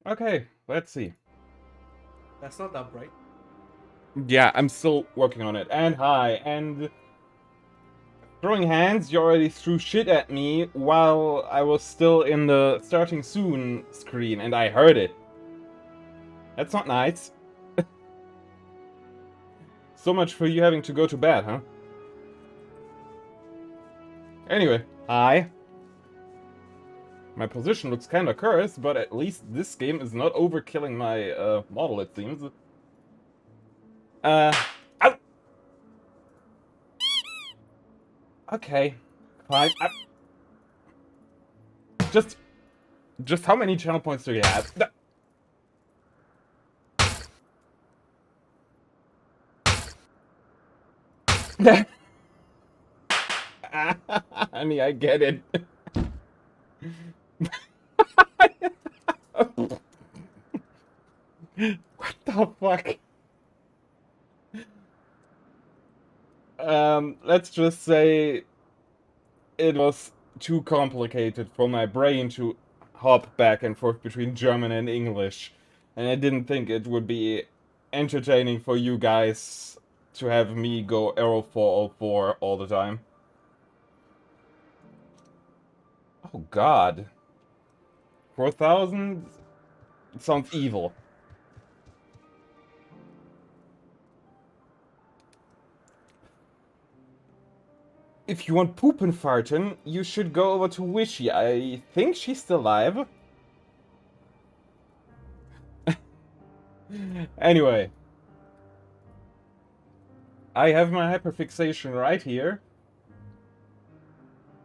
Okay, let's see. That's not that bright. Yeah, I'm still working on it. And hi, and throwing hands, you already threw shit at me while I was still in the starting soon screen, and I heard it. That's not nice. So much for you having to go to bed, huh? Anyway, hi. My position looks kinda cursed, but at least this game is not overkilling my model, it seems. Uh, ow! Okay, fine. Just, just how many channel points do you have? Honey, I get it. What the fuck? Let's just say it was too complicated for my brain to hop back and forth between German and English. And I didn't think it would be entertaining for you guys to have me go Arrow 404 all the time. Oh god. 4,000? It sounds evil. If you want poop and farten, you should go over to Wishy. I think she's still alive. Anyway, I have my hyperfixation right here.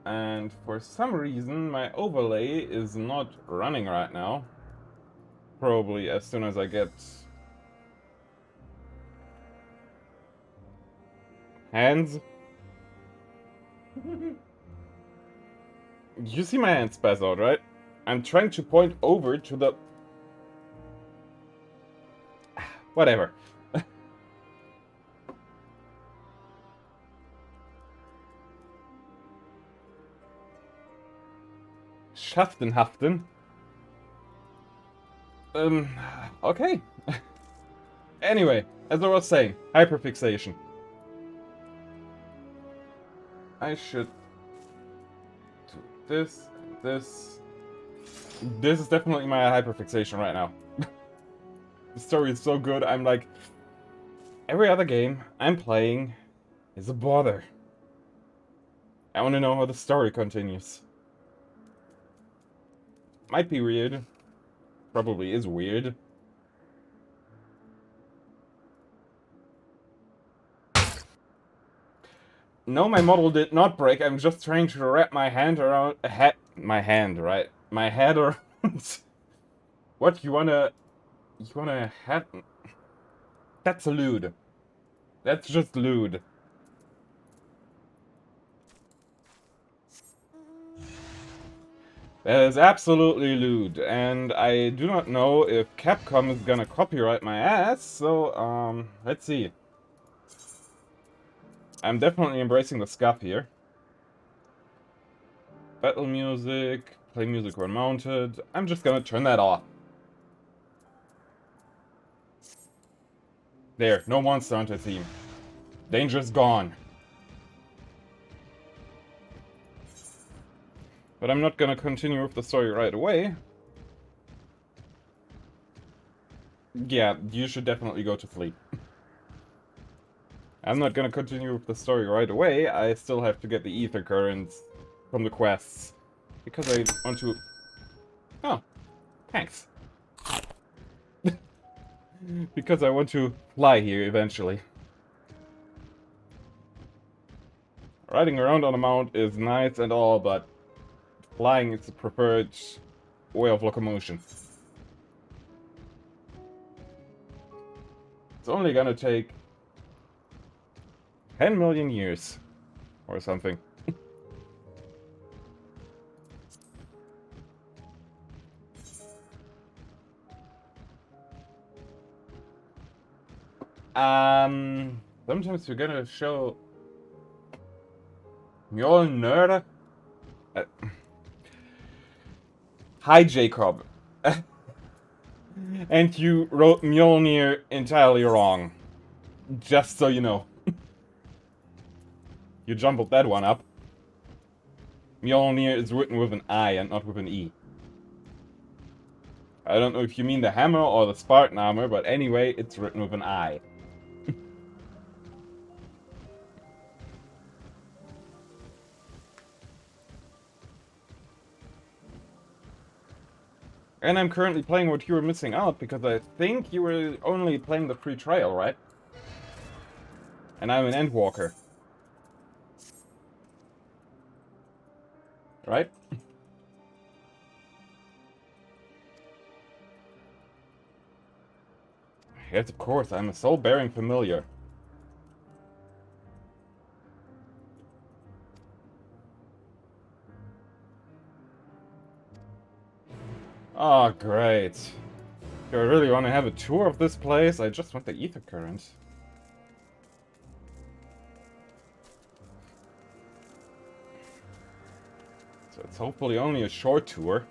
And for some reason, my overlay is not running right now. Probably as soon as I get hands. You see my hands pass out, right? I'm trying to point over to the... Whatever. Schaften haften. Okay. Anyway, as I was saying, hyperfixation. I should do this, this. This is definitely my hyperfixation right now. The story is so good, I'm like... Every other game I'm playing is a bother. I want to know how the story continues. Might be weird. Probably is weird. No, my model did not break. I'm just trying to wrap my hand around... my hand, right? My head around... What, you wanna... You wanna have... That's lewd. That's just lewd. That is absolutely lewd, and I do not know if Capcom is gonna copyright my ass, so, let's see. I'm definitely embracing the scuff here. Battle music, play music when mounted. I'm just gonna turn that off. There, no Monster Hunter theme. Danger's gone. But I'm not gonna continue with the story right away. Yeah, you should definitely go to sleep. I'm not gonna continue with the story right away. I still have to get the ether currents from the quests. Because I want to... Oh, thanks. Because I want to fly here eventually. Riding around on a mount is nice and all, but flying is the preferred way of locomotion. It's only gonna take 10 million years or something. Sometimes you're gonna show Mjolnir. Uh, Hi, Jacob. And you wrote Mjolnir entirely wrong. Just so you know. You jumbled that one up. Mjolnir is written with an I and not with an E. I don't know if you mean the hammer or the Spartan armor, but anyway, it's written with an I. And I'm currently playing what you were missing out, because I think you were only playing the free trial, right? And I'm an Endwalker. Right? Yes, of course, I'm a soul-bearing familiar. Oh, great. Do I really want to have a tour of this place? I just want the ether current. So it's hopefully only a short tour.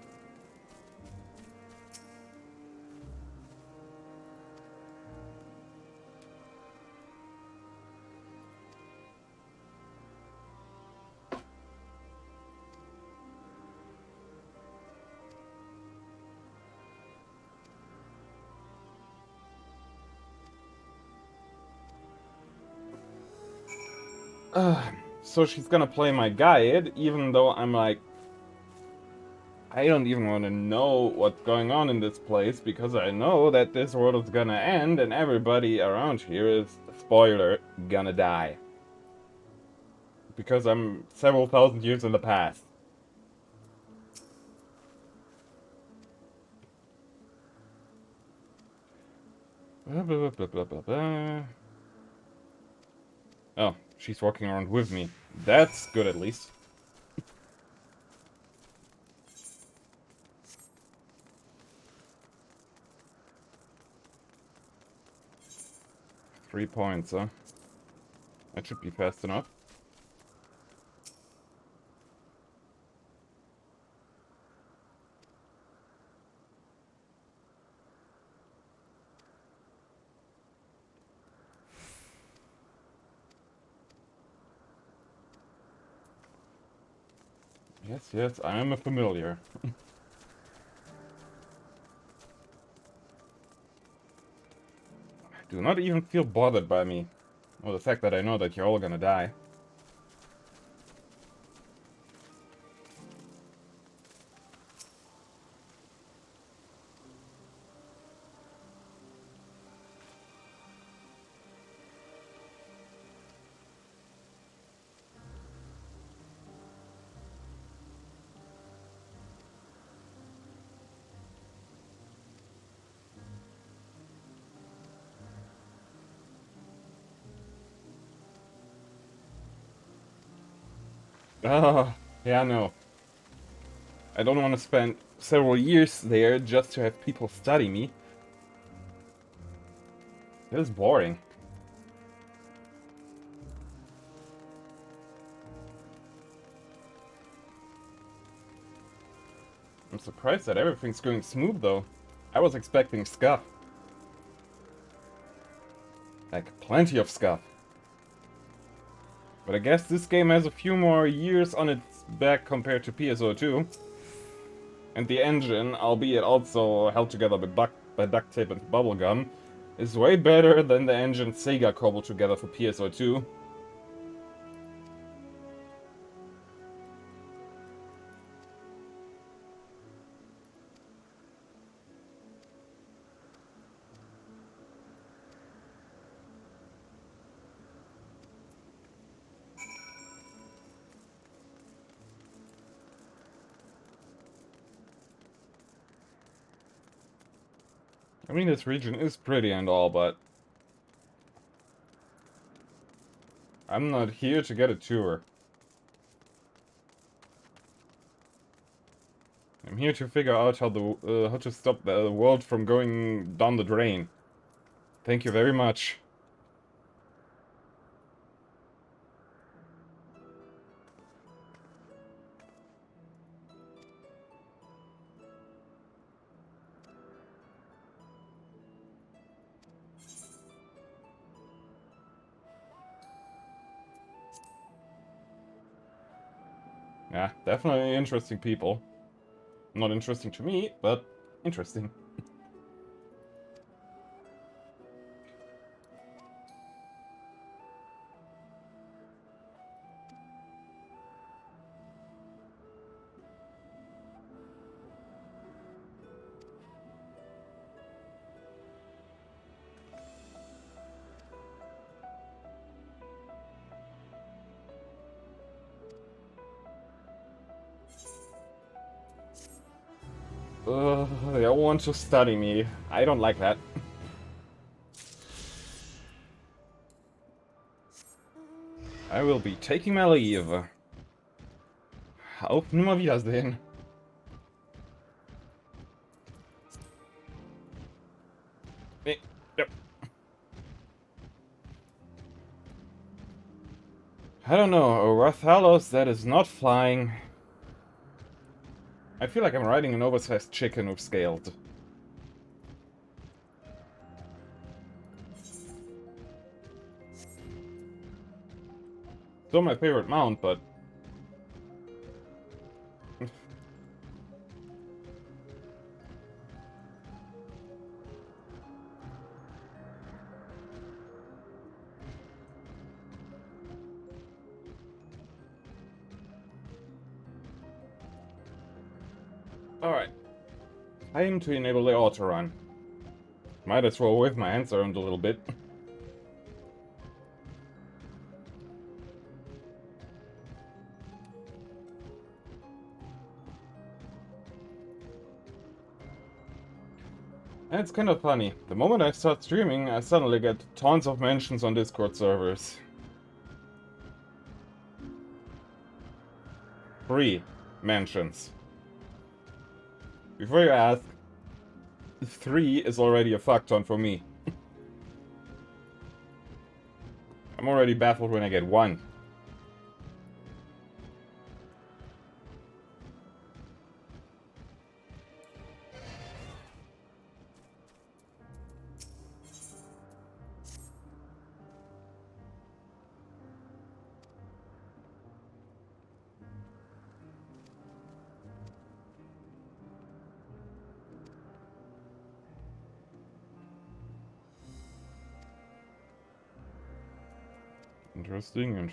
So she's gonna play my guide, even though I'm like, I don't even want to know what's going on in this place, because I know that this world is gonna end and everybody around here is, spoiler, gonna die. Because I'm several thousand years in the past. Blah, blah, blah, blah, blah, blah. Oh, she's walking around with me. That's good at least. Three points, huh? That should be fast enough. Yes, yes, I am a familiar. Do not even feel bothered by me. Or the fact that I know that you're all gonna die. Ah, yeah, no. I don't want to spend several years there just to have people study me. It is boring. I'm surprised that everything's going smooth, though. I was expecting scuff. Like, plenty of scuff. But I guess this game has a few more years on its back compared to PSO2. And the engine, albeit also held together by duct tape and bubblegum, is way better than the engine Sega cobbled together for PSO2. I mean, this region is pretty and all, but I'm not here to get a tour. I'm here to figure out how to stop the world from going down the drain. Thank you very much. Yeah, definitely interesting people. Not interesting to me, but interesting. They all want to study me. I don't like that. I will be taking my leave. Auf Nimmerwiedersehen. Yep. I don't know, a Rathalos that is not flying. I feel like I'm riding an oversized chicken with scaled. Still my favorite mount, but... Alright. Time to enable the auto-run. Might as well wave my hands around a little bit. And it's kind of funny. The moment I start streaming, I suddenly get tons of mentions on Discord servers. 3 mentions. Before you ask, 3 is already a fuck ton for me. I'm already baffled when I get 1. Interesting.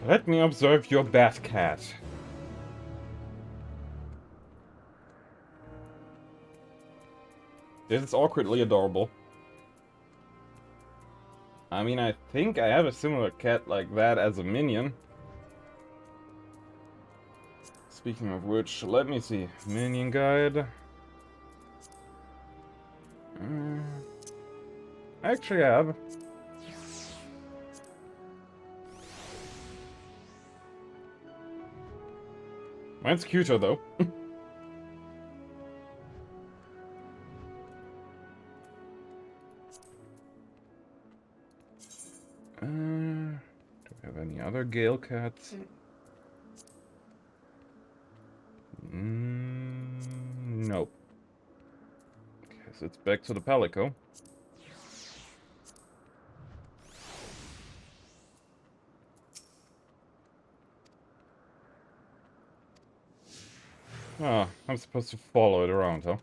Let me observe your bat cat. This is awkwardly adorable. I mean, I think I have a similar cat like that as a minion. Speaking of which, let me see. Minion guide. I actually have. Mine's cuter, though. Do we have any other Gale cats? Nope. Okay, so it's back to the Palico. Oh, I'm supposed to follow it around, huh?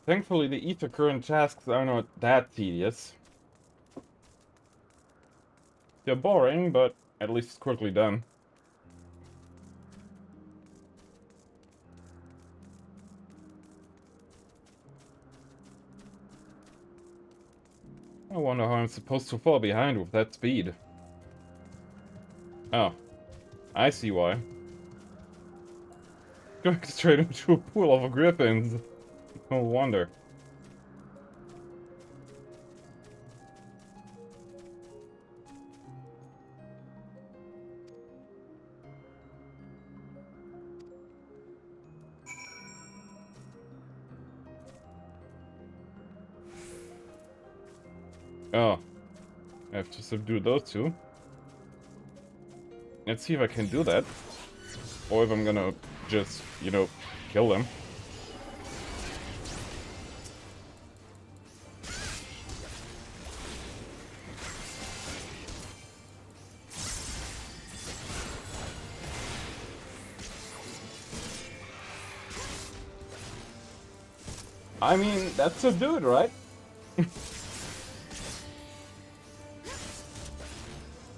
Thankfully, the ether current tasks are not that tedious. They're boring, but at least quickly done. I wonder how I'm supposed to fall behind with that speed. Oh, I see why. Going straight into a pool of griffins. No wonder. Oh, I have to subdue those two. Let's see if I can do that. Or if I'm gonna just, you know, kill them. I mean, that's a dude, right?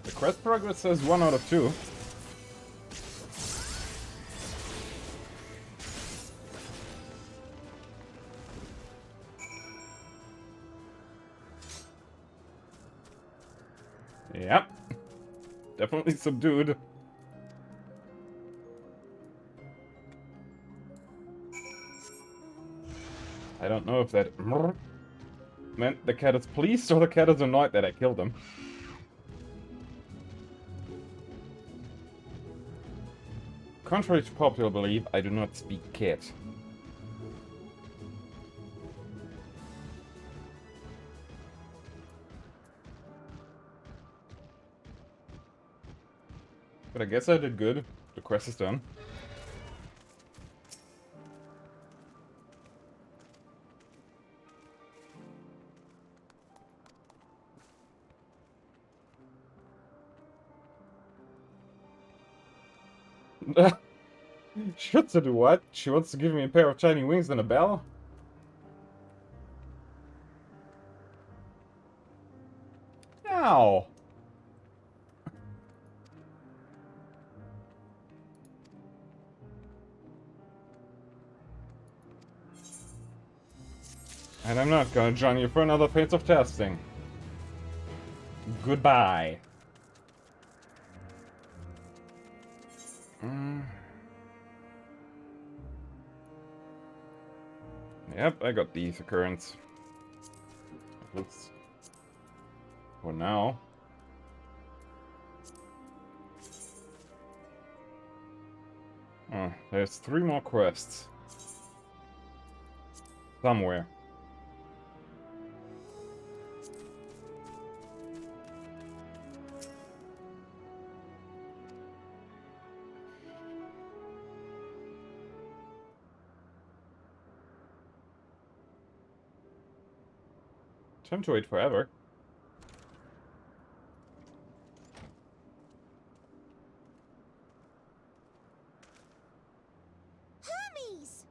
The quest progress says 1 out of 2. Yep. Definitely subdued. I don't know if that meant the cat is pleased or the cat is annoyed that I killed him. Contrary to popular belief, I do not speak cat. But I guess I did good. The quest is done. She wants to do what? She wants to give me a pair of shiny wings and a bell? Ow! And I'm not gonna join you for another phase of testing. Goodbye. Yep, I got these occurrence. Let's... For now. Oh, there's 3 more quests. Somewhere. Time to wait forever. Hermes!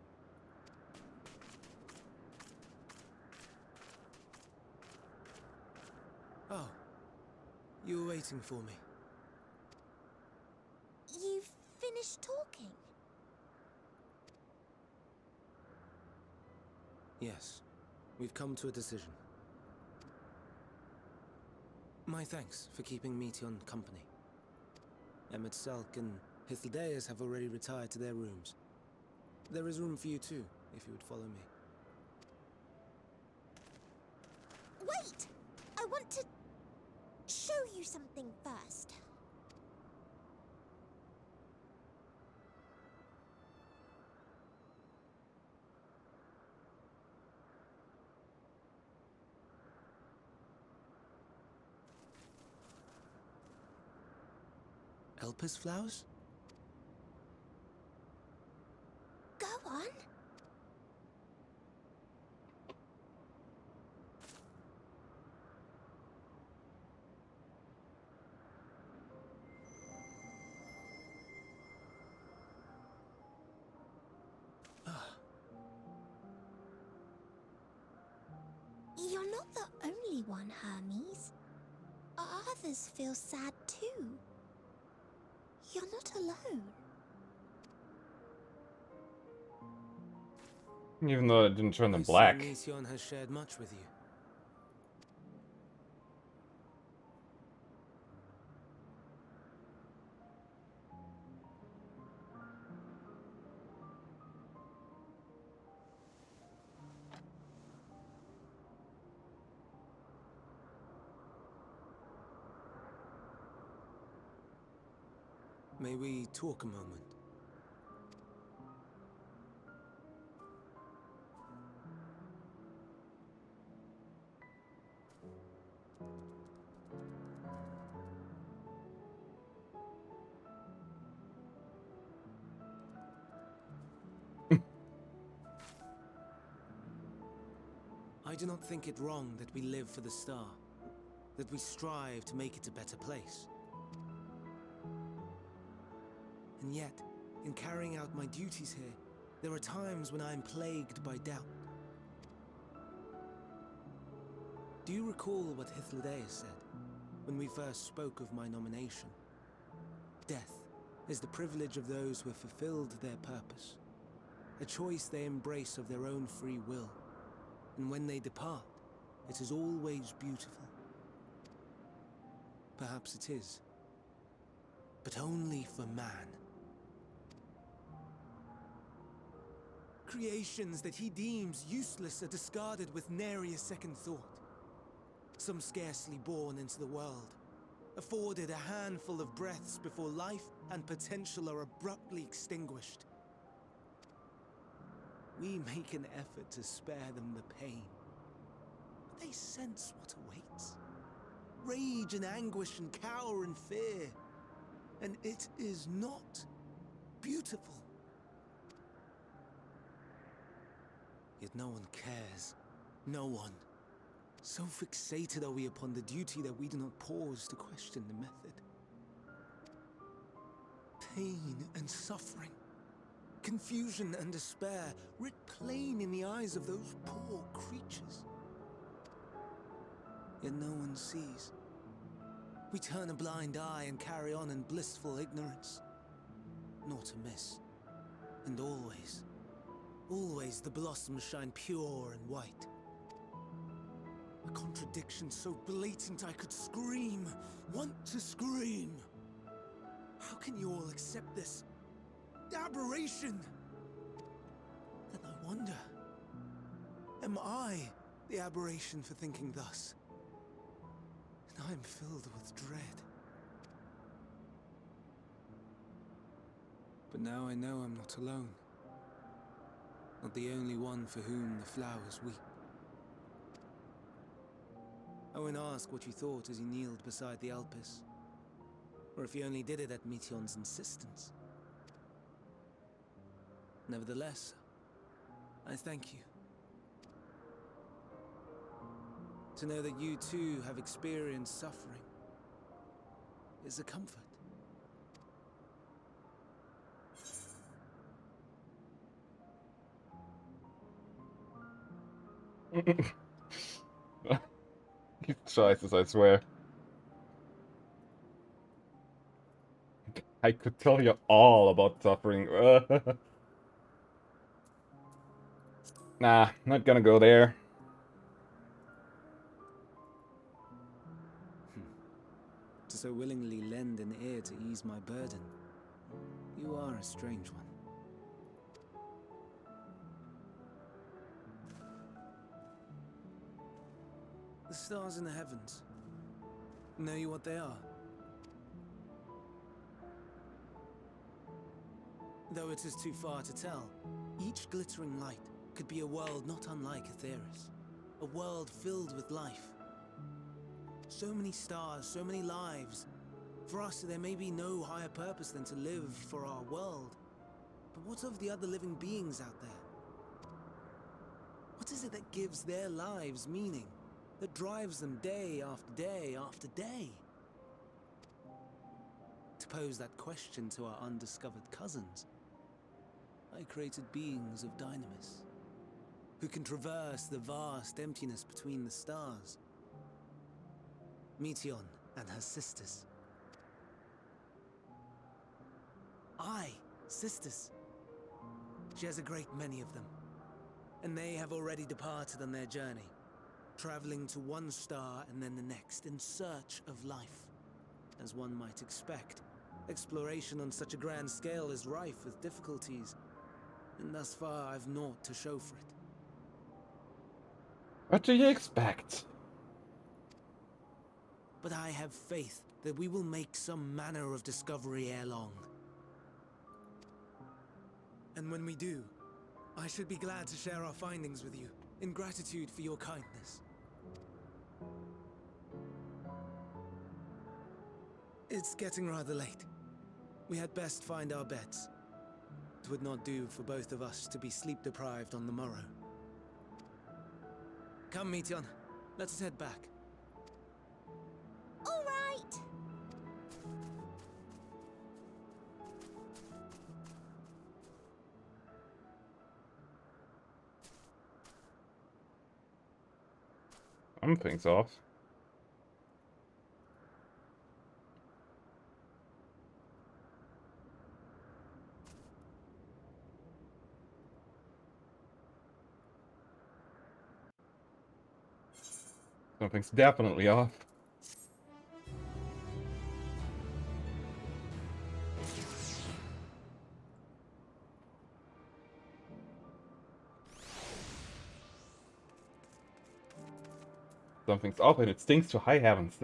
Oh, you were waiting for me. You've finished talking? Yes, we've come to a decision. My thanks for keeping Meteon company. Emmett Selk and Hythlodaeus have already retired to their rooms. There is room for you too, if you would follow me. Wait! I want to show you something first. Elpis flowers? Go on. You're not the only one, Hermes. Others feel sad too. You're not alone. Even though it didn't turn them I see black. Meteon has shared much with you. May we talk a moment? I do not think it wrong that we live for the star, that we strive to make it a better place. And yet, in carrying out my duties here, there are times when I am plagued by doubt. Do you recall what Hythlodaeus said when we first spoke of my nomination? Death is the privilege of those who have fulfilled their purpose, a choice they embrace of their own free will, and when they depart, it is always beautiful. Perhaps it is, but only for man. Creations that he deems useless are discarded with nary a second thought. Some scarcely born into the world, afforded a handful of breaths before life and potential are abruptly extinguished. We make an effort to spare them the pain, but they sense what awaits. Rage and anguish and cower and fear, and it is not beautiful. Yet no one cares. No one. So fixated are we upon the duty that we do not pause to question the method. Pain and suffering, confusion and despair, writ plain in the eyes of those poor creatures. Yet no one sees. We turn a blind eye and carry on in blissful ignorance. Not amiss. And always, always the blossoms shine pure and white. A contradiction so blatant I could scream, want to scream. How can you all accept this aberration? Then I wonder, am I the aberration for thinking thus? And I am filled with dread. But now I know I'm not alone. Not the only one for whom the flowers weep. I won't ask what you thought as you kneeled beside the Alpes, or if you only did it at Meteon's insistence. Nevertheless, I thank you. To know that you too have experienced suffering is a comfort. Jesus, I swear. I could tell you all about suffering. Nah, not gonna go there. To so willingly lend an ear to ease my burden, you are a strange one. The stars in the heavens. Know you what they are? Though it is too far to tell, each glittering light could be a world not unlike Aetheris. A world filled with life. So many stars, so many lives. For us, there may be no higher purpose than to live for our world. But what of the other living beings out there? What is it that gives their lives meaning? That drives them day after day after day? To pose that question to our undiscovered cousins, I created beings of dynamis, who can traverse the vast emptiness between the stars. Meteon and her sisters. Aye, sisters. She has a great many of them, and they have already departed on their journey, traveling to one star and then the next in search of life. As one might expect, exploration on such a grand scale is rife with difficulties, and thus far I've naught to show for it. What do you expect? But I have faith that we will make some manner of discovery ere long. And when we do, I should be glad to share our findings with you, in gratitude for your kindness. It's getting rather late. We had best find our beds. It would not do for both of us to be sleep-deprived on the morrow. Come, Meteon. Let us head back. All right. Something's off. Something's definitely off. Something's off and it stinks to high heavens.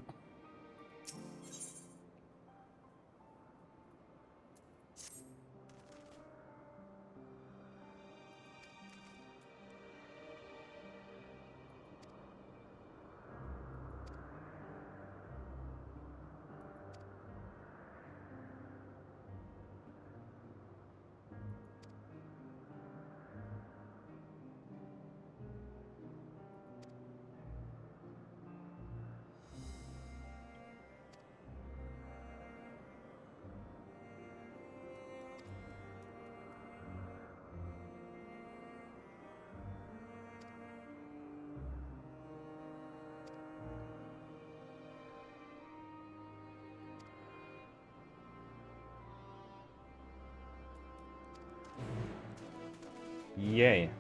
Yay.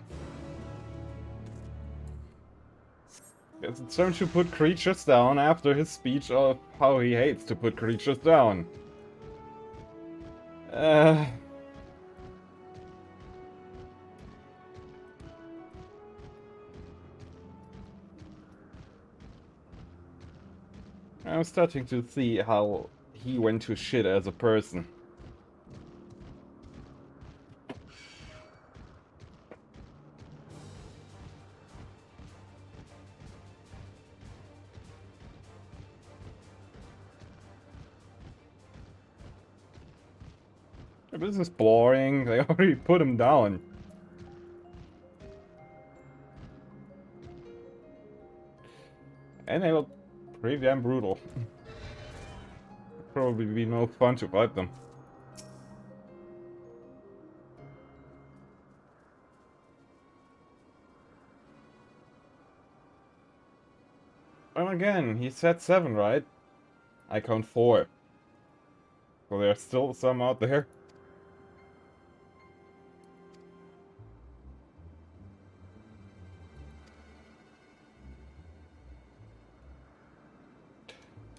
It's time to put creatures down after his speech of how he hates to put creatures down. I'm starting to see how he went to shit as a person. This is boring. They already put him down. And they look pretty damn brutal. Probably be no fun to fight them. And again, he said 7, right? I count 4. So there's still some out there.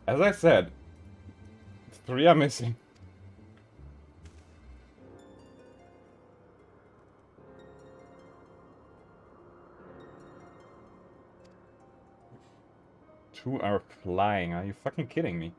As I said, 3 are missing. Two are flying. Are you fucking kidding me?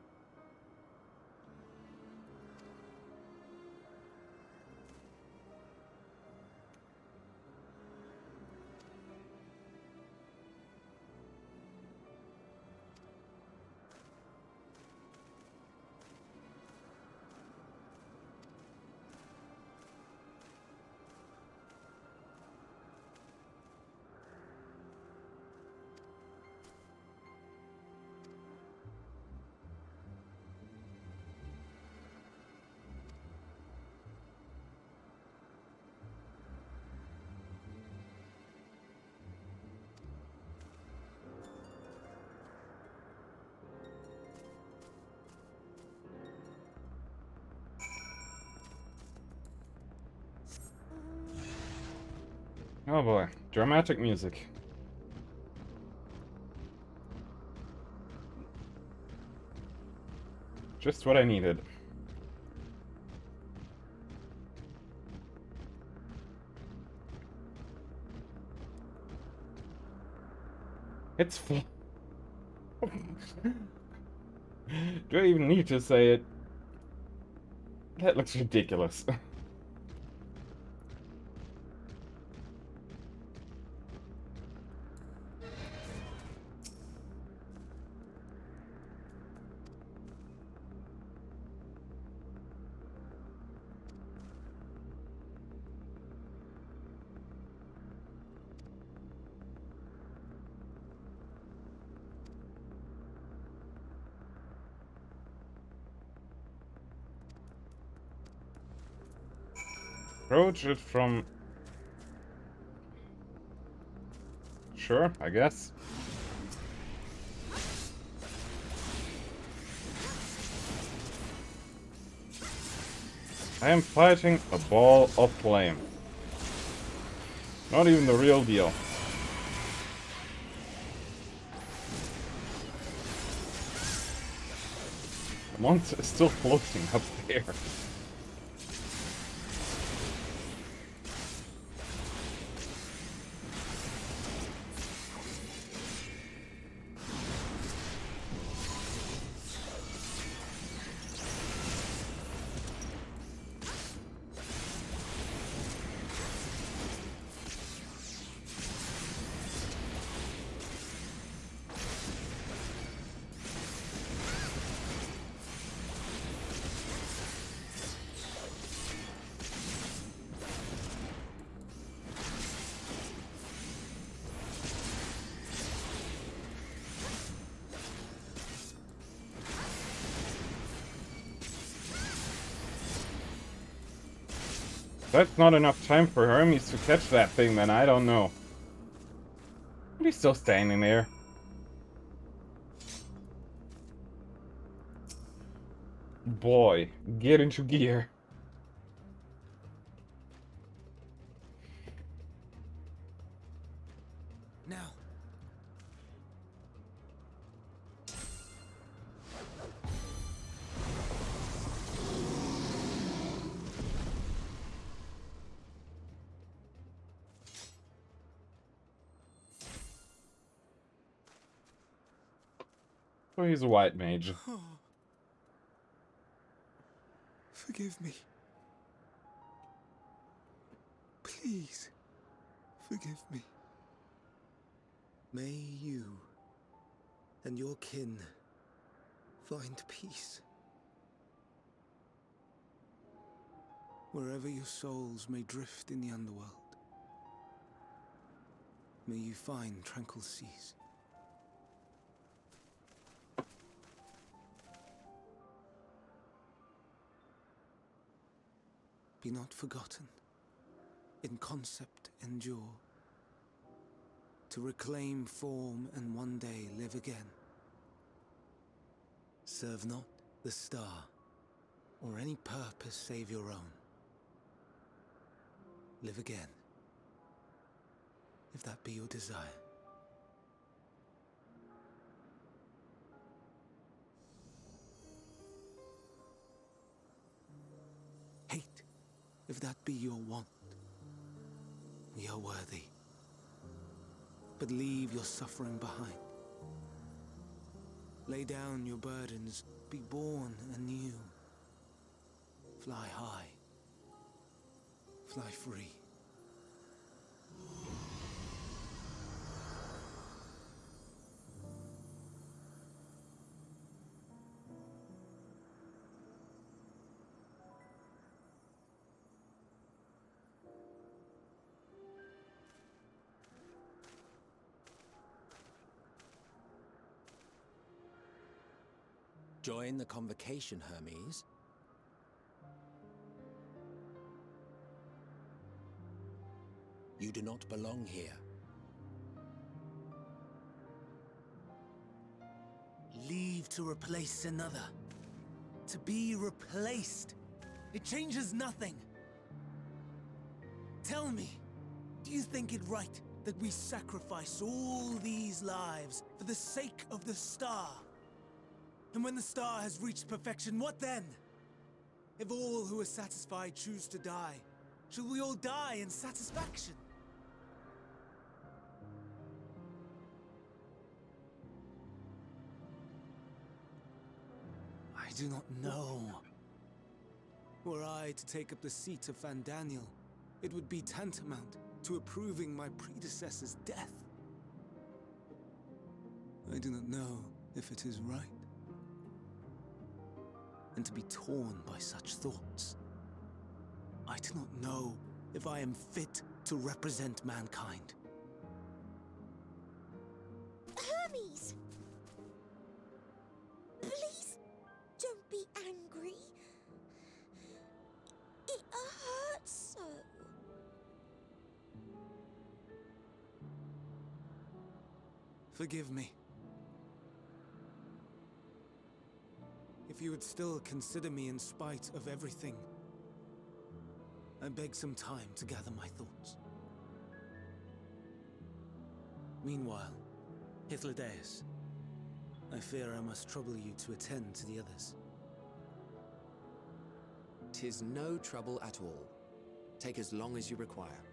Oh boy, dramatic music. Just what I needed. It's Do I even need to say it? That looks ridiculous. Approach it from... Sure, I guess. I am fighting a ball of flame. Not even the real deal. The monster is still floating up there. That's not enough time for Hermes to catch that thing, then I don't know. He's still standing there. Boy, get into gear. Now. So he's a white mage. Forgive me. Please, forgive me. May you and your kin find peace. Wherever your souls may drift in the underworld, may you find tranquil seas. Be not forgotten, in concept endure, to reclaim form and one day live again. Serve not the star, or any purpose save your own. Live again, if that be your desire. Hate, if that be your want. We are worthy. But leave your suffering behind. Lay down your burdens, be born anew. Fly high, fly free. Join the convocation, Hermes. You do not belong here. Leave to replace another. To be replaced. It changes nothing. Tell me, do you think it right that we sacrifice all these lives for the sake of the star? And when the star has reached perfection, what then? If all who are satisfied choose to die, shall we all die in satisfaction? I do not know. Were I to take up the seat of Van Daniel, it would be tantamount to approving my predecessor's death. I do not know if it is right. And to be torn by such thoughts, I do not know if I am fit to represent mankind. Hermes! Please don't be angry. It hurts so. Forgive me. If you would still consider me in spite of everything, I beg some time to gather my thoughts. Meanwhile, Hythlodaeus, I fear I must trouble you to attend to the others. 'Tis no trouble at all. Take as long as you require.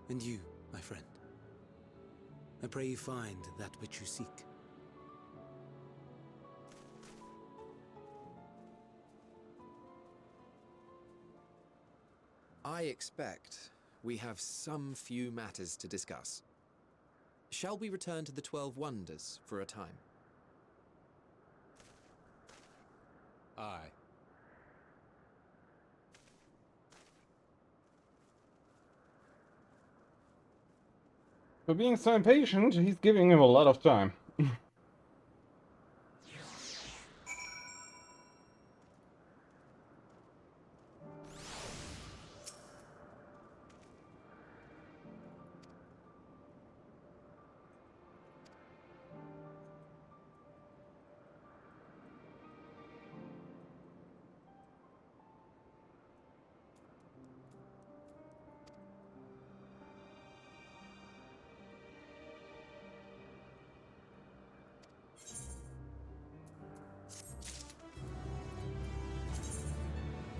And you, my friend, I pray you find that which you seek. I expect we have some few matters to discuss. Shall we return to the 12 Wonders for a time? Aye. For being so impatient, he's giving him a lot of time.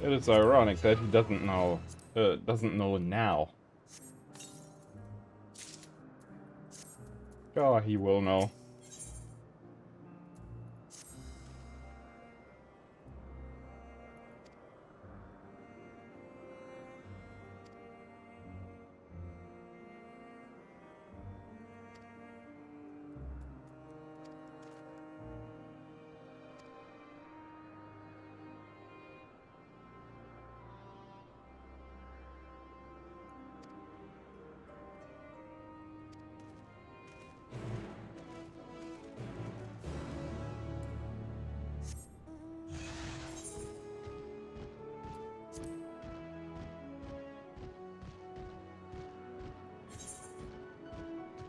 It is ironic that he doesn't know now. Oh, he will know.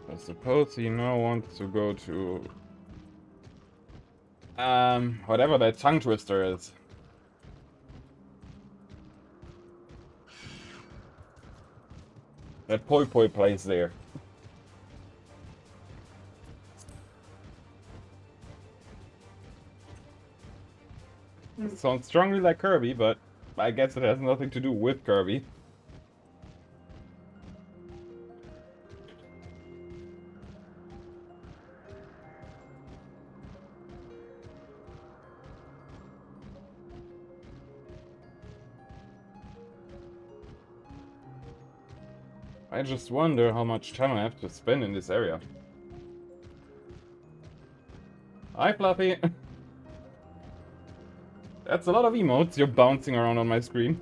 I suppose he now wants to go to whatever that tongue twister is. That poi poi place there. Sounds strongly like Kirby, but I guess it has nothing to do with Kirby. I just wonder how much time I have to spend in this area. Hi, Fluffy! That's a lot of emotes you're bouncing around on my screen.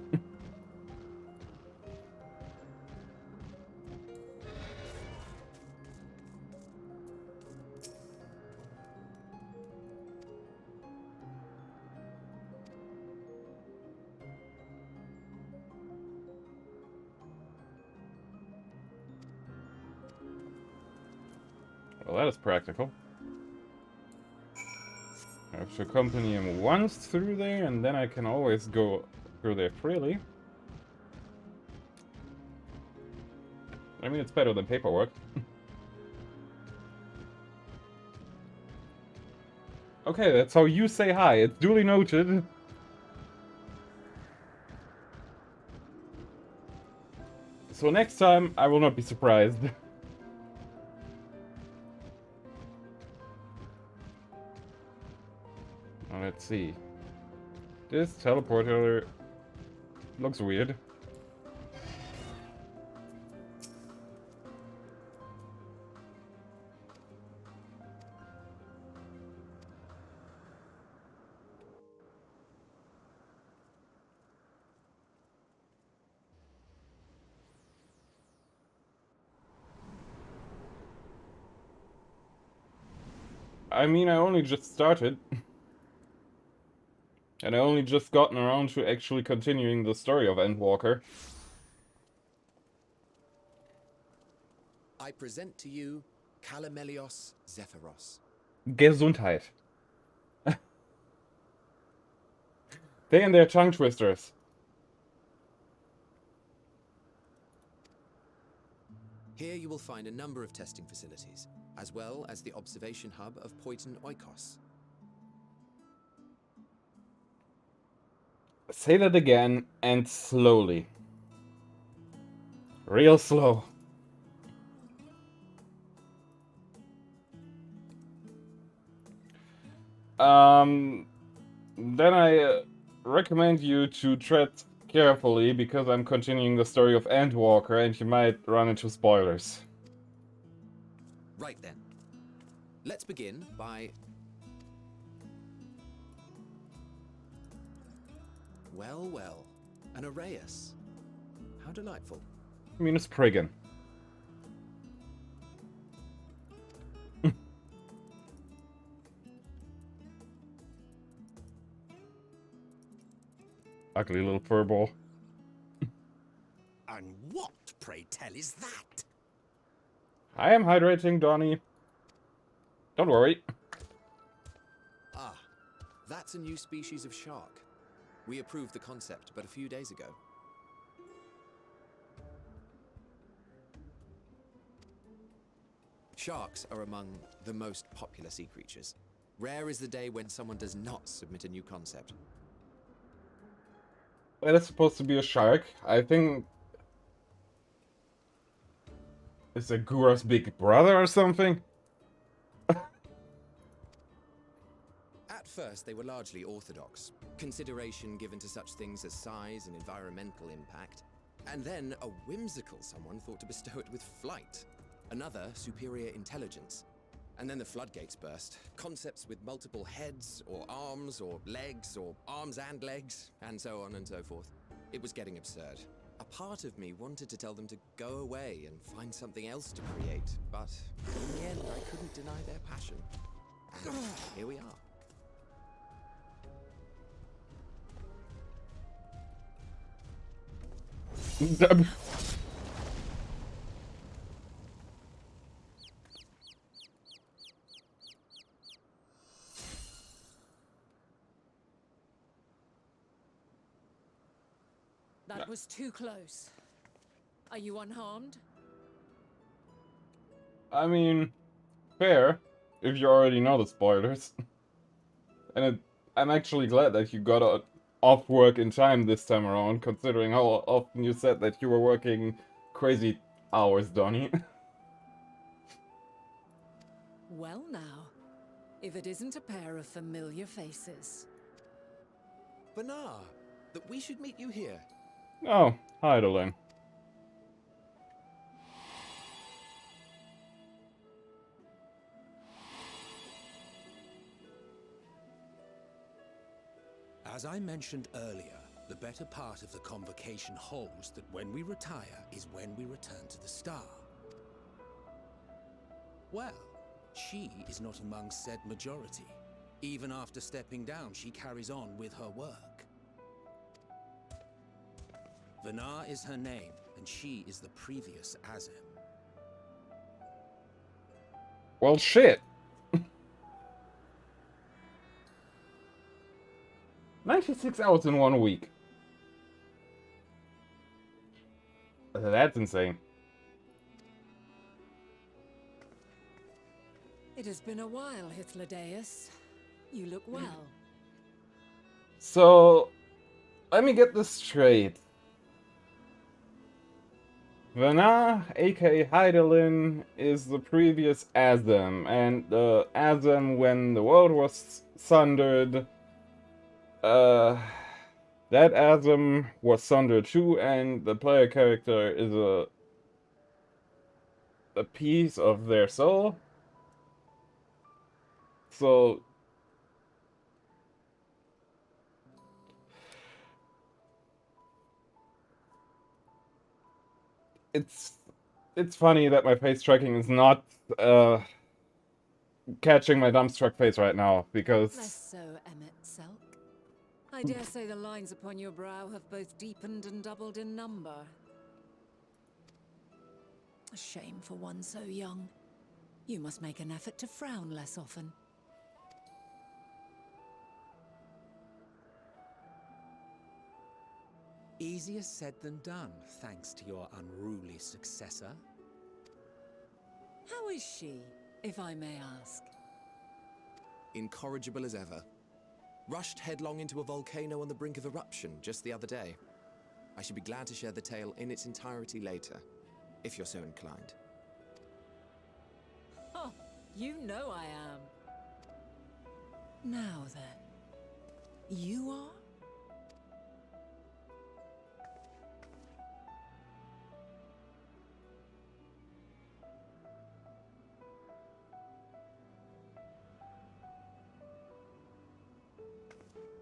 Well, that is practical. I have to accompany him once through there, and then I can always go through there freely. I mean, it's better than paperwork. Okay, that's how you say hi. It's duly noted. So next time, I will not be surprised. Let's see. This teleporter looks weird. I mean, I only just started. And I only just gotten around to actually continuing the story of Endwalker. I present to you Calamelios Zephyros. Gesundheit. They and their tongue twisters. Here you will find a number of testing facilities, as well as the observation hub of Poiton Oikos. Say that again, and slowly. Real slow. Then I recommend you to tread carefully, because I'm continuing the story of Endwalker, and you might run into spoilers. Right then. Let's begin by... Well, well. An Arrayus. How delightful. Minus Prigan. Ugly little furball. And what, pray tell, is that? I am hydrating, Donnie. Don't worry. Ah, that's a new species of shark. We approved the concept but a few days ago. Sharks are among the most popular sea creatures. Rare is the day when someone does not submit a new concept. That is supposed to be a shark. I think... It's a Gura's big brother or something? At first, they were largely orthodox, consideration given to such things as size and environmental impact, and then a whimsical someone thought to bestow it with flight, another superior intelligence. And then the floodgates burst, concepts with multiple heads, or arms and legs, and so on and so forth. It was getting absurd. A part of me wanted to tell them to go away and find something else to create, but in the end, I couldn't deny their passion. And here we are. That was too close. Are you unharmed? I mean, fair, if you already know the spoilers. And I'm actually glad that you got off work in time this time around, considering how often you said that you were working crazy hours, Donnie. Well now, if it isn't a pair of familiar faces. Benar, that we should meet you here. Oh, hi, Dolin. As I mentioned earlier, the better part of the convocation holds that when we retire is when we return to the star. Well, she is not among said majority. Even after stepping down, she carries on with her work. Venar is her name, and she is the previous Azem. Well, shit. 96 hours in 1 week. That's insane. It has been a while, Hythlodaeus. You look well. So, let me get this straight. Vana, aka Hydaelyn, is the previous Azem, and the Azem when the world was sundered, that Azem was sundered too, and the player character is a piece of their soul. So, it's funny that my face tracking is not catching my dumbstruck face right now, because Less so, Emmett Selk. I dare say the lines upon your brow have both deepened and doubled in number. A shame for one so young. You must make an effort to frown less often. Easier said than done, thanks to your unruly successor. How is she, if I may ask? Incorrigible as ever. Rushed headlong into a volcano on the brink of eruption just the other day. I should be glad to share the tale in its entirety later, if you're so inclined. Oh, you know I am. Now then, you are?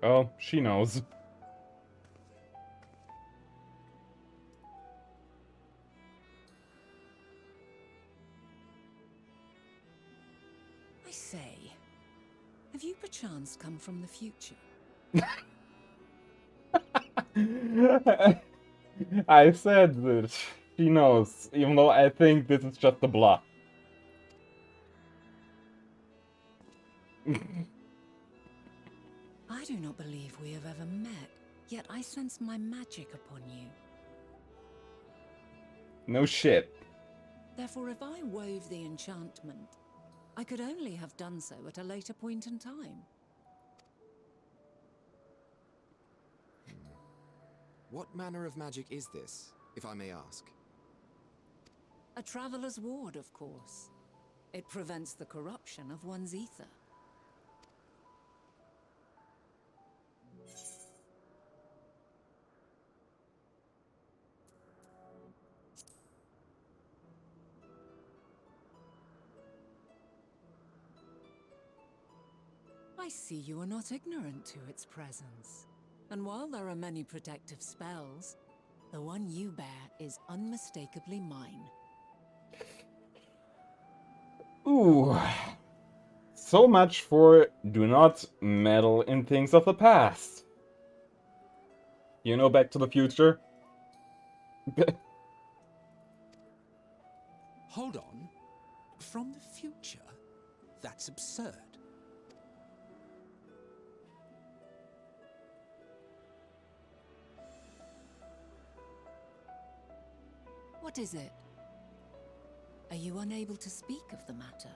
Oh, she knows. I say, have you perchance come from the future? I said that she knows, even though I think this is just a bluff. I do not believe we have ever met, yet I sense my magic upon you. No shit. Therefore, if I wove the enchantment, I could only have done so at a later point in time. What manner of magic is this, if I may ask? A traveler's ward, of course. It prevents the corruption of one's ether. I see you are not ignorant to its presence. And while there are many protective spells, the one you bear is unmistakably mine. Ooh. So much for do not meddle in things of the past. You know, Back to the Future? Hold on. From the future? That's absurd. What is it? Are you unable to speak of the matter?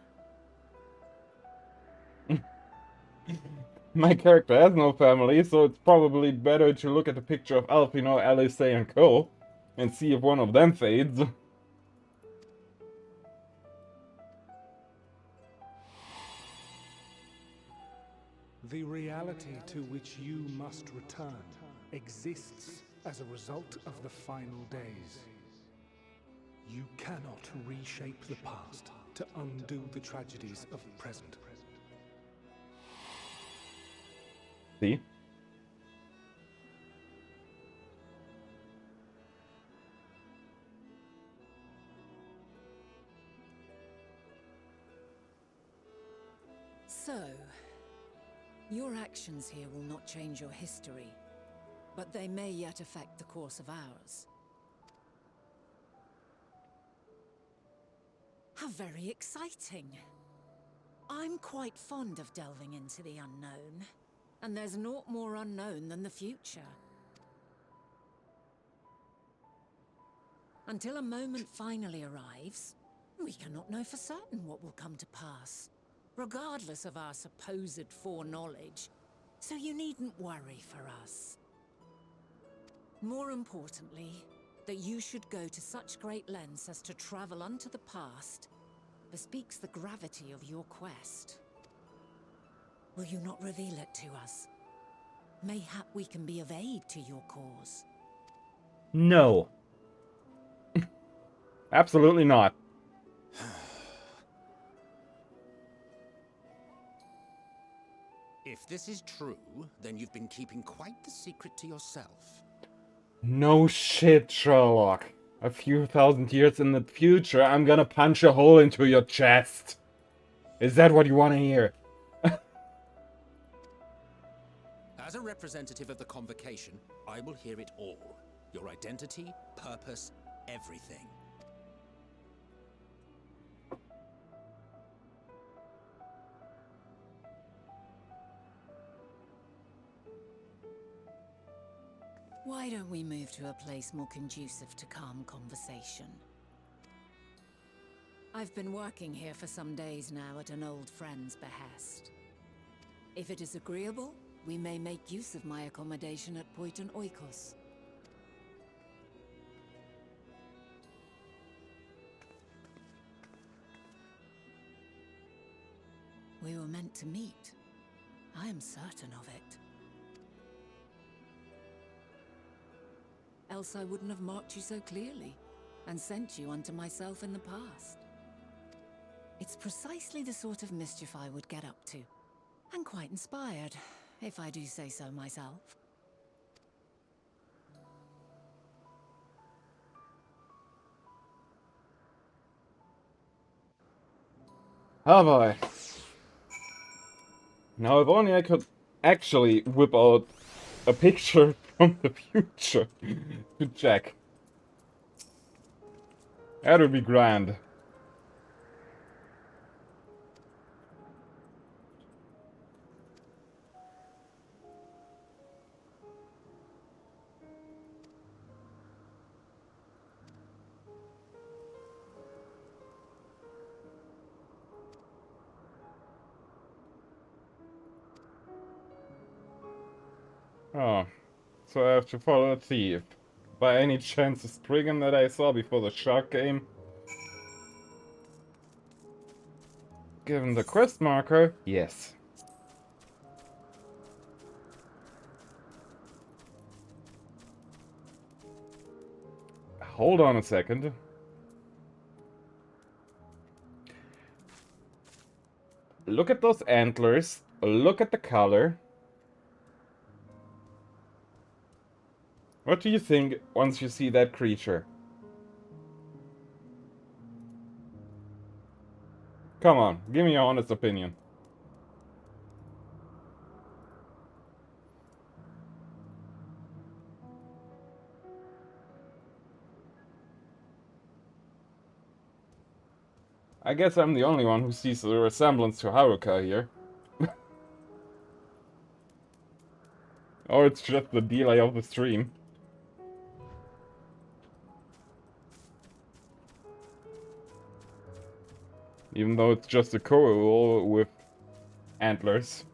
My character has no family, so it's probably better to look at the picture of Alfino, Alice, and Co. and see if one of them fades. The reality to which you must return exists as a result of the final days. You cannot reshape the past to undo the tragedies of the present. See? So, your actions here will not change your history, but they may yet affect the course of ours. How very exciting! I'm quite fond of delving into the unknown, and there's naught more unknown than the future. Until a moment finally arrives, we cannot know for certain what will come to pass, regardless of our supposed foreknowledge, so you needn't worry for us. More importantly, that you should go to such great lengths as to travel unto the past bespeaks the gravity of your quest. Will you not reveal it to us? Mayhap we can be of aid to your cause. No. Absolutely not. If this is true, then you've been keeping quite the secret to yourself. No shit, Sherlock. A few thousand years in the future, I'm gonna punch a hole into your chest. Is that what you want to hear? As a representative of the Convocation, I will hear it all. Your identity, purpose, everything. Why don't we move to a place more conducive to calm conversation? I've been working here for some days now at an old friend's behest. If it is agreeable, we may make use of my accommodation at Poiton Oikos. We were meant to meet. I am certain of it. Else I wouldn't have marked you so clearly, and sent you unto myself in the past. It's precisely the sort of mischief I would get up to. And quite inspired, if I do say so myself. Oh boy. Now if only I could actually whip out a picture from the future to check. That would be grand. Oh, so I have to follow a thief. By any chance the Spriggan that I saw before the shark came? Given the quest marker, yes. Hold on a second. Look at those antlers. Look at the color. What do you think once you see that creature? Come on, give me your honest opinion. I guess I'm the only one who sees the resemblance to Haruka here. Or it's just the delay of the stream. Even though it's just a cowl with antlers.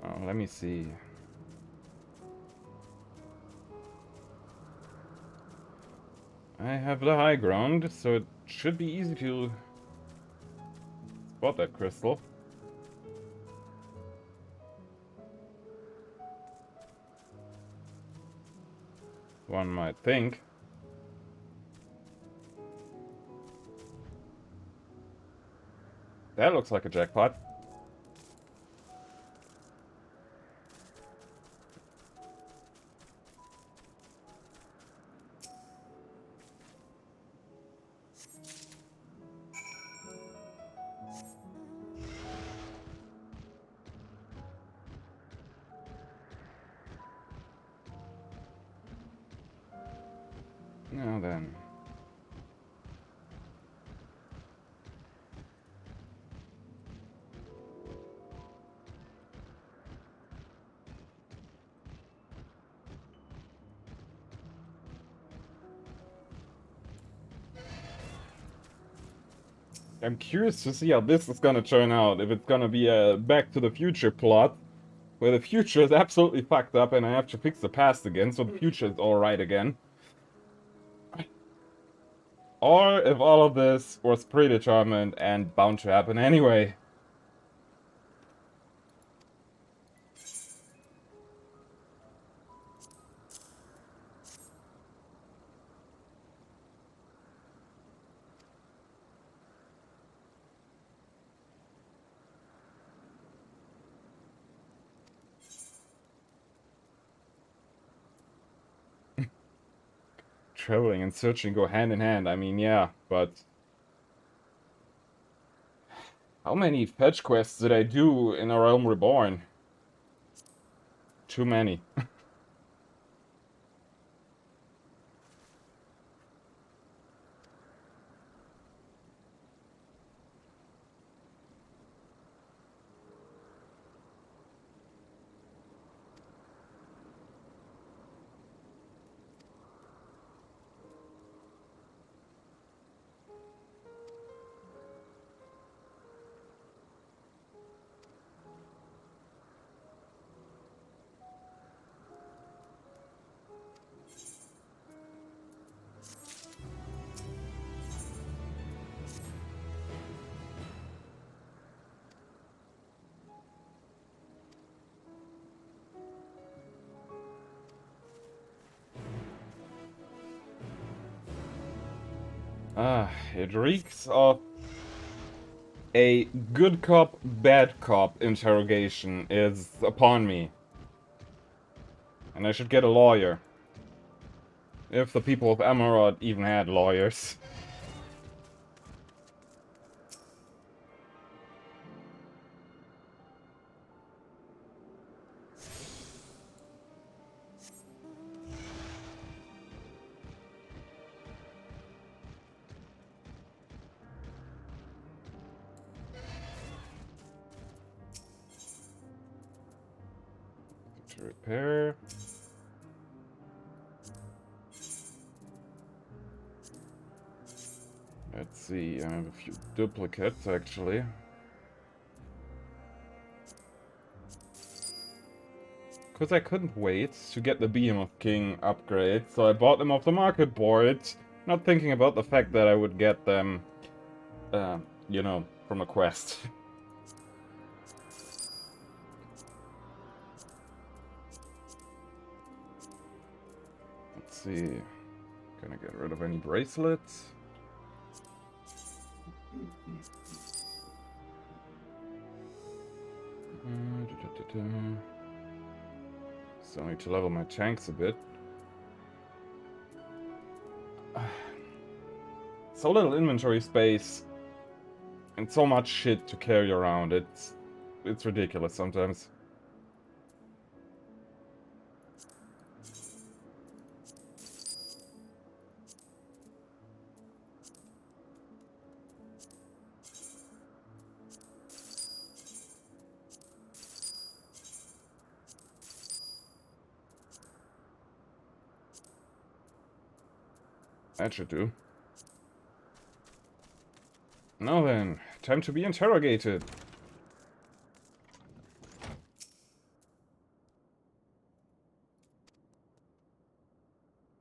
Oh, let me see. I have the high ground, so it should be easy to spot that crystal. One might think. That looks like a jackpot. Now then. I'm curious to see how this is gonna turn out. If it's gonna be a Back to the Future plot, where the future is absolutely fucked up and I have to fix the past again, so the future is alright again. Or if all of this was predetermined and bound to happen anyway. Traveling and searching go hand in hand, I mean, yeah, but... How many fetch quests did I do in A Realm Reborn? Too many. It reeks of a good cop, bad cop interrogation is upon me. And I should get a lawyer. If the people of Emerald even had lawyers. To repair. Let's see, I have a few duplicates actually. Because I couldn't wait to get the Behemoth King upgrade, so I bought them off the market board, not thinking about the fact that I would get them, you know, from a quest. Let's see, gonna get rid of any bracelets. Still need to level my tanks a bit. So little inventory space and so much shit to carry around. It's ridiculous sometimes. That should do. Now then, time to be interrogated.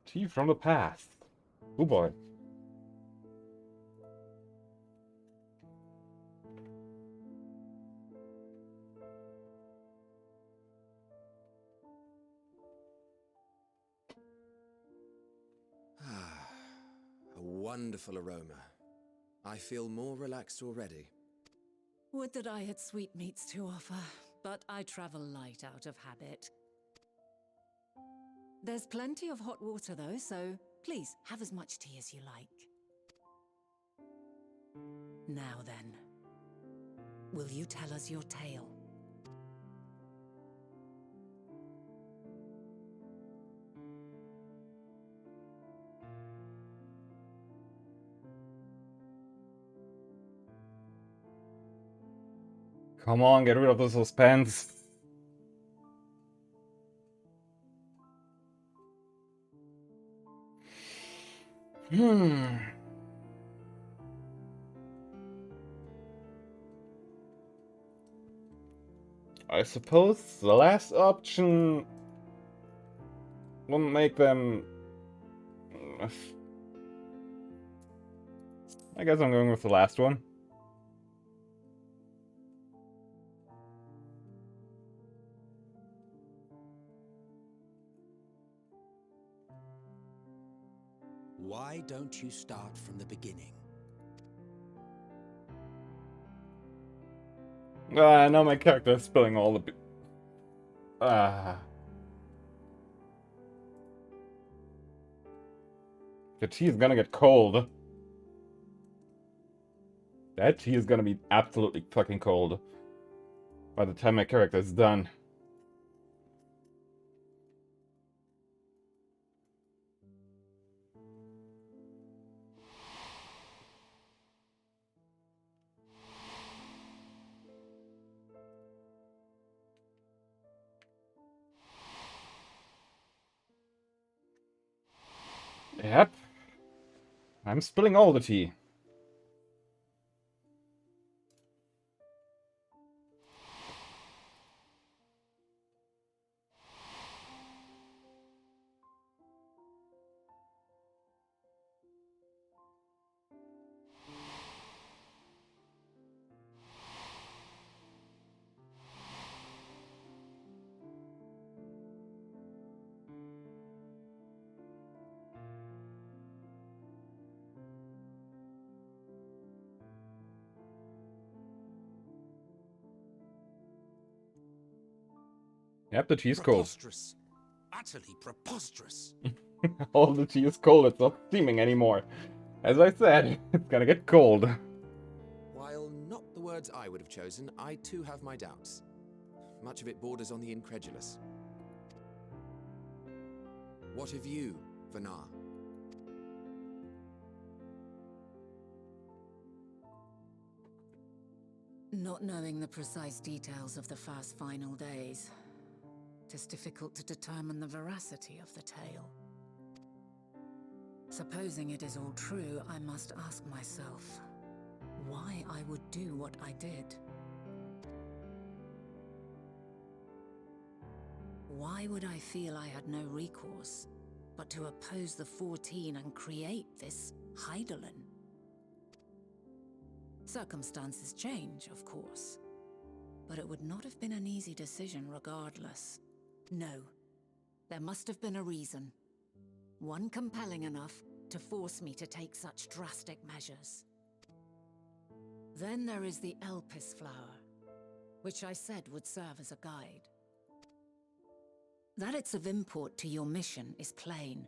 Tea from the past. Oh boy. A wonderful aroma. I feel more relaxed already. Would that I had sweetmeats to offer, but I travel light out of habit. There's plenty of hot water though, so please have as much tea as you like. Now then, will you tell us your tale? Come on, get rid of the suspense. I suppose the last option wouldn't make them... I guess I'm going with the last one. Why don't you start from the beginning? Now my character is spilling all the... The tea is gonna get cold. That tea is gonna be absolutely fucking cold by the time my character is done. Yep. I'm spilling all the tea. Yep, the tea is cold. Preposterous. Utterly preposterous. All the tea is cold, it's not steaming anymore. As I said, it's gonna get cold. While not the words I would have chosen, I too have my doubts. Much of it borders on the incredulous. What of you, Vanar? Not knowing the precise details of the first final days, it is difficult to determine the veracity of the tale. Supposing it is all true, I must ask myself why I would do what I did. Why would I feel I had no recourse but to oppose the 14 and create this Hydaelyn? Circumstances change, of course, but it would not have been an easy decision regardless. No, there must have been a reason. One compelling enough to force me to take such drastic measures. Then there is the Elpis flower, which I said would serve as a guide. That it's of import to your mission is plain,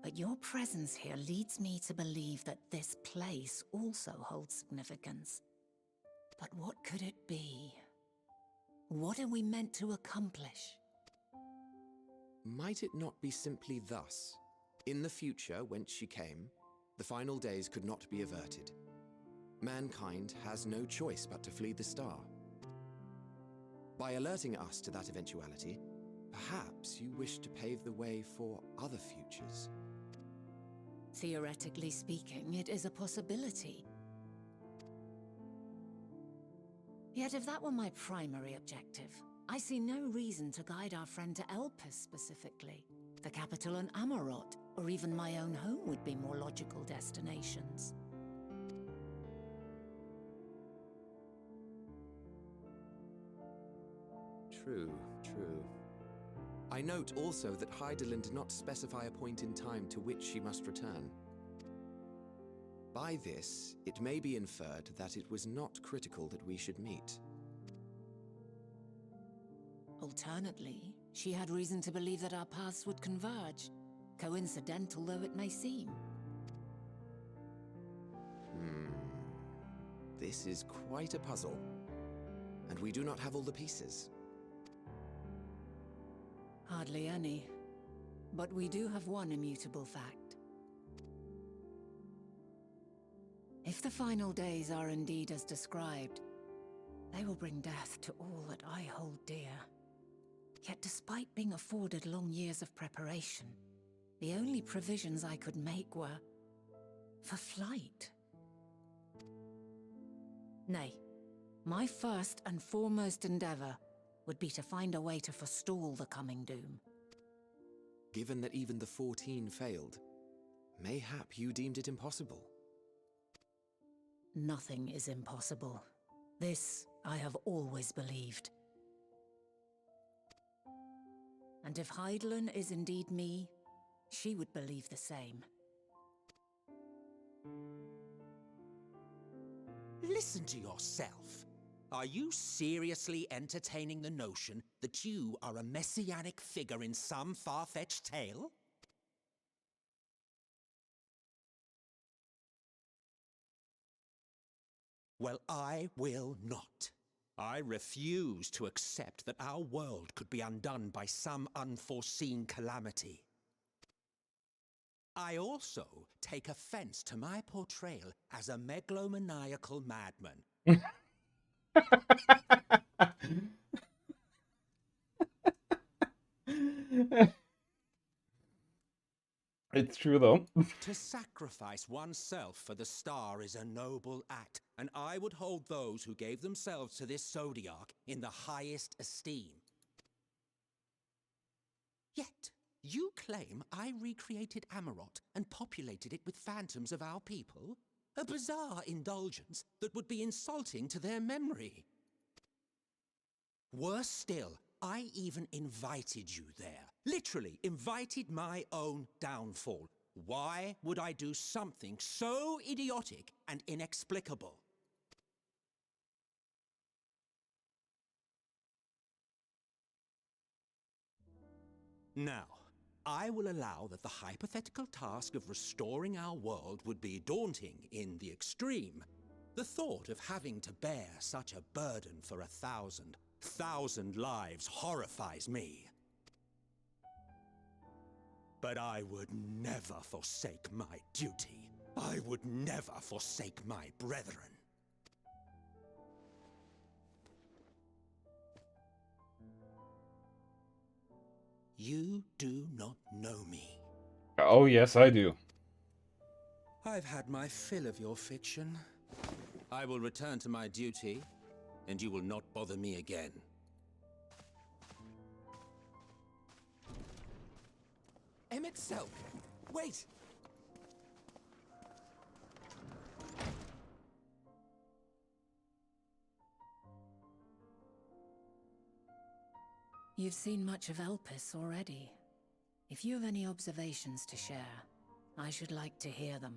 but your presence here leads me to believe that this place also holds significance. But what could it be? What are we meant to accomplish? Might it not be simply thus? In the future, whence she came, the final days could not be averted. Mankind has no choice but to flee the star. By alerting us to that eventuality, perhaps you wish to pave the way for other futures. Theoretically speaking, it is a possibility. Yet if that were my primary objective, I see no reason to guide our friend to Elpis specifically. The capital and Amarot, or even my own home would be more logical destinations. True, true. I note also that Hydaelyn did not specify a point in time to which she must return. By this, it may be inferred that it was not critical that we should meet. Alternately, she had reason to believe that our paths would converge, coincidental though it may seem. This is quite a puzzle, and we do not have all the pieces. Hardly any, but we do have one immutable fact. If the final days are indeed as described, they will bring death to all that I hold dear. Yet despite being afforded long years of preparation, the only provisions I could make were for flight. Nay, my first and foremost endeavor would be to find a way to forestall the coming doom. Given that even the 14 failed, mayhap you deemed it impossible. Nothing is impossible. This I have always believed. And if Hydaelyn is indeed me, she would believe the same. Listen to yourself. Are you seriously entertaining the notion that you are a messianic figure in some far-fetched tale? Well, I will not. I refuse to accept that our world could be undone by some unforeseen calamity. I also take offense to my portrayal as a megalomaniacal madman. It's true though. To sacrifice oneself for the star is a noble act, and I would hold those who gave themselves to this zodiac in the highest esteem. Yet, you claim I recreated Amarot and populated it with phantoms of our people? A bizarre indulgence that would be insulting to their memory. Worse still, I even invited you there. Literally invited my own downfall. Why would I do something so idiotic and inexplicable? Now, I will allow that the hypothetical task of restoring our world would be daunting in the extreme. The thought of having to bear such a burden for 1,000 lives horrifies me. But I would never forsake my duty. I would never forsake my brethren. You do not know me. Oh, yes, I do. I've had my fill of your fiction. I will return to my duty, and you will not bother me again. Emmett Selk! Wait! You've seen much of Elpis already. If you have any observations to share, I should like to hear them.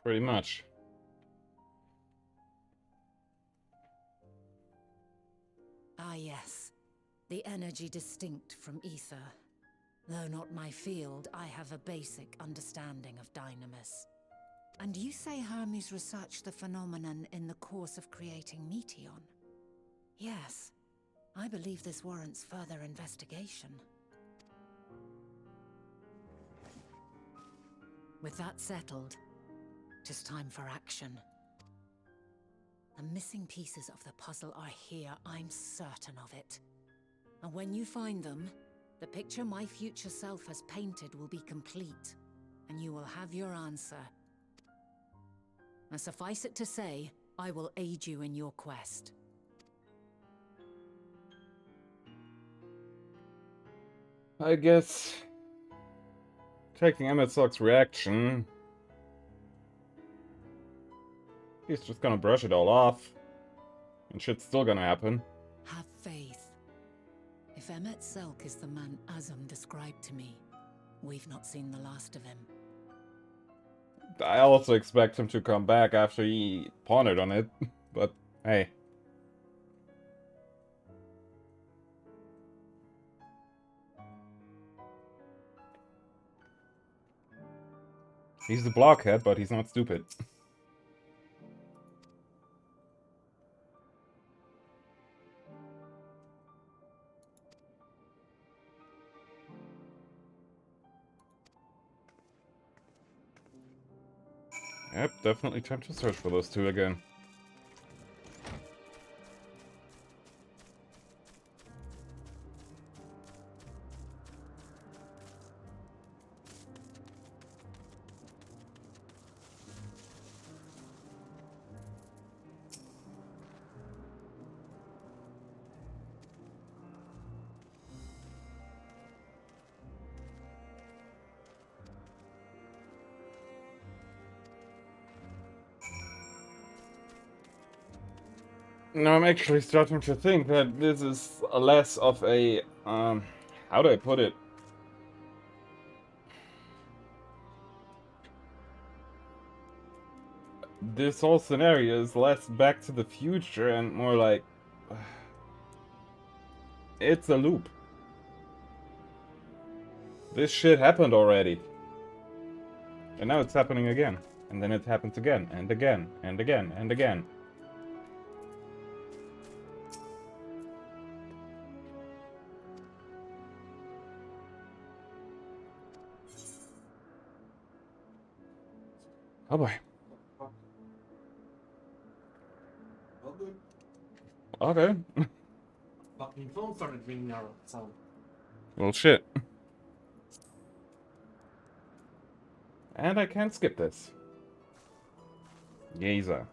Pretty much. Ah yes, the energy distinct from ether. Though not my field, I have a basic understanding of Dynamis. And you say Hermes researched the phenomenon in the course of creating Meteon? Yes, I believe this warrants further investigation. With that settled, it is time for action. The missing pieces of the puzzle are here, I'm certain of it. And when you find them, the picture my future self has painted will be complete, and you will have your answer. And suffice it to say, I will aid you in your quest. I guess taking Emmett Sock's reaction, he's just gonna brush it all off, and shit's still gonna happen. Have faith. If Emmett Selk is the man Azum described to me, we've not seen the last of him. I also expect him to come back after he pondered on it, but hey. He's the blockhead, but he's not stupid. Yep, definitely time to search for those two again. No, I'm actually starting to think that this is less of a, how do I put it? This whole scenario is less Back to the Future and more like, it's a loop. This shit happened already. And now it's happening again. And then it happens again, and again, and again, and again. Oh boy. All good. Okay. Fucking phone started ringing out, so. Well, shit. And I can't skip this. Yaza.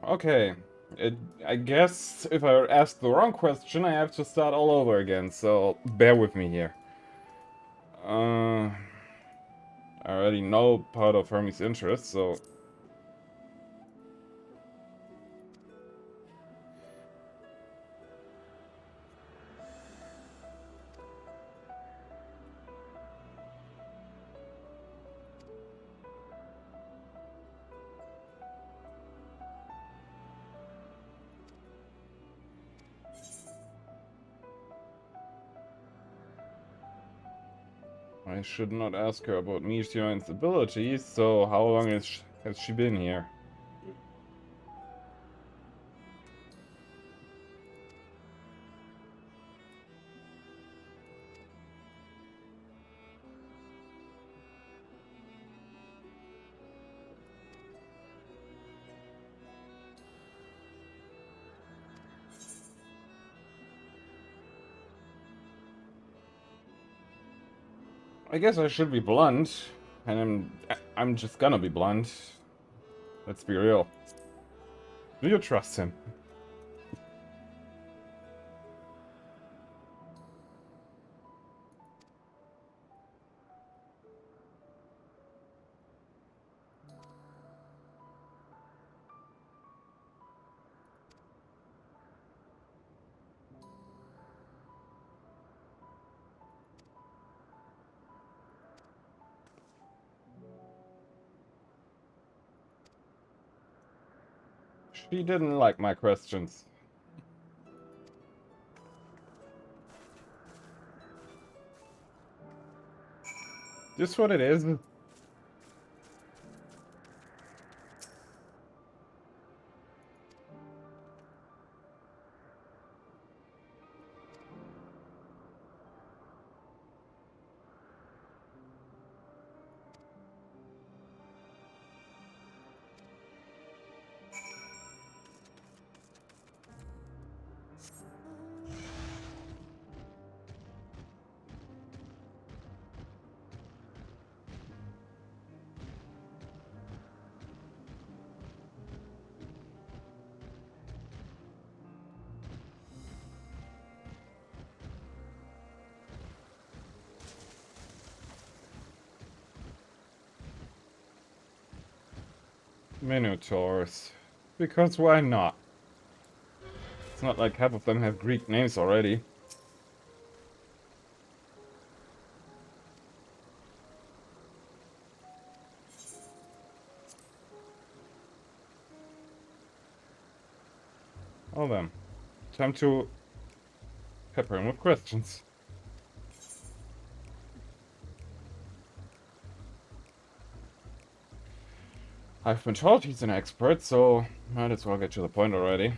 Okay. I guess if I ask the wrong question, I have to start all over again, so bear with me here. I already know part of Hermes' interest, so... I should not ask her about Meteor's abilities, so how long has she been here? I guess I should be blunt, and I'm just gonna be blunt. Let's be real. Do you trust him? She didn't like my questions. Just what it is. Minotaurs. Because why not? It's not like half of them have Greek names already. Well then, time to pepper him with questions. I've been told he's an expert, so might as well get to the point already.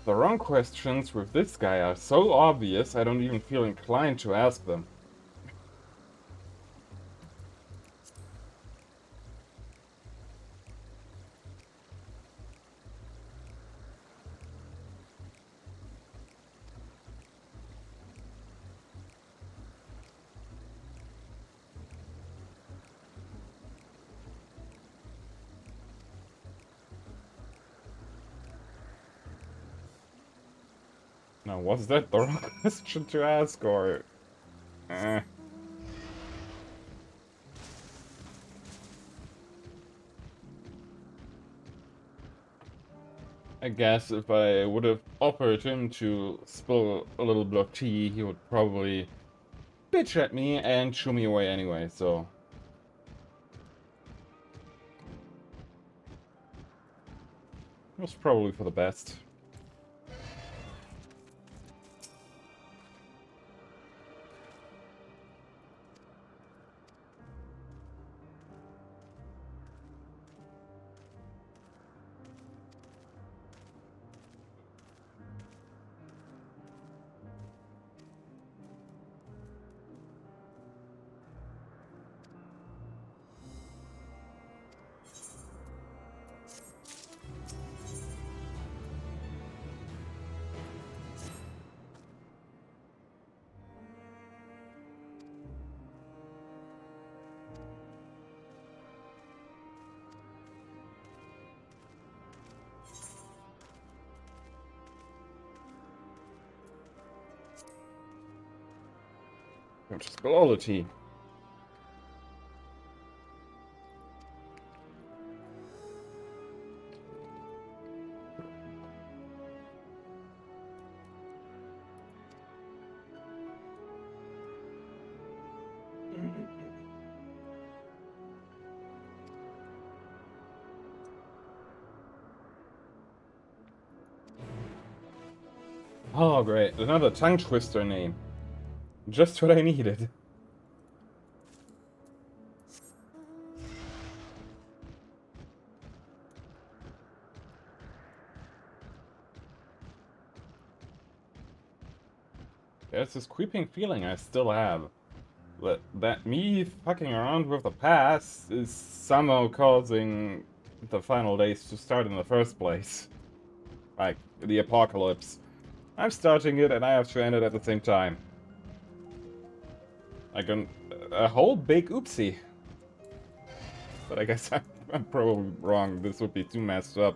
The wrong questions with this guy are so obvious I don't even feel inclined to ask them. Now, was that the wrong question to ask, or... eh? I guess if I would have offered him to spill a little bit of tea, he would probably bitch at me and shoo me away anyway, so... It was probably for the best. Just spill all the tea. Oh, great. Another tongue twister name. Just what I needed. There's this creeping feeling I still have. That me fucking around with the past is somehow causing the final days to start in the first place. Like, the apocalypse. I'm starting it and I have to end it at the same time. Like a whole big oopsie. But I guess I'm probably wrong. This would be too messed up.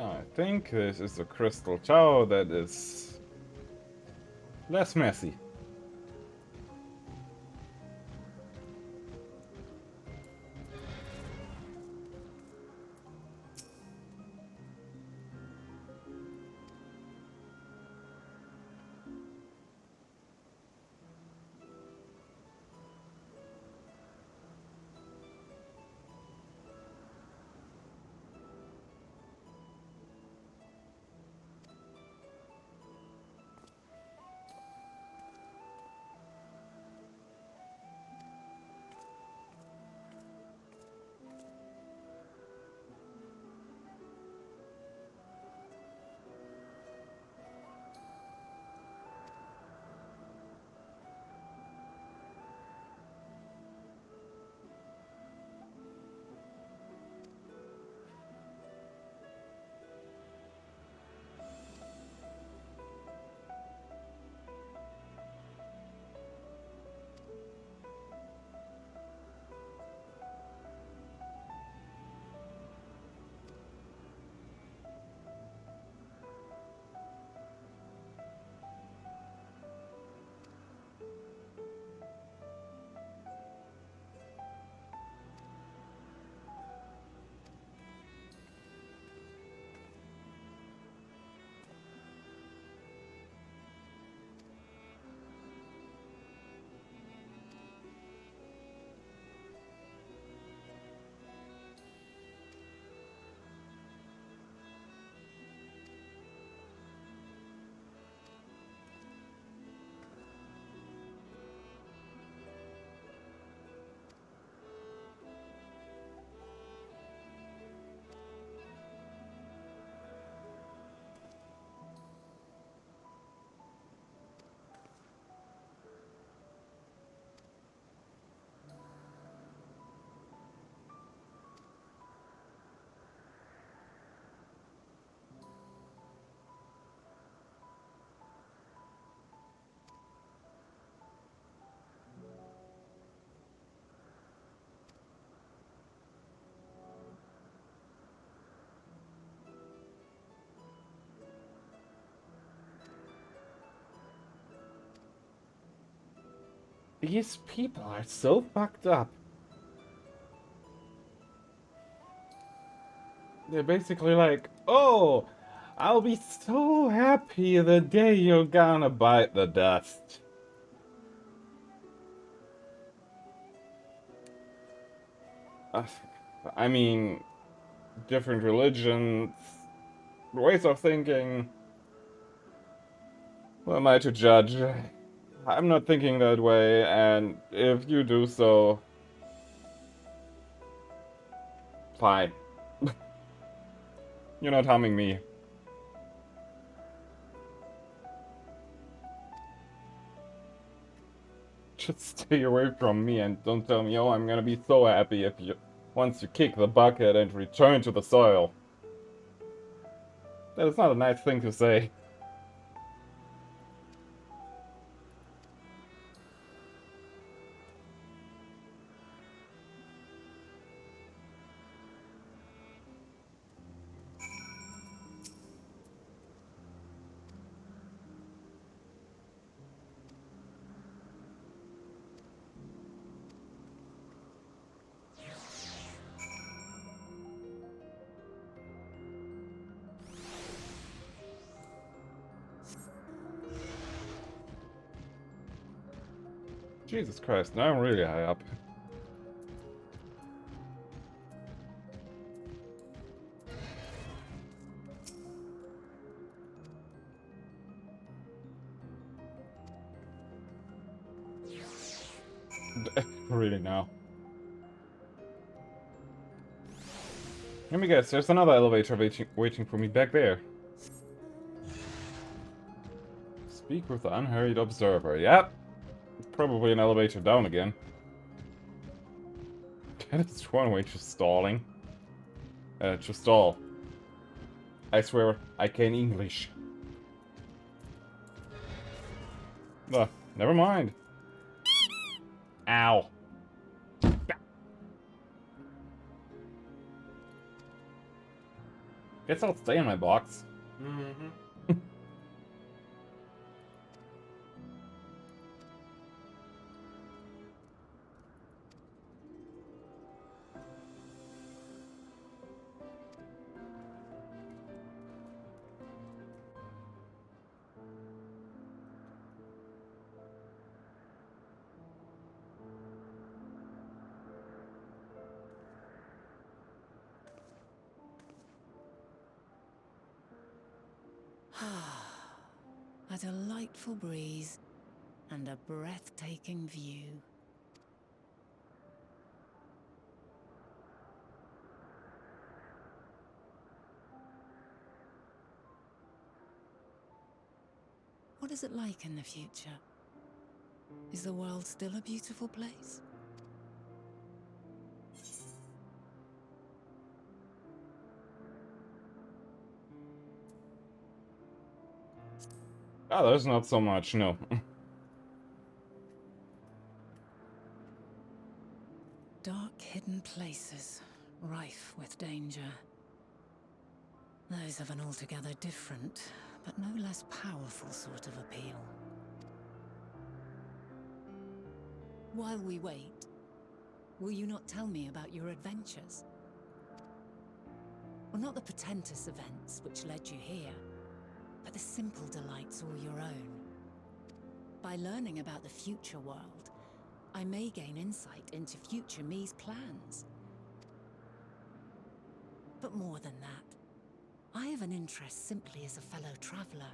I think this is a crystal tower that is less messy. These people are so fucked up. They're basically like, oh, I'll be so happy the day you're gonna bite the dust. Uh, I mean, different religions, ways of thinking. Who am I to judge? I'm not thinking that way, and if you do so, fine. You're not harming me. Just stay away from me and don't tell me, oh, I'm gonna be so happy if you once you kick the bucket and return to the soil. That is not a nice thing to say. Jesus Christ, now I'm really high up. Really now. Let me guess, there's another elevator waiting for me back there. Speak with the unhurried observer. Yep. Probably an elevator down again. That is one way to stalling. To stall. I swear, I can English. Never mind. Ow. Guess I'll stay in my box. Mm-hmm. A delightful breeze and a breathtaking view. What is it like in the future? Is the world still a beautiful place? Ah, there's not so much, no. Dark, hidden places, rife with danger. Those have an altogether different, but no less powerful sort of appeal. While we wait, will you not tell me about your adventures? Well, not the portentous events which led you here, but the simple delights all your own. By learning about the future world, I may gain insight into future me's plans. But more than that, I have an interest simply as a fellow traveler.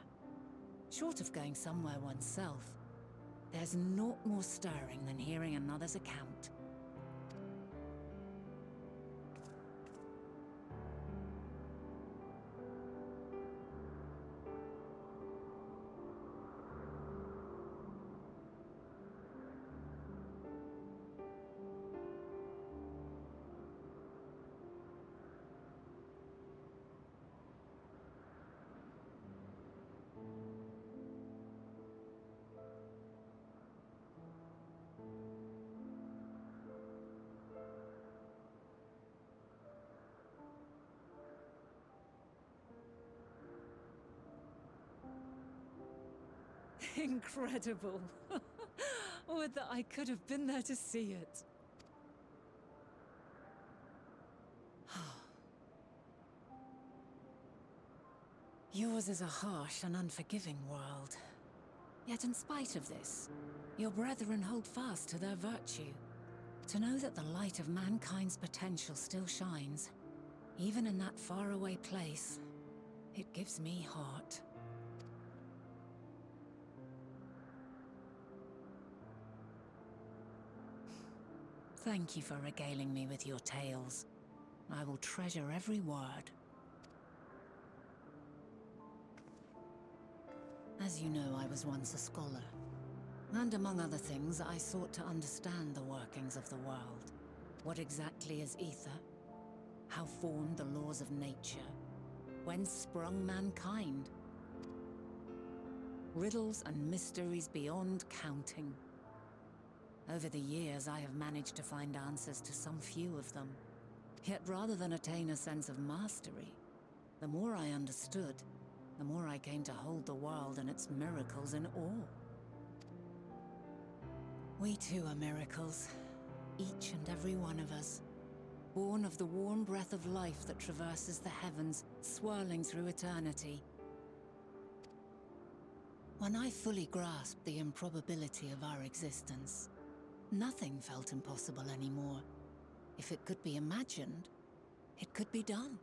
Short of going somewhere oneself, there's naught more stirring than hearing another's account. Incredible. Would that I could have been there to see it. Yours is a harsh and unforgiving world. Yet in spite of this, your brethren hold fast to their virtue. To know that the light of mankind's potential still shines, even in that faraway place, it gives me heart. Thank you for regaling me with your tales. I will treasure every word. As you know, I was once a scholar. And among other things, I sought to understand the workings of the world. What exactly is ether? How formed the laws of nature? Whence sprung mankind? Riddles and mysteries beyond counting. Over the years, I have managed to find answers to some few of them. Yet rather than attain a sense of mastery, the more I understood, the more I came to hold the world and its miracles in awe. We too are miracles, each and every one of us, born of the warm breath of life that traverses the heavens, swirling through eternity. When I fully grasped the improbability of our existence, nothing felt impossible anymore. If it could be imagined, it could be done.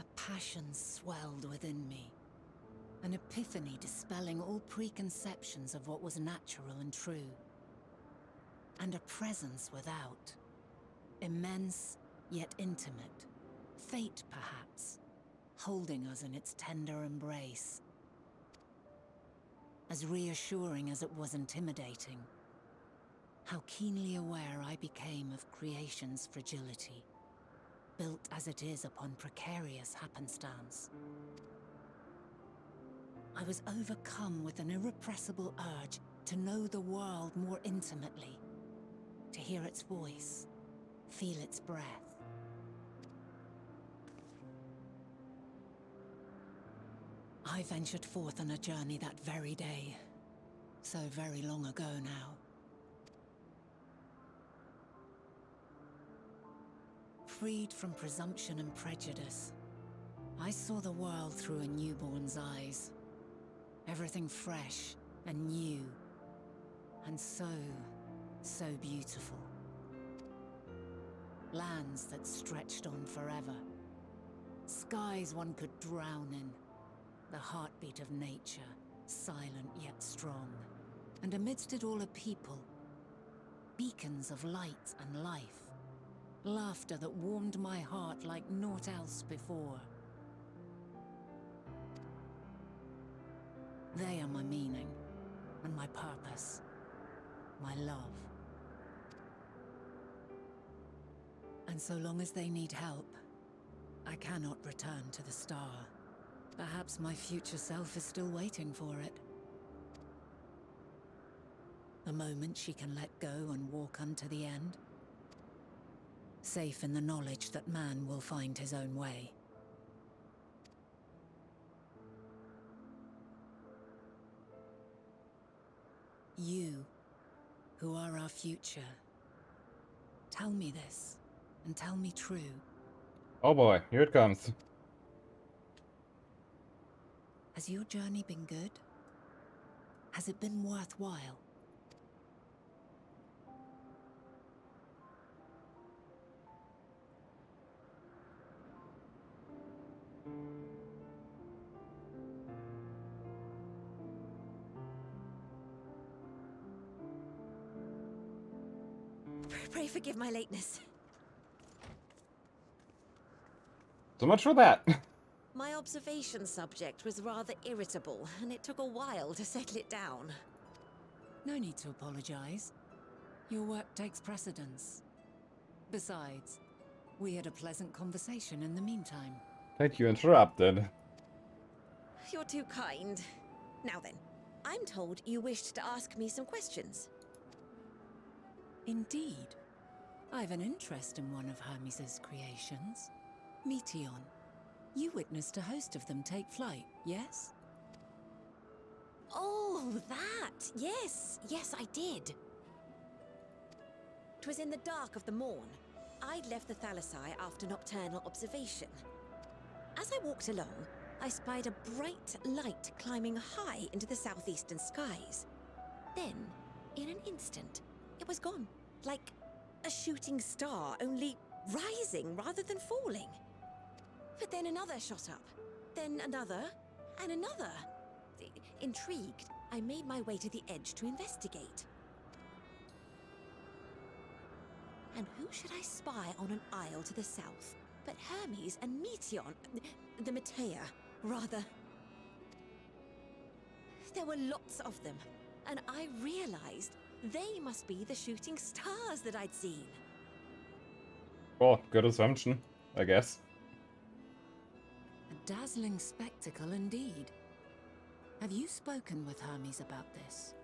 A passion swelled within me, an epiphany dispelling all preconceptions of what was natural and true. And a presence without, immense yet intimate, fate perhaps, holding us in its tender embrace. As reassuring as it was intimidating, how keenly aware I became of creation's fragility, built as it is upon precarious happenstance. I was overcome with an irrepressible urge to know the world more intimately, to hear its voice, feel its breath. I ventured forth on a journey that very day, so very long ago now. Freed from presumption and prejudice, I saw the world through a newborn's eyes. Everything fresh and new, and so beautiful. Lands that stretched on forever. Skies one could drown in. The heartbeat of nature, silent yet strong. And amidst it all a people. Beacons of light and life. Laughter that warmed my heart like naught else before. They are my meaning, and my purpose, my love. And so long as they need help, I cannot return to the star. Perhaps my future self is still waiting for it. The moment she can let go and walk unto the end. Safe in the knowledge that man will find his own way. You, who are our future, tell me this, and tell me true. Oh boy, here it comes. Has your journey been good? Has it been worthwhile? Pray forgive my lateness. So much for that. My observation subject was rather irritable, and it took a while to settle it down. No need to apologize. Your work takes precedence. Besides, we had a pleasant conversation in the meantime. Thank you interrupted. You're too kind. Now then, I'm told you wished to ask me some questions. Indeed. I've an interest in one of Hermes' creations, Meteon. You witnessed a host of them take flight, yes? Oh, that! Yes, yes, I did. 'Twas in the dark of the morn. I'd left the Thalassai after nocturnal observation. As I walked along, I spied a bright light climbing high into the southeastern skies. Then, in an instant, it was gone, like a shooting star, only rising rather than falling. But then another shot up, then another, and another. Intrigued, I made my way to the edge to investigate. And who should I spy on an isle to the south but Hermes and Meteon, the Metea, rather. There were lots of them, and I realized they must be the shooting stars that I'd seen. Well, good assumption, I guess. A dazzling spectacle indeed. Have you spoken with Hermes about this?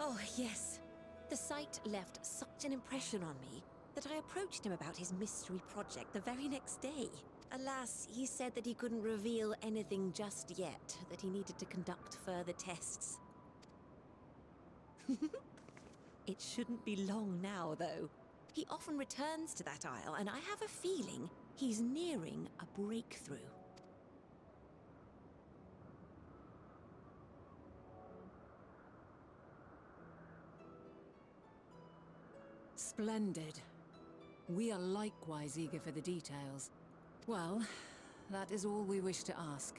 Oh, yes. The sight left such an impression on me that I approached him about his mystery project the very next day. Alas, he said that he couldn't reveal anything just yet, that he needed to conduct further tests. It shouldn't be long now, though. He often returns to that isle, and I have a feeling he's nearing a breakthrough. Splendid. We are likewise eager for the details. Well, that is all we wish to ask.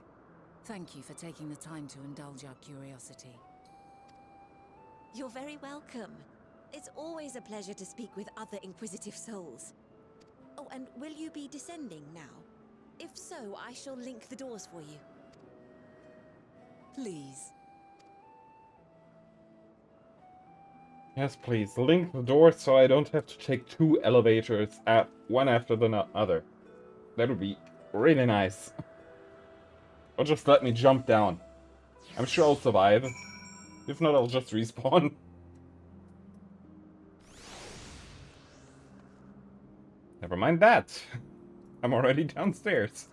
Thank you for taking the time to indulge our curiosity. You're very welcome. It's always a pleasure to speak with other inquisitive souls. Oh, and will you be descending now? If so, I shall link the doors for you. Please. Yes, please. Link the door so I don't have to take 2 elevators one after the other. That would be really nice. Or just let me jump down. I'm sure I'll survive. If not, I'll just respawn. Never mind that. I'm already downstairs.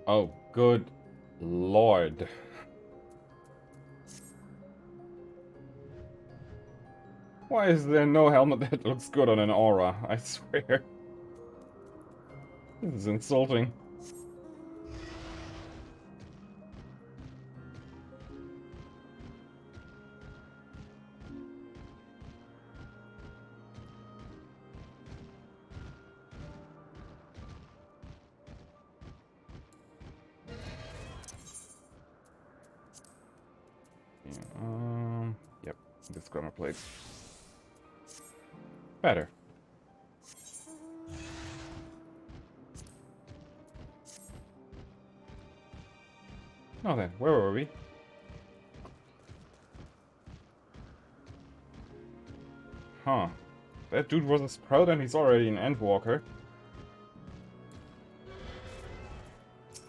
Oh, good lord. Why is there no helmet that looks good on an aura? I swear. This is insulting. Yep, this grammar plate. Better. Now then, where were we? Huh. That dude was a sprout and he's already an Endwalker.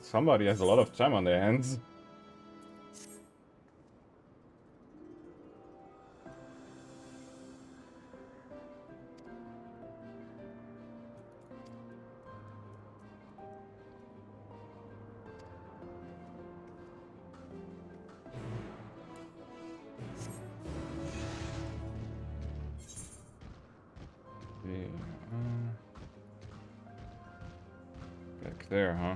Somebody has a lot of time on their hands. Back there, huh?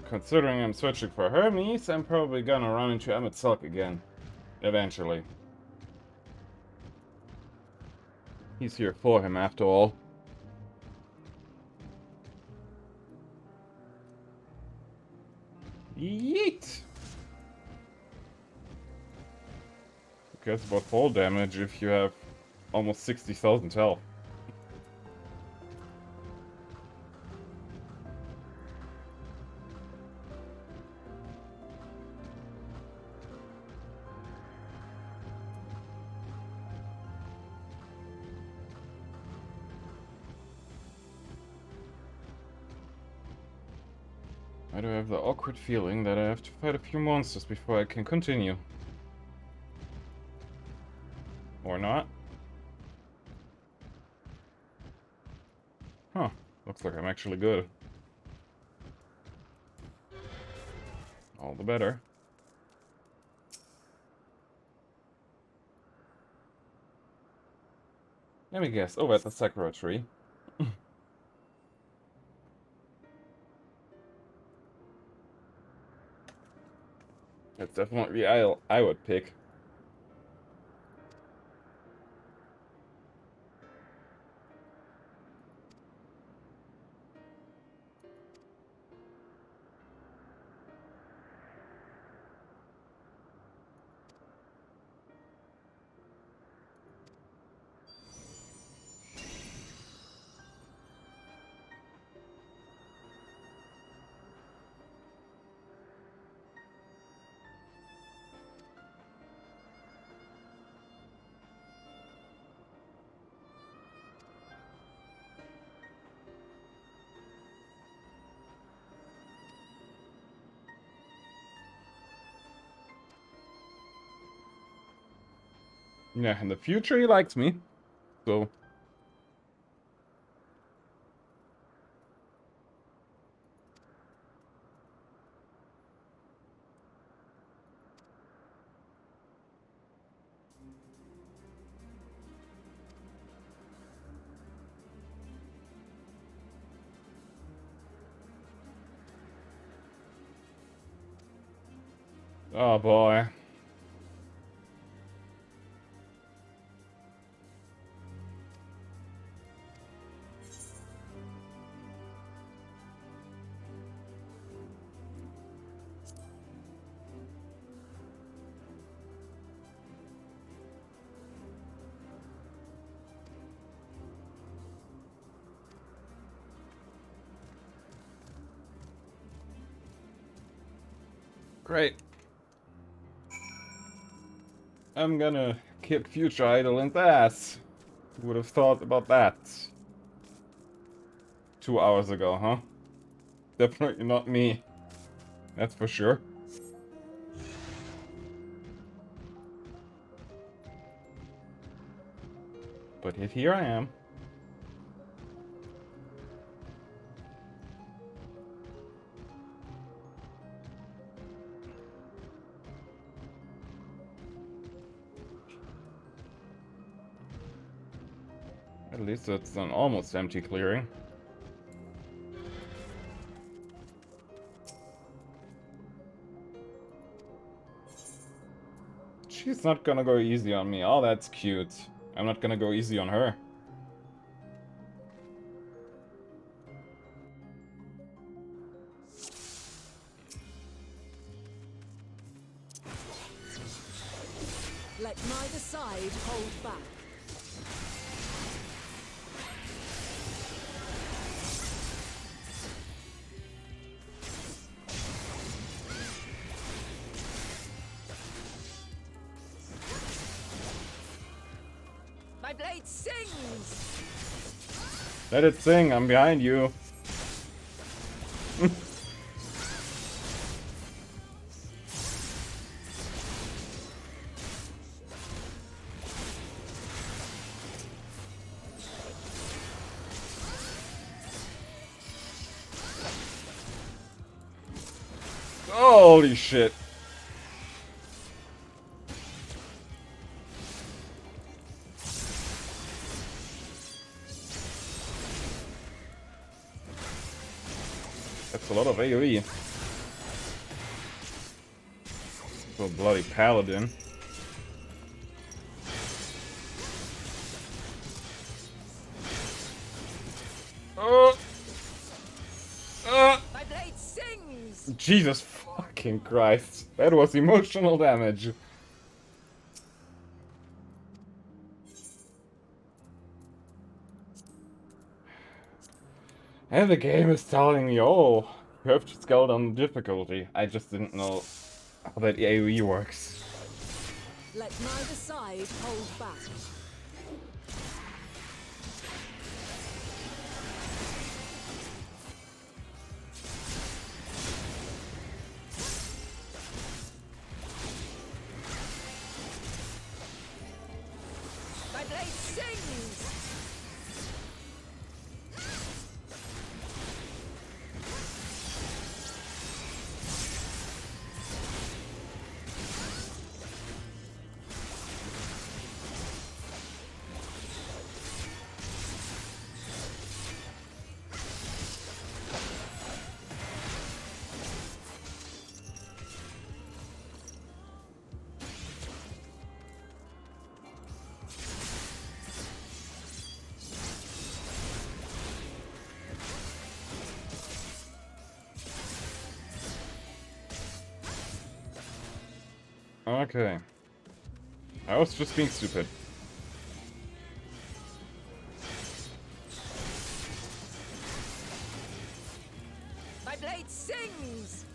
Considering I'm switching for Hermes, I'm probably gonna run into Emmett Silk again. Eventually. He's here for him, after all. Yeet! Who cares about fall damage if you have almost 60,000 health? I do have the awkward feeling that I have to fight a few monsters before I can continue. Or not. Huh. Looks like I'm actually good. All the better. Let me guess. Oh, at the Sakura tree. That's definitely the I would pick. Yeah, in the future he likes me. So oh boy. Great. I'm gonna kick Future Idol in the ass. Who would have thought about that? 2 hours ago, huh? Definitely not me. That's for sure. But yet here I am. At least it's an almost empty clearing. She's not gonna go easy on me. Oh, that's cute. I'm not gonna go easy on her. Let neither side hold back. My blade sings! Let it sing, I'm behind you. Holy shit. That's a lot of AoE. Oh, bloody paladin. Oh! My blade sings! Jesus fucking Christ. That was emotional damage. And the game is telling me, oh, you have to scale down the difficulty. I just didn't know how that AoE works. Let neither side hold back. Okay. I was just being stupid. My blade sings!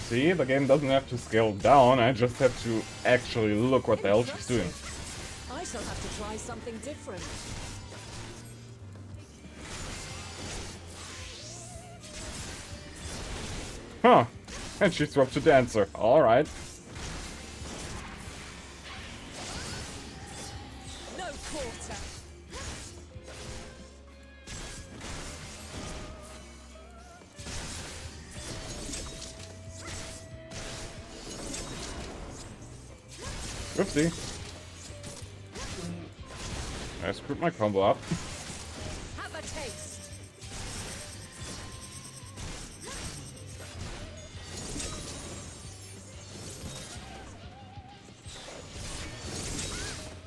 See, the game doesn't have to scale down, I just have to actually look what the hell she's doing. I shall have to try something different. Huh. And she swapped to Dancer. Alright. No quarter. Oopsie. I screwed my combo up. Have a taste.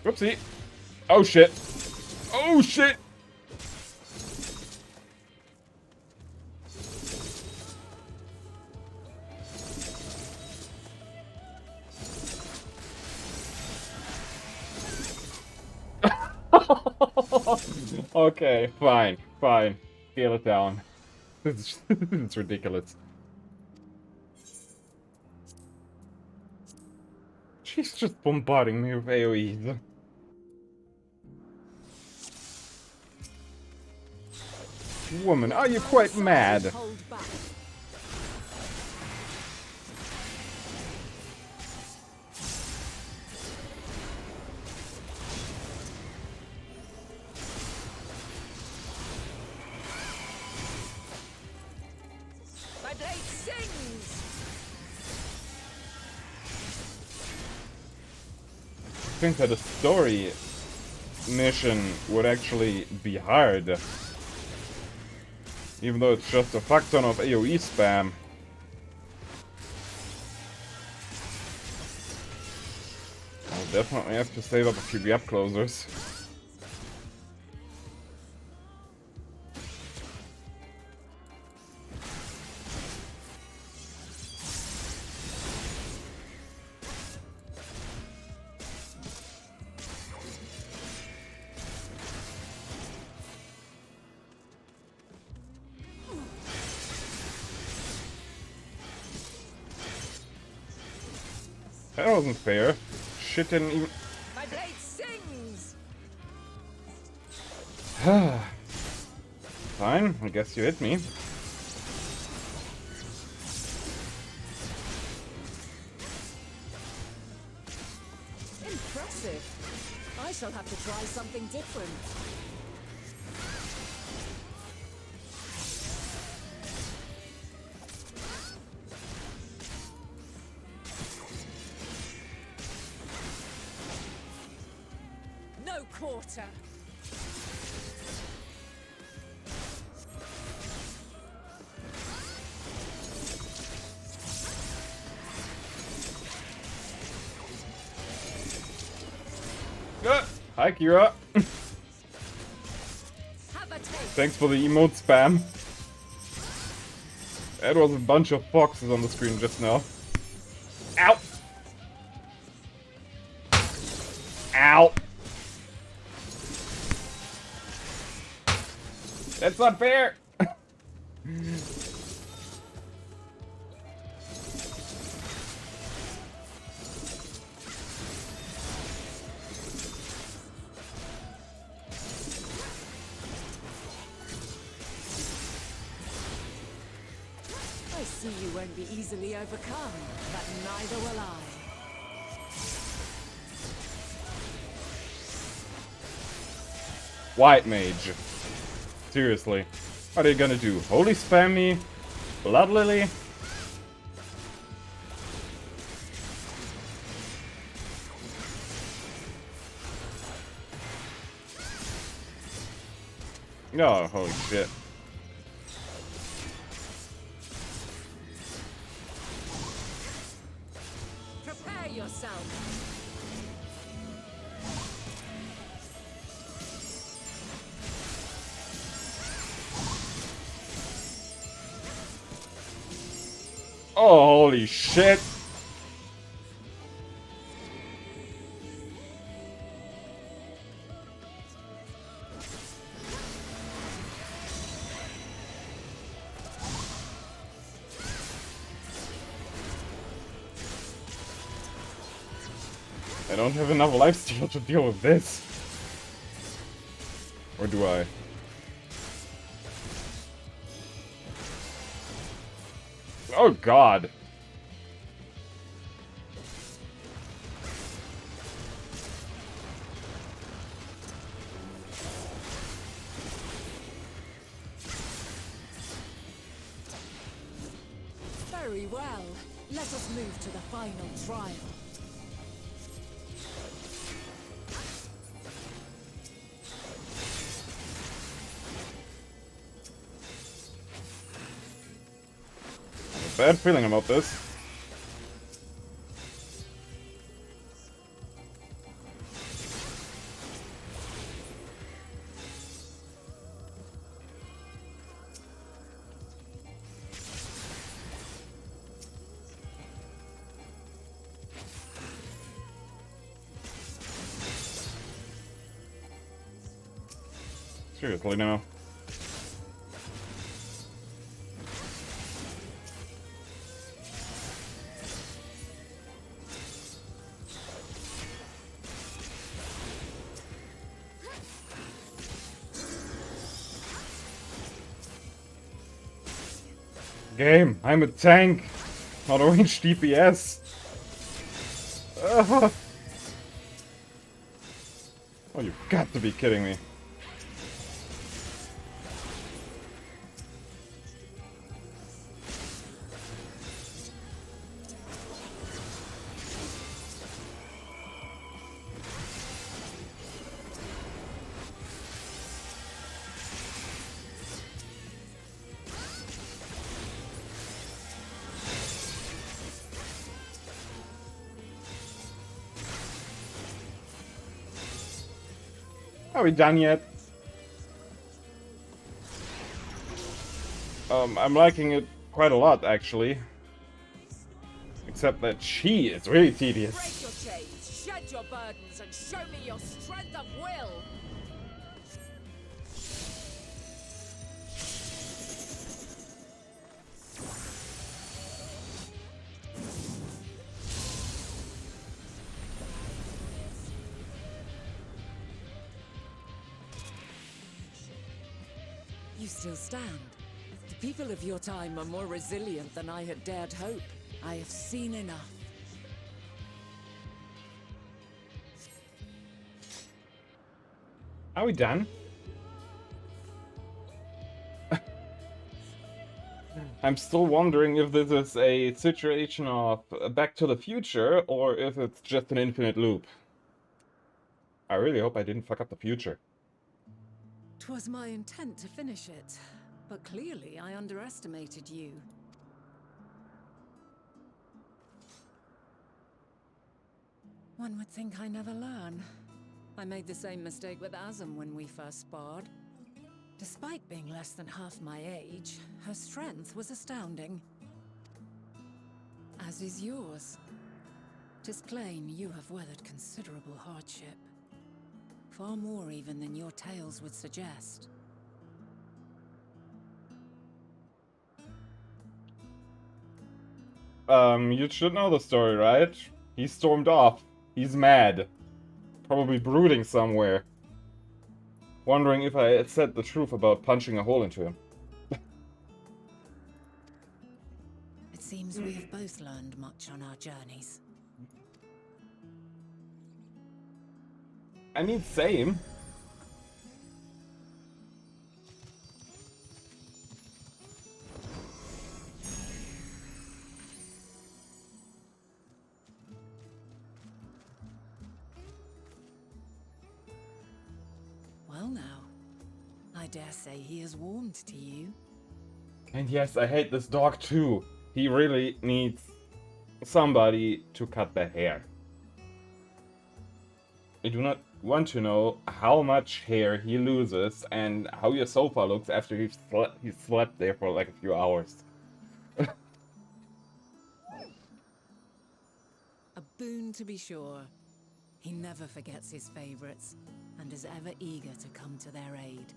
Whoopsie. Oh shit. Oh shit. Okay, fine, fine. Scale it down. It's ridiculous. She's just bombarding me with AoEs. Woman, are you quite mad? Hold back. My blade sings! I think that a story mission would actually be hard. Even though it's just a fuck ton of AoE spam. I'll definitely have to save up a few gap closers. That wasn't fair. Shit didn't even... My blade sings! Fine, I guess you hit me. Impressive. I shall have to try something different. No quarter. Hi, Kira. Have a taste. Thanks for the emote spam. That was a bunch of foxes on the screen just now. Ow! Ow! That's not fair! I see you won't be easily overcome, but neither will I. White Mage. Seriously. What are you gonna do? Holy spam me? Blood Lily? Oh, holy shit. Prepare yourself. Oh, holy shit! I don't have enough lifesteal to deal with this. Or do I? Oh god! Very well. Let us move to the final trial. I have a bad feeling about this. Seriously, no. Game, I'm a tank, not a ranged DPS. Oh, you've got to be kidding me. Are we done yet? I'm liking it quite a lot, actually. Except that she is really tedious. Break your chains, shed your burdens, and show me your strength of will! You still stand. The people of your time are more resilient than I had dared hope. I have seen enough. Are we done? I'm still wondering if this is a situation of Back to the Future or if it's just an infinite loop. I really hope I didn't fuck up the future. 'Twas my intent to finish it, but clearly I underestimated you. One would think I never learn. I made the same mistake with Azem when we first sparred. Despite being less than half my age, her strength was astounding. As is yours. 'Tis plain you have weathered considerable hardship. Far more even than your tales would suggest. You should know the story, right? He stormed off. He's mad. Probably brooding somewhere. Wondering if I had said the truth about punching a hole into him. It seems we have both learned much on our journeys. I mean, same. Well now, I dare say he is warmed to you. And yes, I hate this dog too. He really needs somebody to cut the hair. I do not want to know how much hair he loses and how your sofa looks after he slept there for like a few hours. boon to be sure. He never forgets his favorites, and is ever eager to come to their aid.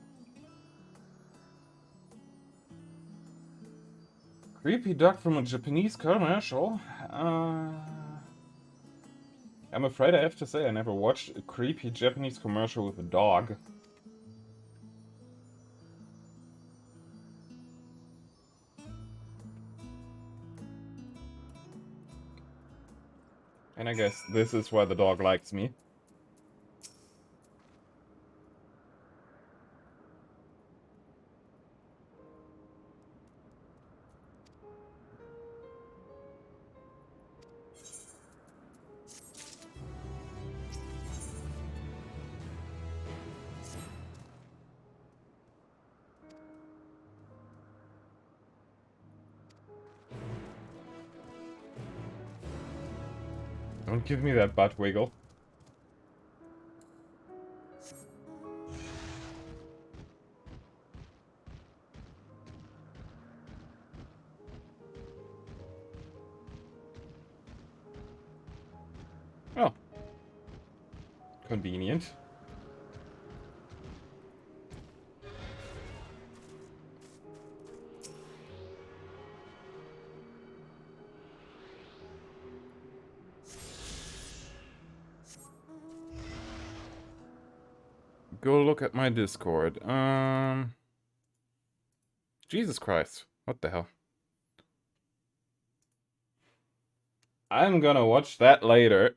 Creepy duck from a Japanese commercial? I'm afraid I have to say I never watched a creepy Japanese commercial with a dog. And I guess this is why the dog likes me. Don't give me that butt wiggle. Oh. Convenient. Go look at my Discord. Jesus Christ. What the hell? I'm gonna watch that later.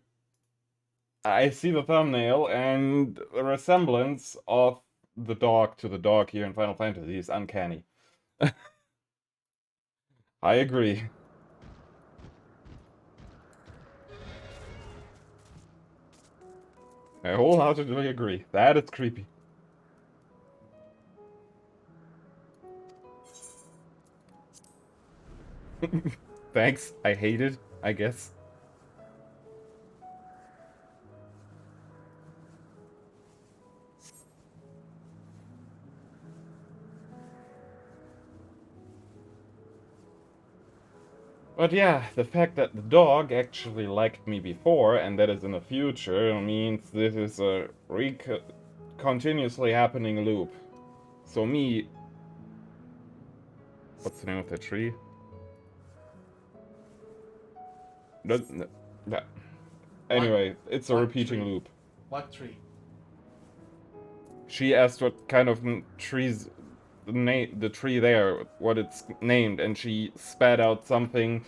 I see the thumbnail, and the resemblance of the dog to the dog here in Final Fantasy is uncanny. I agree. I wholeheartedly agree. That is creepy. Thanks. I hate it, I guess. But yeah, the fact that the dog actually liked me before, and that is in the future, means this is a continuously happening loop. So me... What's the name of the tree? No. Anyway, it's a repeating loop. What tree? She asked what kind of trees... the tree there, what it's named, and she spat out something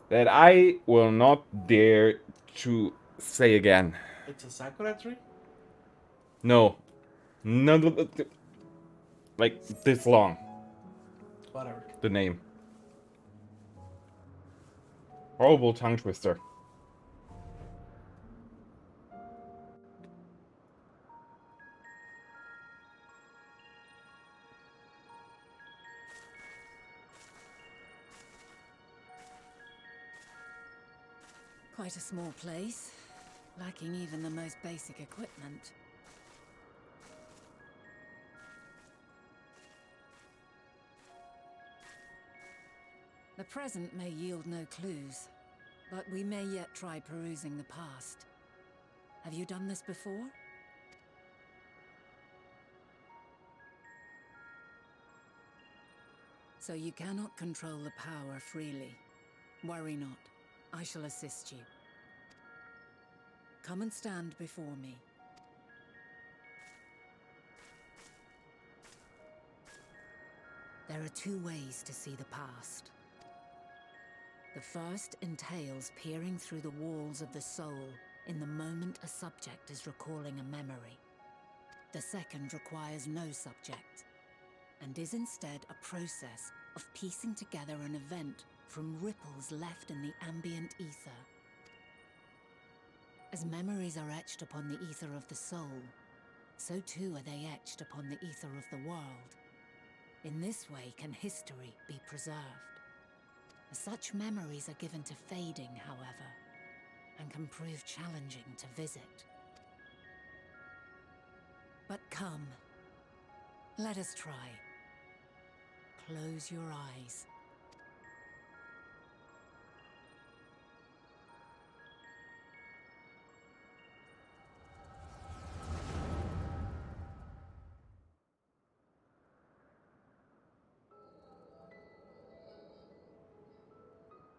that I will not dare to say again. It's a sakura tree? No. No, like, this long. Whatever. The name. Horrible tongue twister. Quite a small place, lacking even the most basic equipment. The present may yield no clues, but we may yet try perusing the past. Have you done this before? So you cannot control the power freely. Worry not. I shall assist you. Come and stand before me. There are two ways to see the past. The first entails peering through the walls of the soul in the moment a subject is recalling a memory. The second requires no subject, and is instead a process of piecing together an event from ripples left in the ambient ether. As memories are etched upon the ether of the soul, so too are they etched upon the ether of the world. In this way can history be preserved. Such memories are given to fading, however, and can prove challenging to visit. But come, let us try. Close your eyes.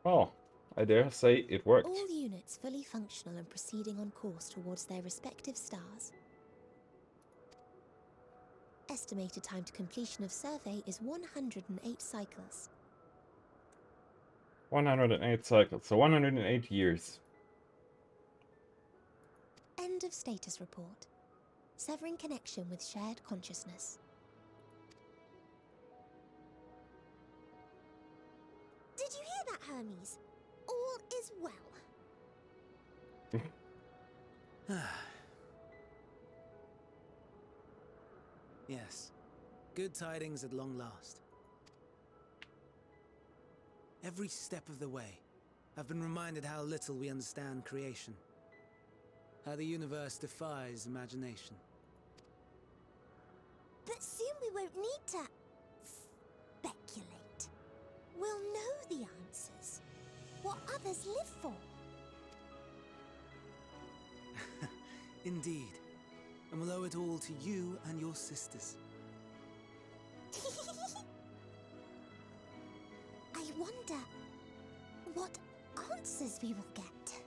Oh, I dare say it worked. All units fully functional and proceeding on course towards their respective stars. Estimated time to completion of survey is 108 cycles. 108 cycles, so 108 years. End of status report. Severing connection with shared consciousness. Did you hear that, Hermes? All is well. Yes, good tidings at long last. Every step of the way, I've been reminded how little we understand creation. How the universe defies imagination. But soon we won't need to speculate. We'll know the answers. What others live for. Indeed. And we'll owe it all to you and your sisters. I wonder what answers we will get.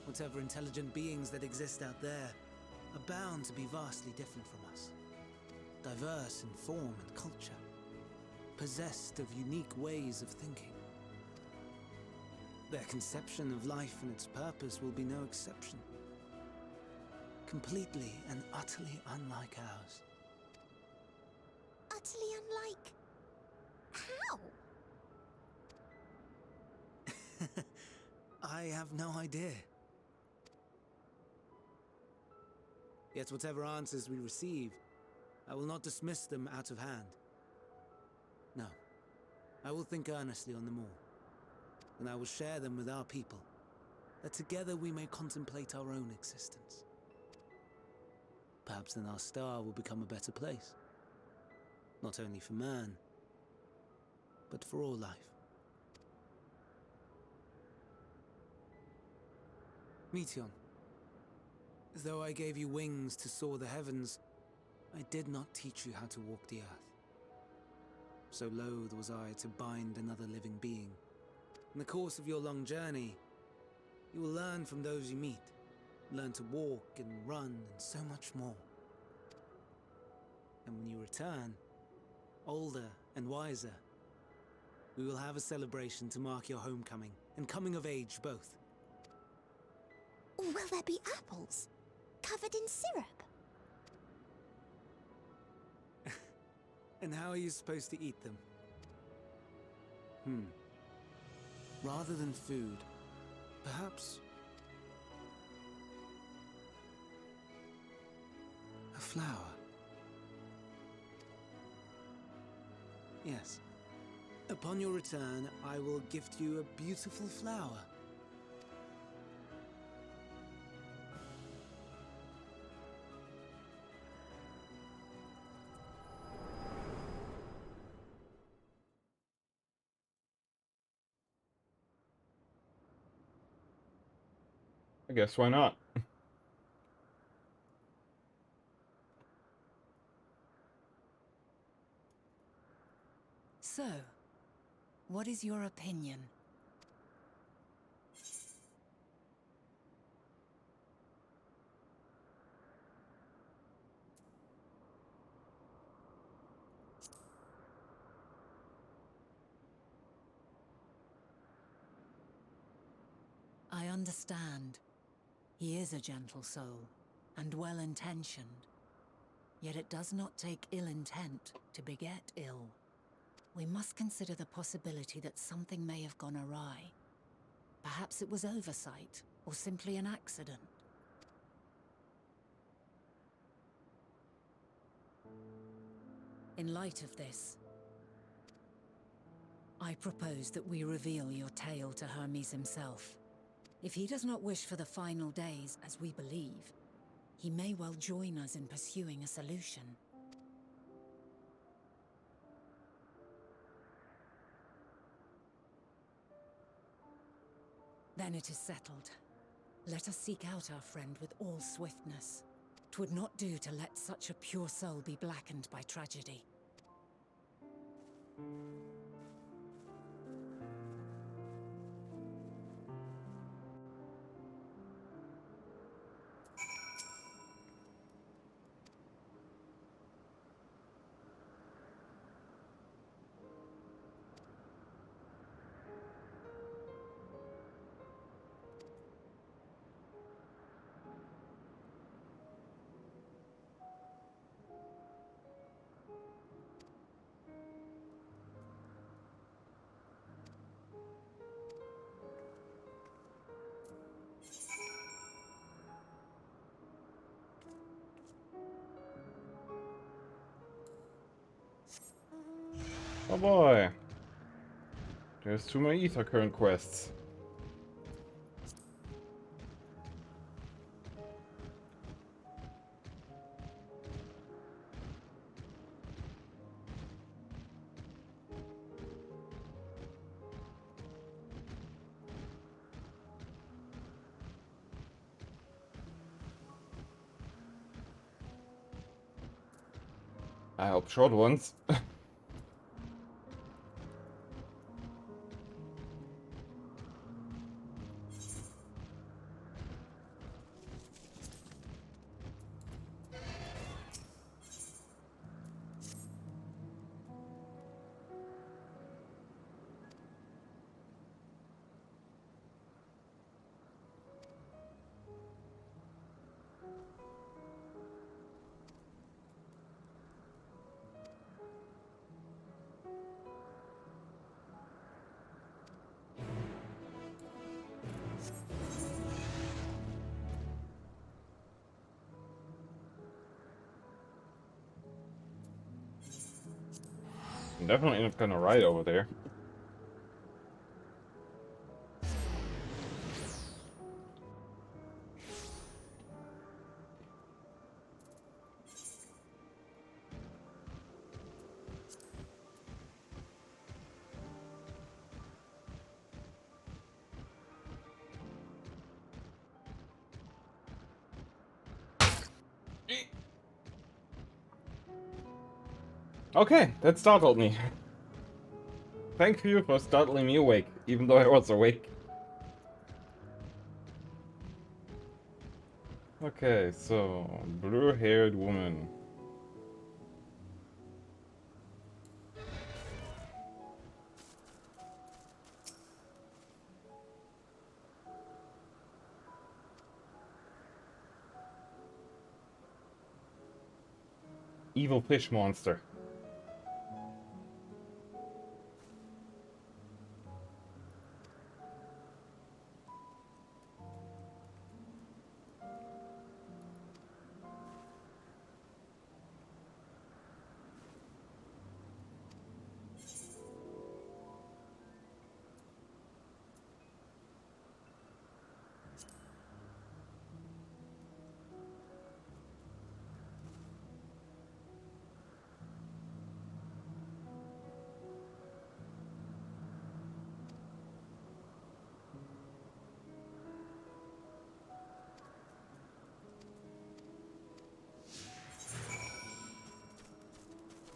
Whatever intelligent beings that exist out there are bound to be vastly different from us. Diverse in form and culture. Possessed of unique ways of thinking. Their conception of life and its purpose will be no exception. Completely and utterly unlike ours. Utterly unlike... how? I have no idea. Yet whatever answers we receive, I will not dismiss them out of hand. No, I will think earnestly on them all, and I will share them with our people, that together we may contemplate our own existence. Perhaps then our star will become a better place, not only for man, but for all life. Meteon, though I gave you wings to soar the heavens, I did not teach you how to walk the earth. So loath was I to bind another living being. In the course of your long journey, you will learn from those you meet, learn to walk and run and so much more. And when you return, older and wiser, we will have a celebration to mark your homecoming and coming of age both. Will there be apples? Covered in syrup? And how are you supposed to eat them? Rather than food, perhaps a flower. Yes. Upon your return, I will gift you a beautiful flower. I guess why not? So, what is your opinion? I understand. He is a gentle soul, and well-intentioned. Yet it does not take ill intent to beget ill. We must consider the possibility that something may have gone awry. Perhaps it was oversight, or simply an accident. In light of this, I propose that we reveal your tale to Hermes himself. If he does not wish for the final days, as we believe, he may well join us in pursuing a solution. Then it is settled. Let us seek out our friend with all swiftness. 'Twould not do to let such a pure soul be blackened by tragedy. Oh boy. There's 2 more ether current quests. I hope short ones. I'm definitely not gonna ride over there. Okay, that startled me. Thank you for startling me awake, even though I was awake. Okay, so blue-haired woman. Evil fish monster.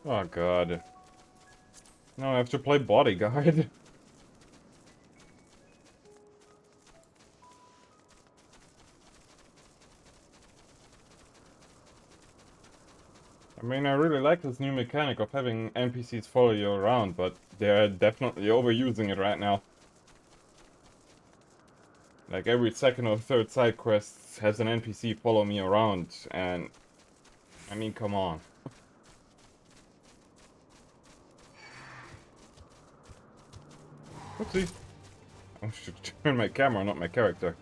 Oh god. Now I have to play bodyguard. I mean, I really like this new mechanic of having NPCs follow you around, but they're definitely overusing it right now. Like every second or third side quest has an NPC follow me around, and I mean, come on. Oopsie. I should turn my camera, not my character.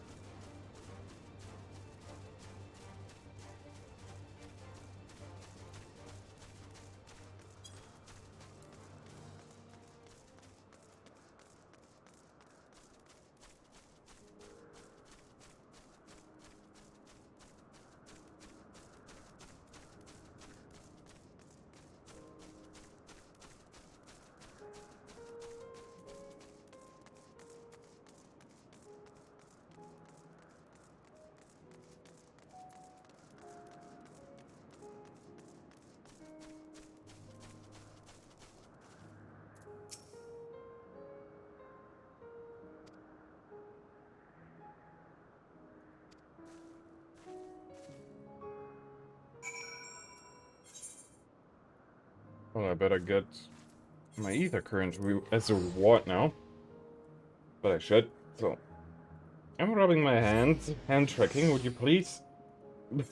Well, I better get my ether current as a reward now. But I should, so. I'm rubbing my hands. Hand tracking, would you please? It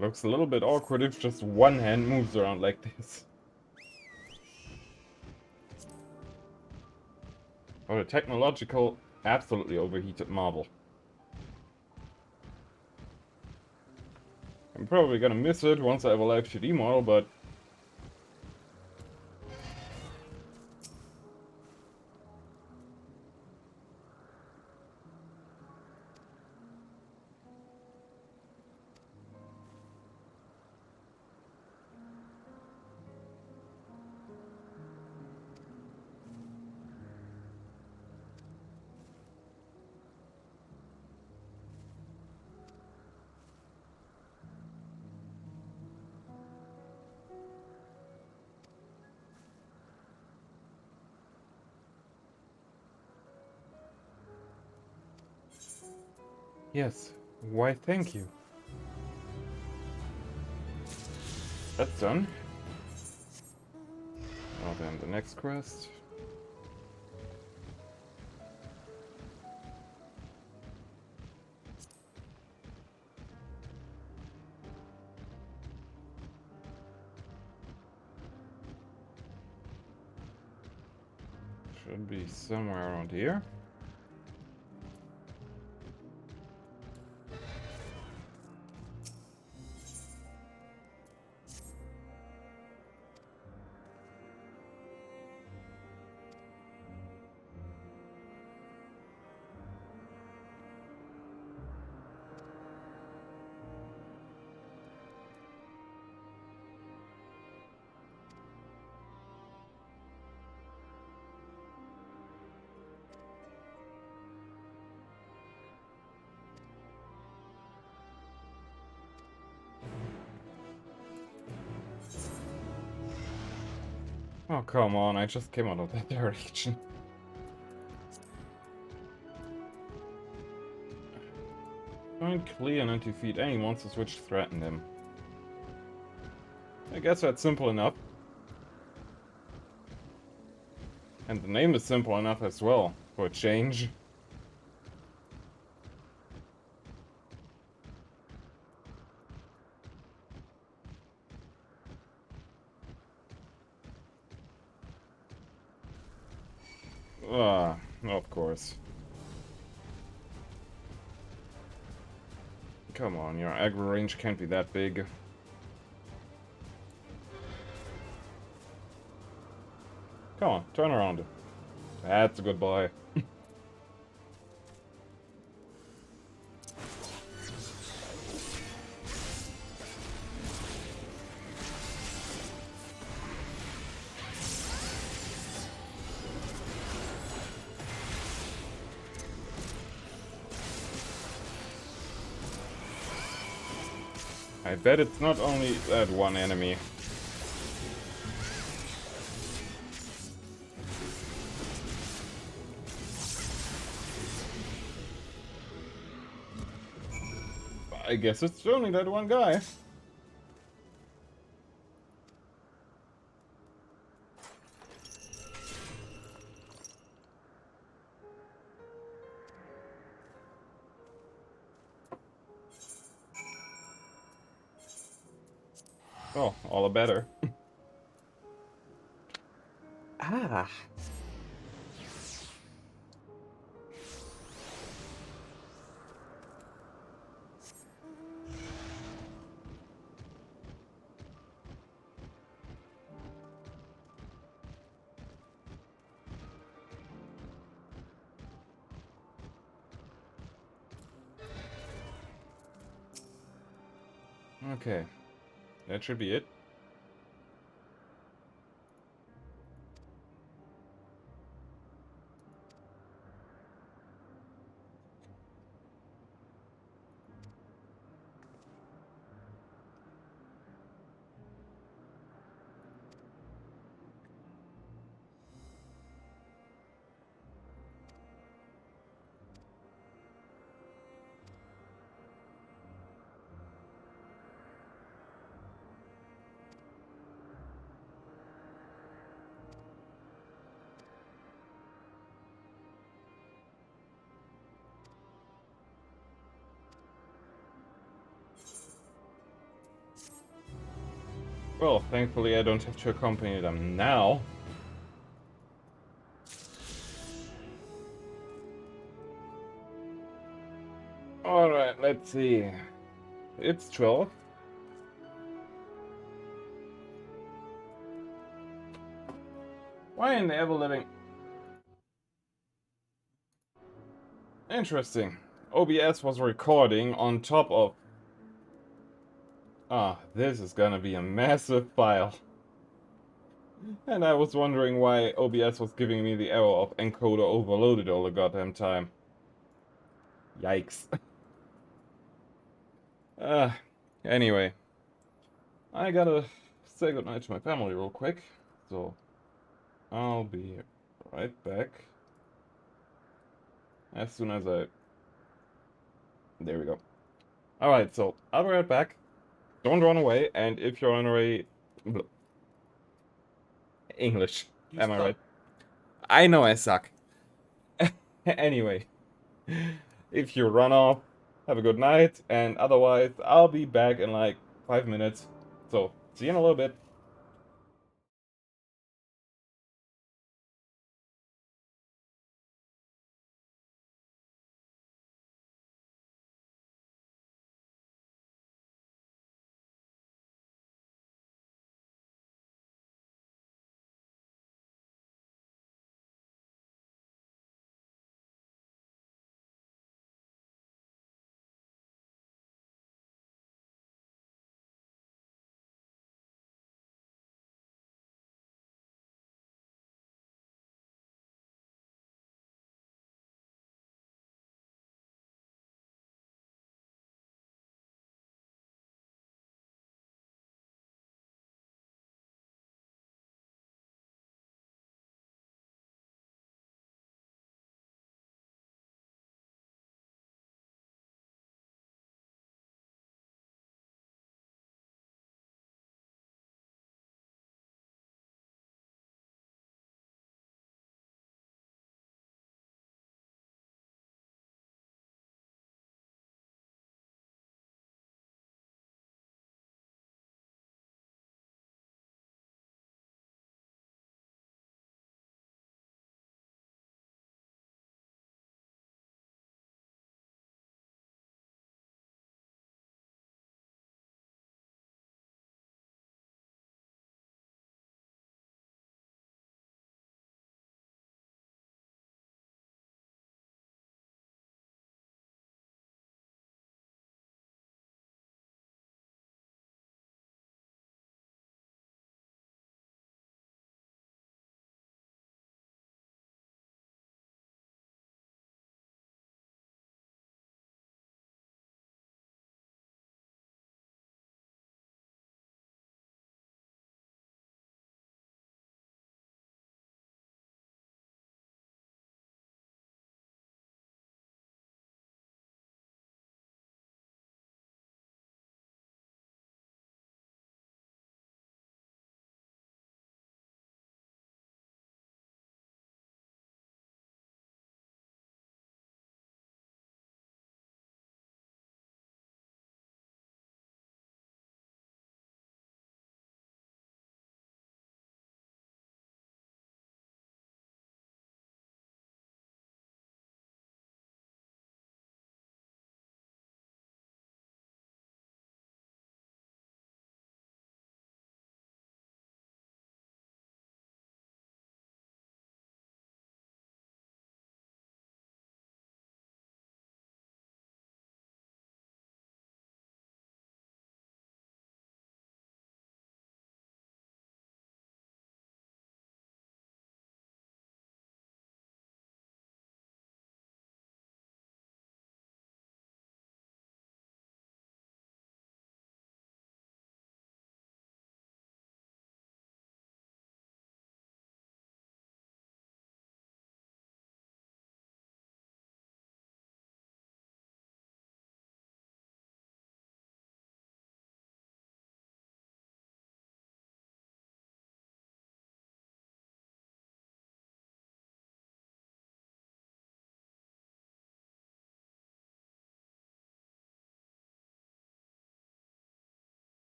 looks a little bit awkward if just one hand moves around like this. What a technological, absolutely overheated marble. I'm probably gonna miss it once I have a live 3D model, but Yes. Why, thank you. That's done. Oh, then the next quest. Should be somewhere around here. Oh, come on, I just came out of that direction. Find, clear, and defeat any monsters which threaten him. I guess that's simple enough. And the name is simple enough as well, for a change. Ah, of course. Come on, your aggro range can't be that big. Come on, turn around. That's a good boy. I bet it's not only that one enemy. I guess it's only that one guy. Well, all the better. Ah. Okay. That should be it. Well, thankfully I don't have to accompany them now. Alright, let's see. It's 12. Why in the ever-living... Interesting. OBS was recording on top of... Ah, this is gonna be a massive file. And I was wondering why OBS was giving me the error of encoder overloaded all the goddamn time. Yikes. Anyway. I gotta say goodnight to my family real quick. So, I'll be right back. As soon as I There we go. Alright, so I'll be right back. Don't run away, and if you're on a... English. You Am I stop. right? I know I suck. Anyway. If you run off, have a good night, and otherwise, I'll be back in like 5 minutes. So, see you in a little bit.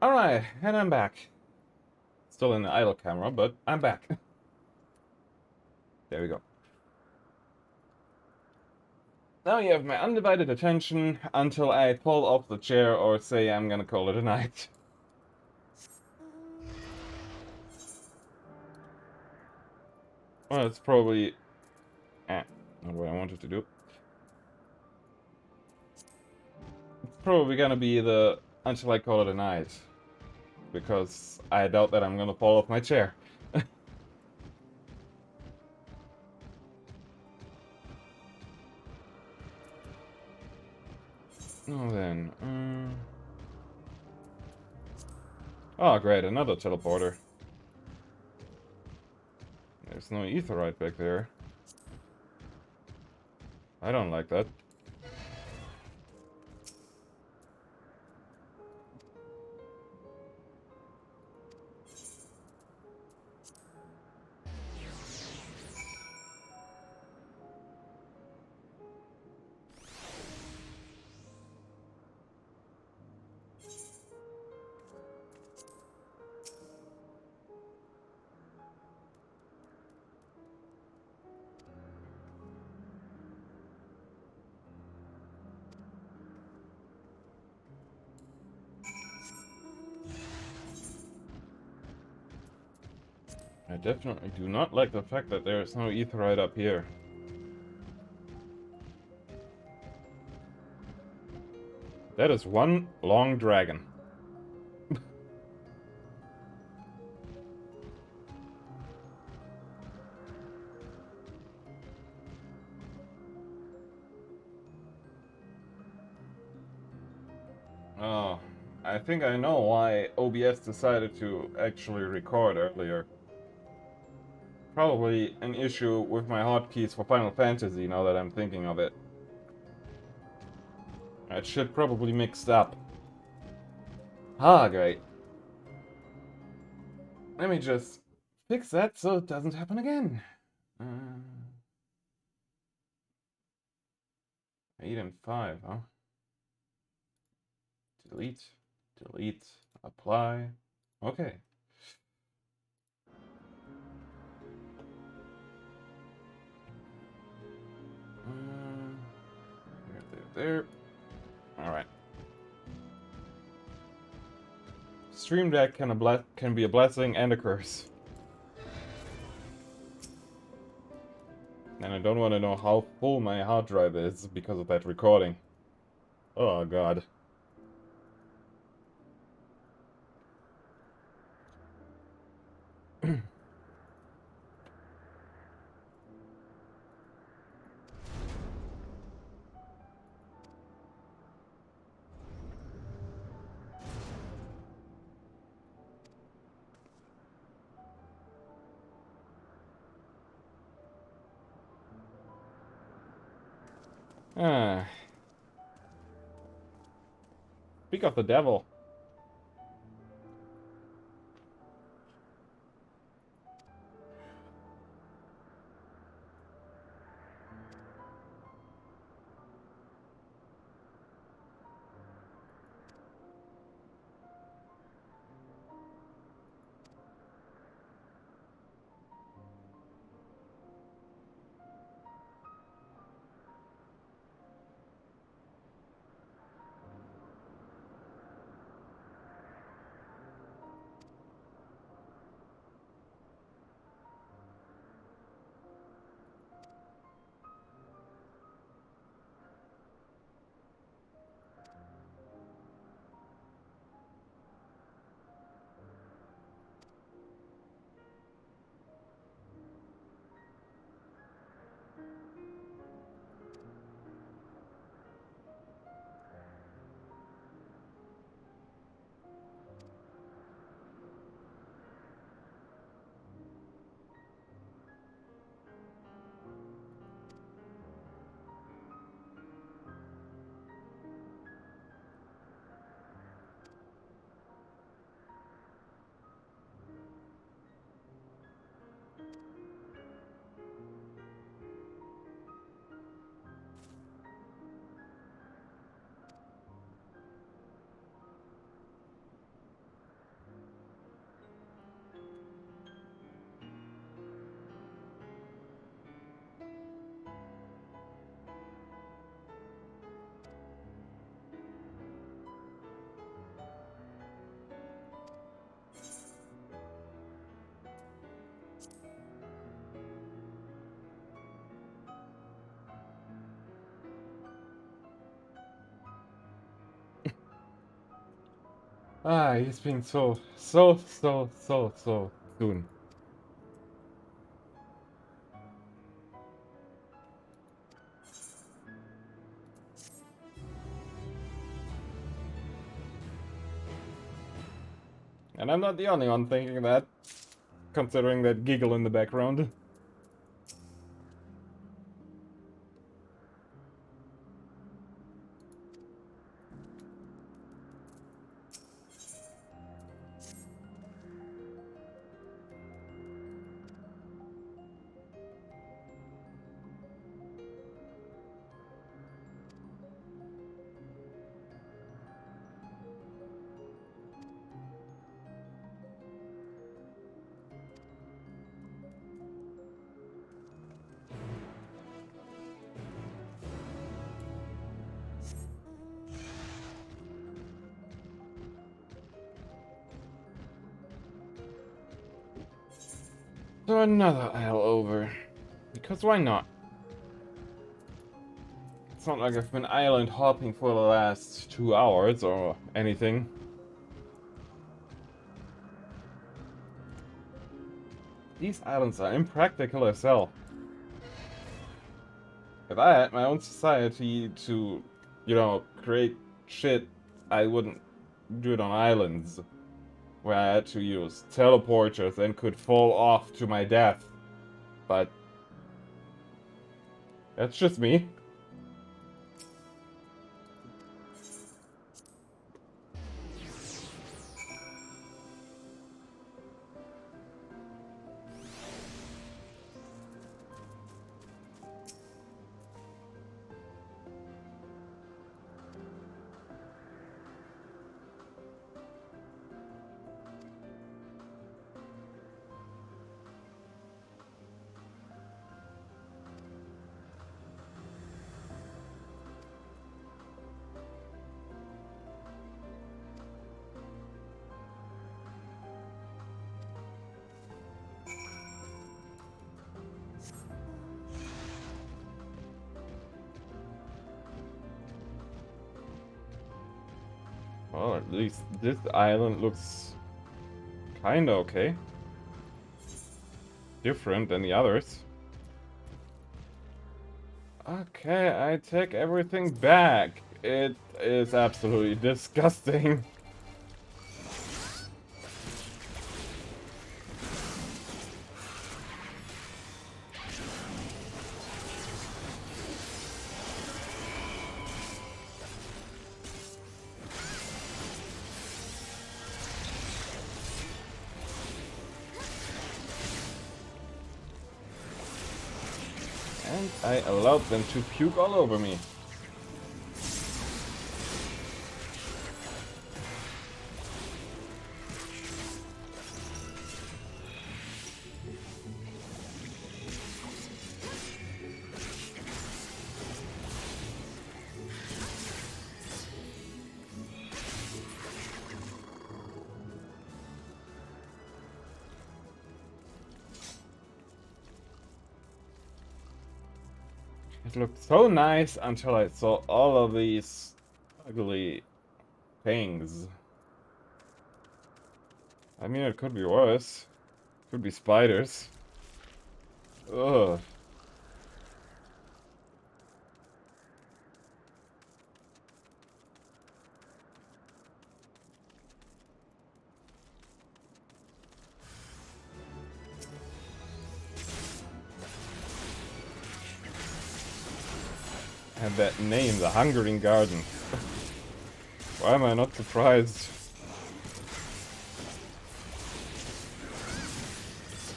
Alright, and I'm back. Still in the idle camera, but I'm back. There we go. Now you have my undivided attention until I fall off the chair or say I'm gonna call it a night. Well, it's probably... not what I wanted to do. It's probably gonna be the until I call it a night. Because I doubt that I'm gonna fall off my chair. Oh, then. Oh, great, another teleporter. There's no etherite back there. I don't like that. I definitely do not like the fact that there is no etherite up here. That is one long dragon. Oh, I think I know why OBS decided to actually record earlier. Probably an issue with my hotkeys for Final Fantasy, now that I'm thinking of it. That shit probably mixed up. Ah, great. Let me just fix that so it doesn't happen again. 8 and 5, huh? Delete, delete, apply. Okay. There. Alright. Stream Deck can be a blessing and a curse. And I don't want to know how full my hard drive is because of that recording. Oh god. Ah. Speak of the devil. Ah, he's being so soon. And I'm not the only one thinking that, considering that giggle in the background. So another isle over. Because why not? It's not like I've been island hopping for the last 2 hours or anything. These islands are impractical as hell. If I had my own society to, you know, create shit, I wouldn't do it on islands. Where I had to use teleporters and could fall off to my death. But that's just me. Well, at least this island looks kinda okay. Different than the others. Okay, I take everything back. It is absolutely disgusting. And I allowed them to puke all over me. It looked so nice until I saw all of these ugly things. I mean, it could be worse. Could be spiders. Ugh. And that name, the Hungering Garden. Why am I not surprised?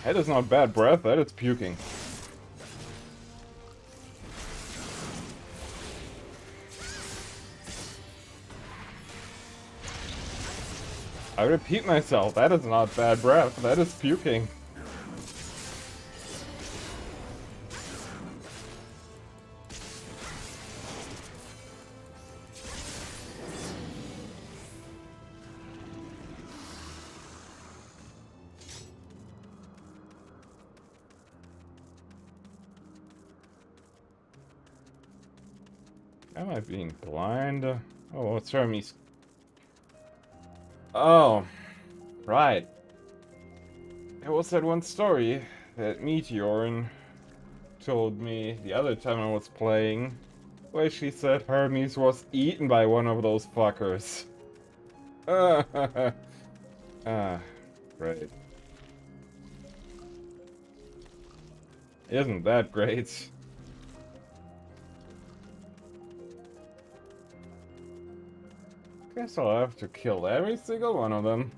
That is not bad breath, that is puking. I repeat myself, that is not bad breath, that is puking. Am I being blind? Oh, what's Hermes? Oh, right. There was that one story that Meteorin told me the other time I was playing, where she said Hermes was eaten by one of those fuckers. Great. Isn't that great? Guess I'll have to kill every single one of them.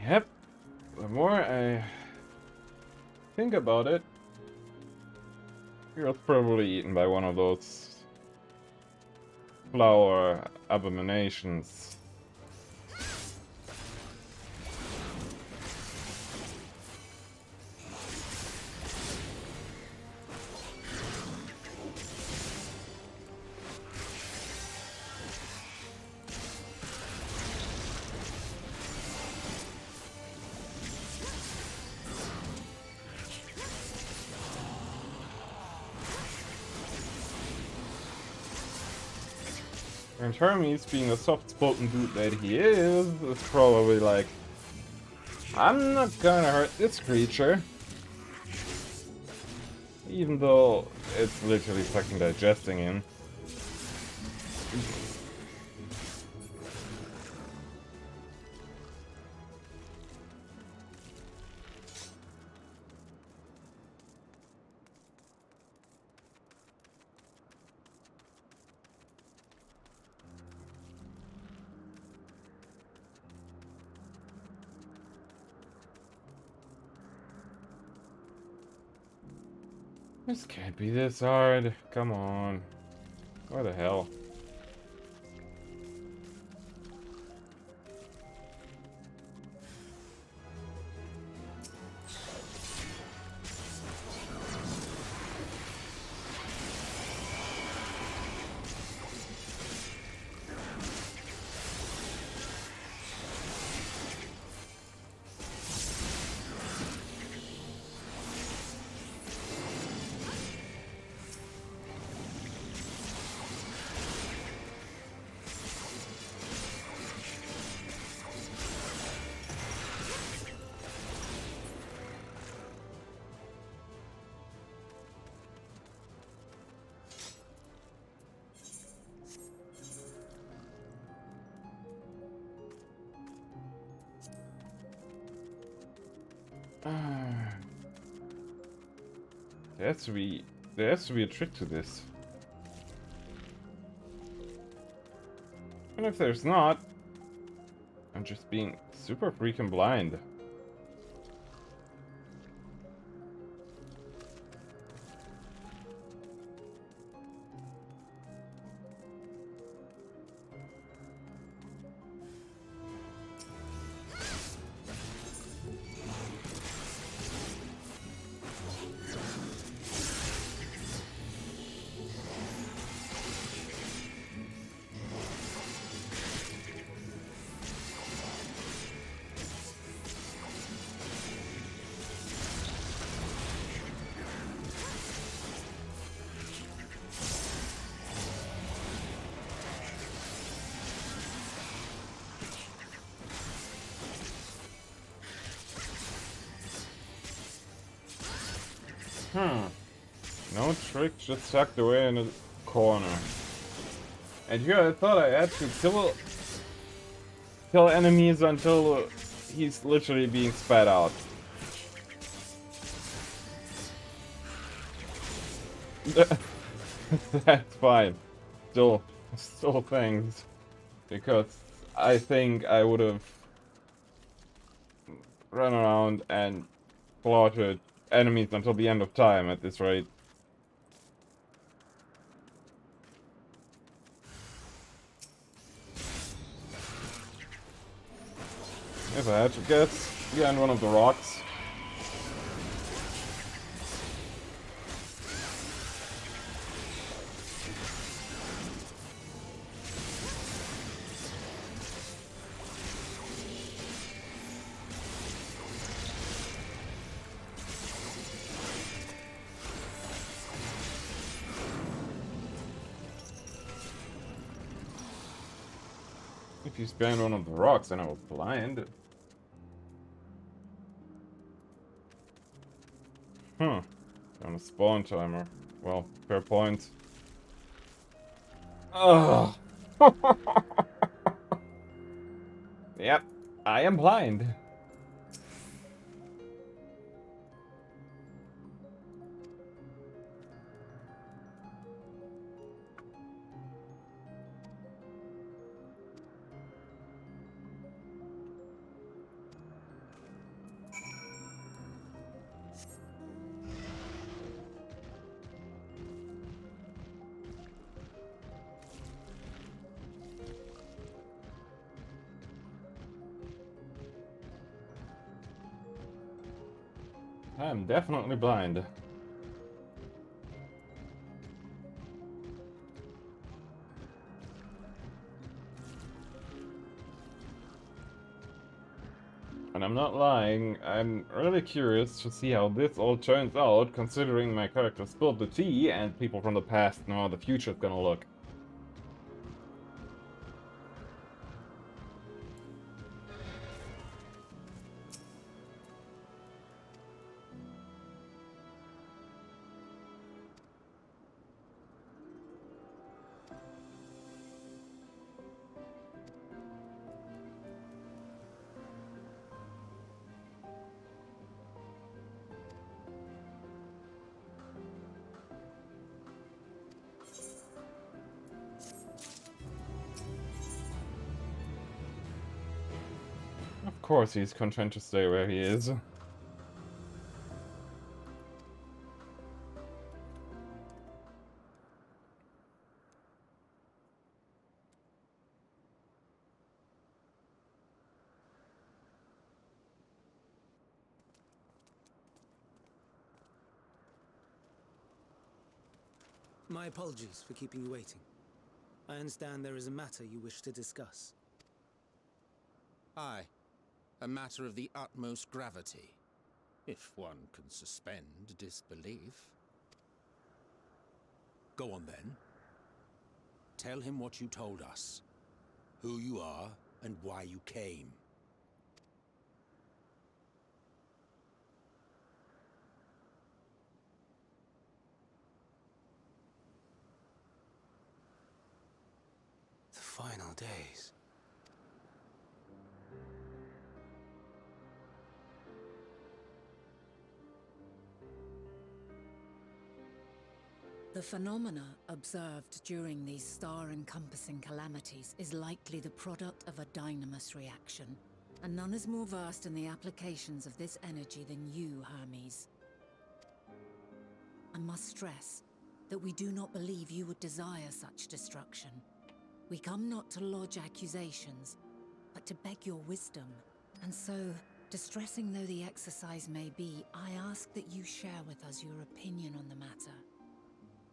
Yep. The more I think about it, he was probably eaten by one of those flower abominations. And Hermes, being the soft-spoken dude that he is probably like, I'm not gonna hurt this creature. Even though it's literally fucking digesting him. This can't be this hard. Come on. What the hell? There has to be a trick to this. And if there's not, I'm just being super freaking blind. No trick, just tucked away in a corner. And here I thought I had to kill enemies until he's literally being spat out. That's fine. Still thanks. Because I think I would have run around and slaughtered enemies until the end of time at this rate. If I had to guess, behind one of the rocks. If he's behind one of the rocks, then I was blind. On a spawn timer. Well, fair point. Ugh. Yep, I am blind. I am definitely blind. And I'm not lying, I'm really curious to see how this all turns out, considering my character spilled the tea and people from the past know how the future's gonna look. Of course he's content to stay where he is. My apologies for keeping you waiting. I understand there is a matter you wish to discuss. Aye. A matter of the utmost gravity. If one can suspend disbelief. Go on then. Tell him what you told us. Who you are and why you came. The final days. The phenomena observed during these star-encompassing calamities is likely the product of a dynamis reaction, and none is more versed in the applications of this energy than you, Hermes. I must stress that we do not believe you would desire such destruction. We come not to lodge accusations, but to beg your wisdom. And so, distressing though the exercise may be, I ask that you share with us your opinion on the matter,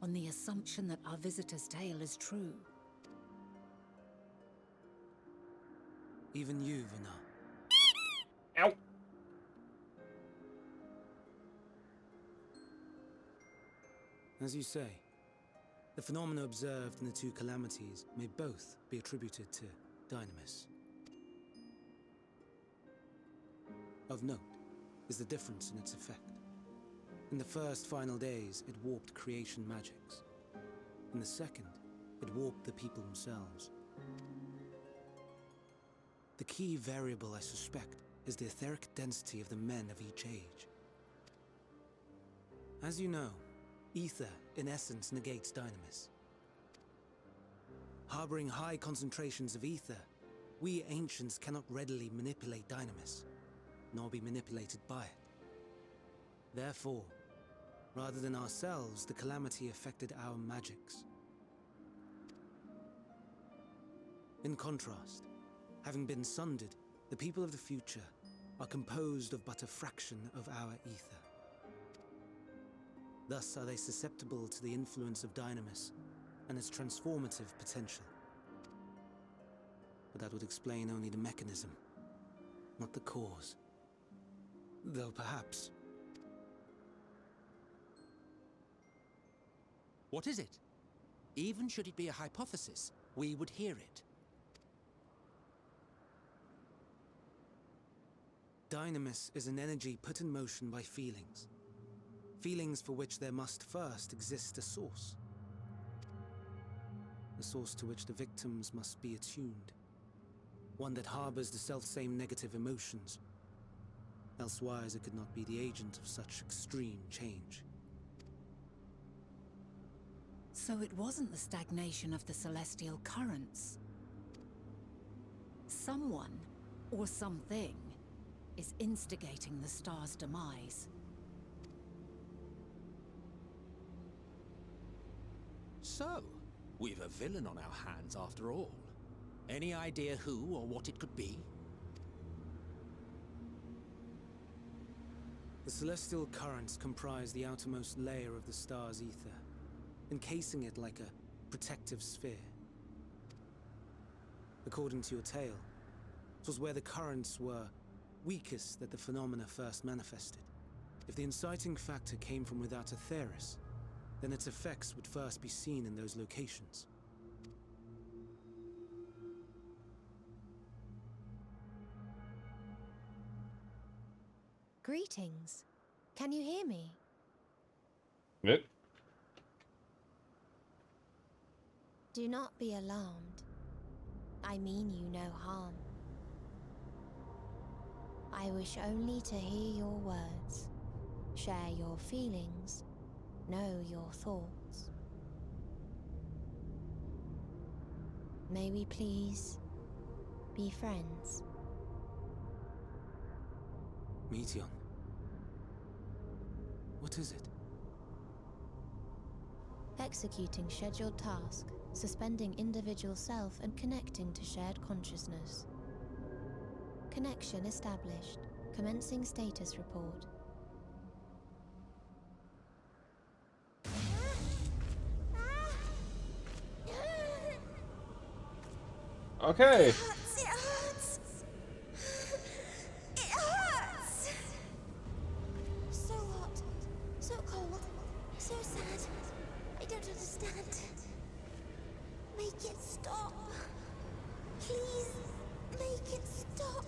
on the assumption that our visitor's tale is true. Even you, Vana. Ow! As you say, the phenomena observed in the two calamities may both be attributed to dynamis. Of note is the difference in its effect. In the first final days, it warped creation magics. In the second, it warped the people themselves. The key variable, I suspect, is the etheric density of the men of each age. As you know, ether, in essence, negates dynamis. Harboring high concentrations of ether, we ancients cannot readily manipulate dynamis, nor be manipulated by it. Therefore, rather than ourselves, the calamity affected our magics. In contrast, having been sundered, the people of the future are composed of but a fraction of our ether. Thus are they susceptible to the influence of dynamis and its transformative potential. But that would explain only the mechanism, not the cause. Though perhaps... What is it? Even should it be a hypothesis, we would hear it. Dynamis is an energy put in motion by feelings. Feelings for which there must first exist a source. A source to which the victims must be attuned. One that harbors the selfsame negative emotions. Elsewise it could not be the agent of such extreme change. So it wasn't the stagnation of the celestial currents. Someone, or something, is instigating the star's demise. So, we've a villain on our hands after all. Any idea who or what it could be? The celestial currents comprise the outermost layer of the star's ether, encasing it like a protective sphere. According to your tale, it was where the currents were weakest that the phenomena first manifested. If the inciting factor came from without Aetheris, then its effects would first be seen in those locations. Greetings. Can you hear me? Yep. Do not be alarmed. I mean you no harm. I wish only to hear your words, share your feelings, know your thoughts. May we please be friends? Meteion. What is it? Executing scheduled task, suspending individual self and connecting to shared consciousness. Connection established. Commencing status report. Okay. It hurts. It hurts. So hot, so cold, so sad. I don't understand. Make it stop. Please, make it stop.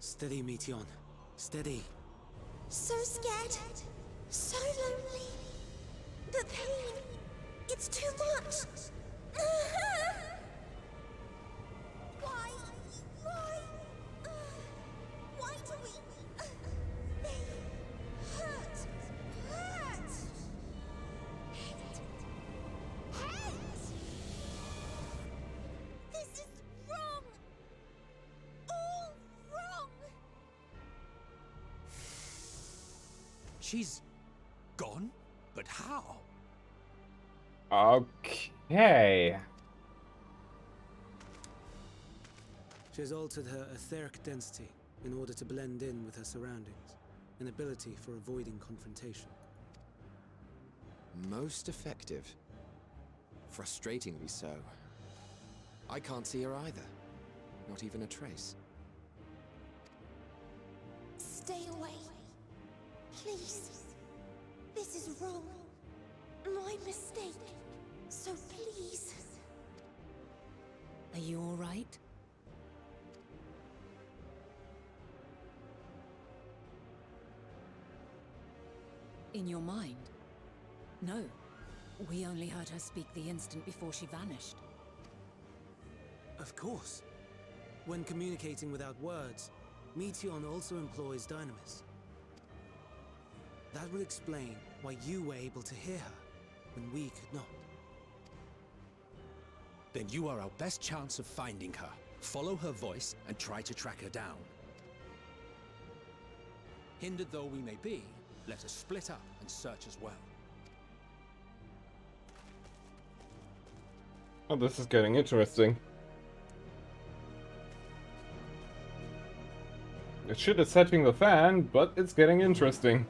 Steady, Meteion. Steady. So scared. So lonely. The pain. It's too much. Why? Why? Why do we? They hurt. Hurt. Hate. This is wrong. All wrong. She's gone? But how? Okay. She has altered her etheric density in order to blend in with her surroundings, an ability for avoiding confrontation. Most effective. Frustratingly so. I can't see her either. Not even a trace. Stay away. Please. This is wrong. My mistake. So please. Are you all right? In your mind? No. We only heard her speak the instant before she vanished. Of course. When communicating without words, Meteon also employs dynamis. That would explain why you were able to hear her, when we could not. Then you are our best chance of finding her. Follow her voice and try to track her down. Hindered though we may be, let us split up and search as well. Oh, this is getting interesting. It shit is setting the fan, but it's getting interesting.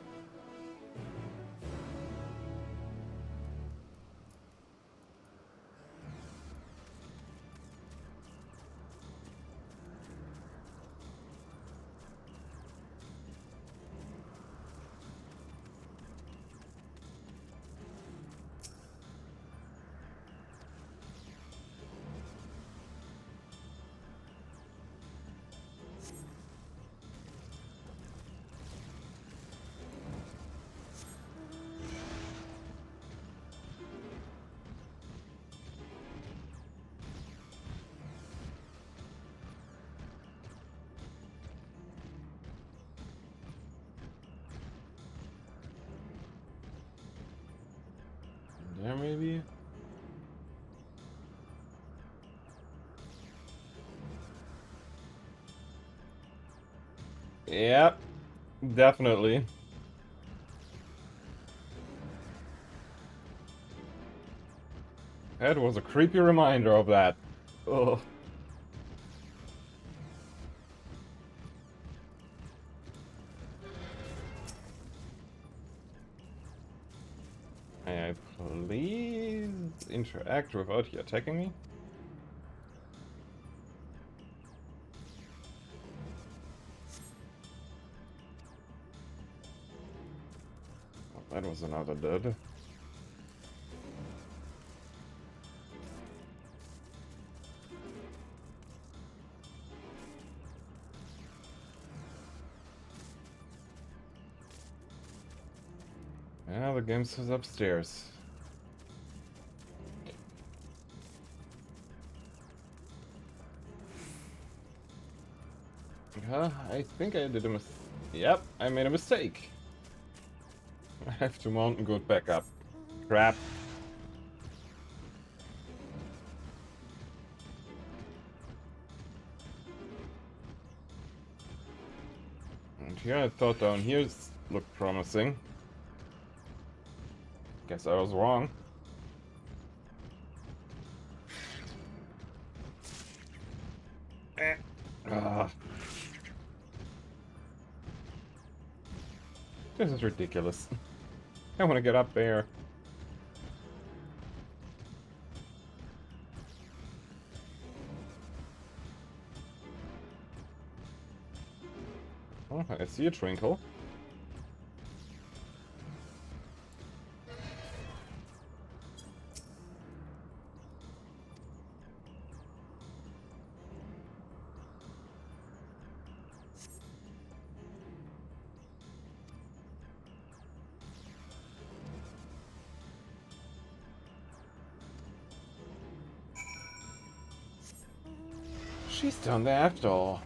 There maybe? Yep, definitely. That was a creepy reminder of that. Ugh. May I please interact without you attacking me? Oh, that was another dead. Yeah, the game's is upstairs. I think I did a mistake. Yep, I made a mistake. I have to mount and go back up. Crap. And here I thought down here looked promising. Guess I was wrong. Ah. This is ridiculous. I want to get up there. Oh, I see a twinkle. She's done there after all.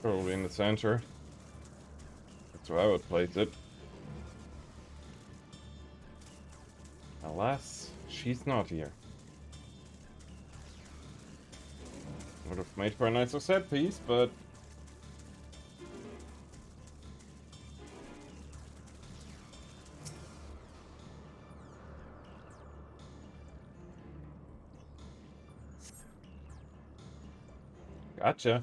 Probably in the center. That's where I would place it. Alas, she's not here. Would have made for a nicer set piece, but... Gotcha.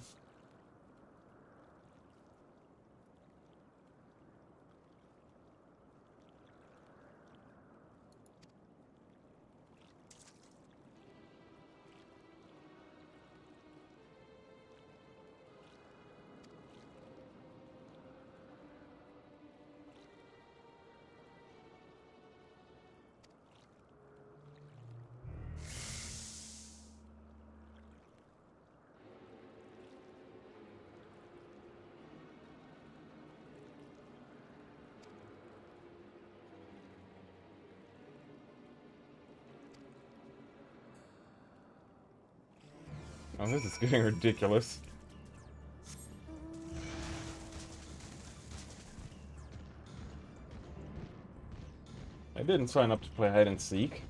Oh, this is getting ridiculous. I didn't sign up to play hide and seek.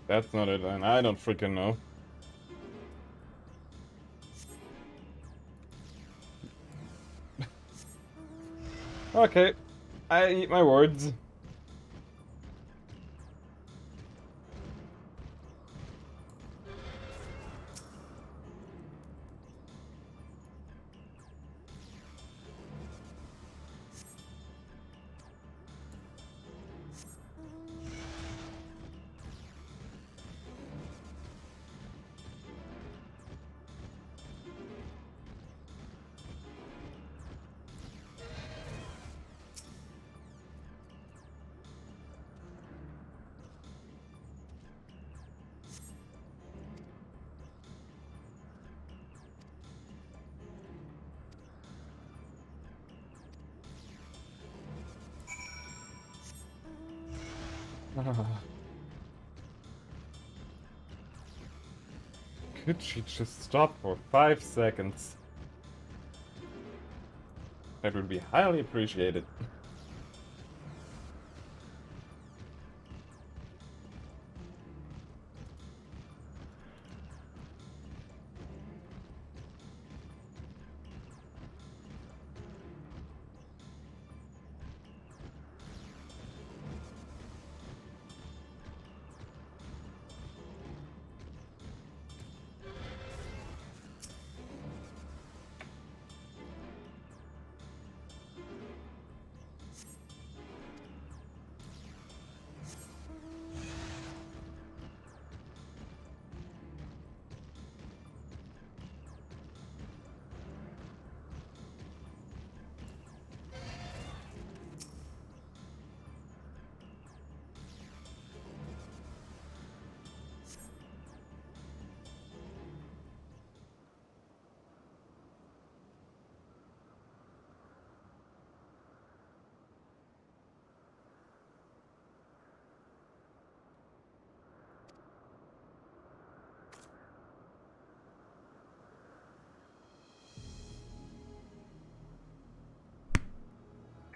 That's not it, and I don't freaking know. Okay, I eat my words. Could she just stop for 5 seconds? That would be highly appreciated.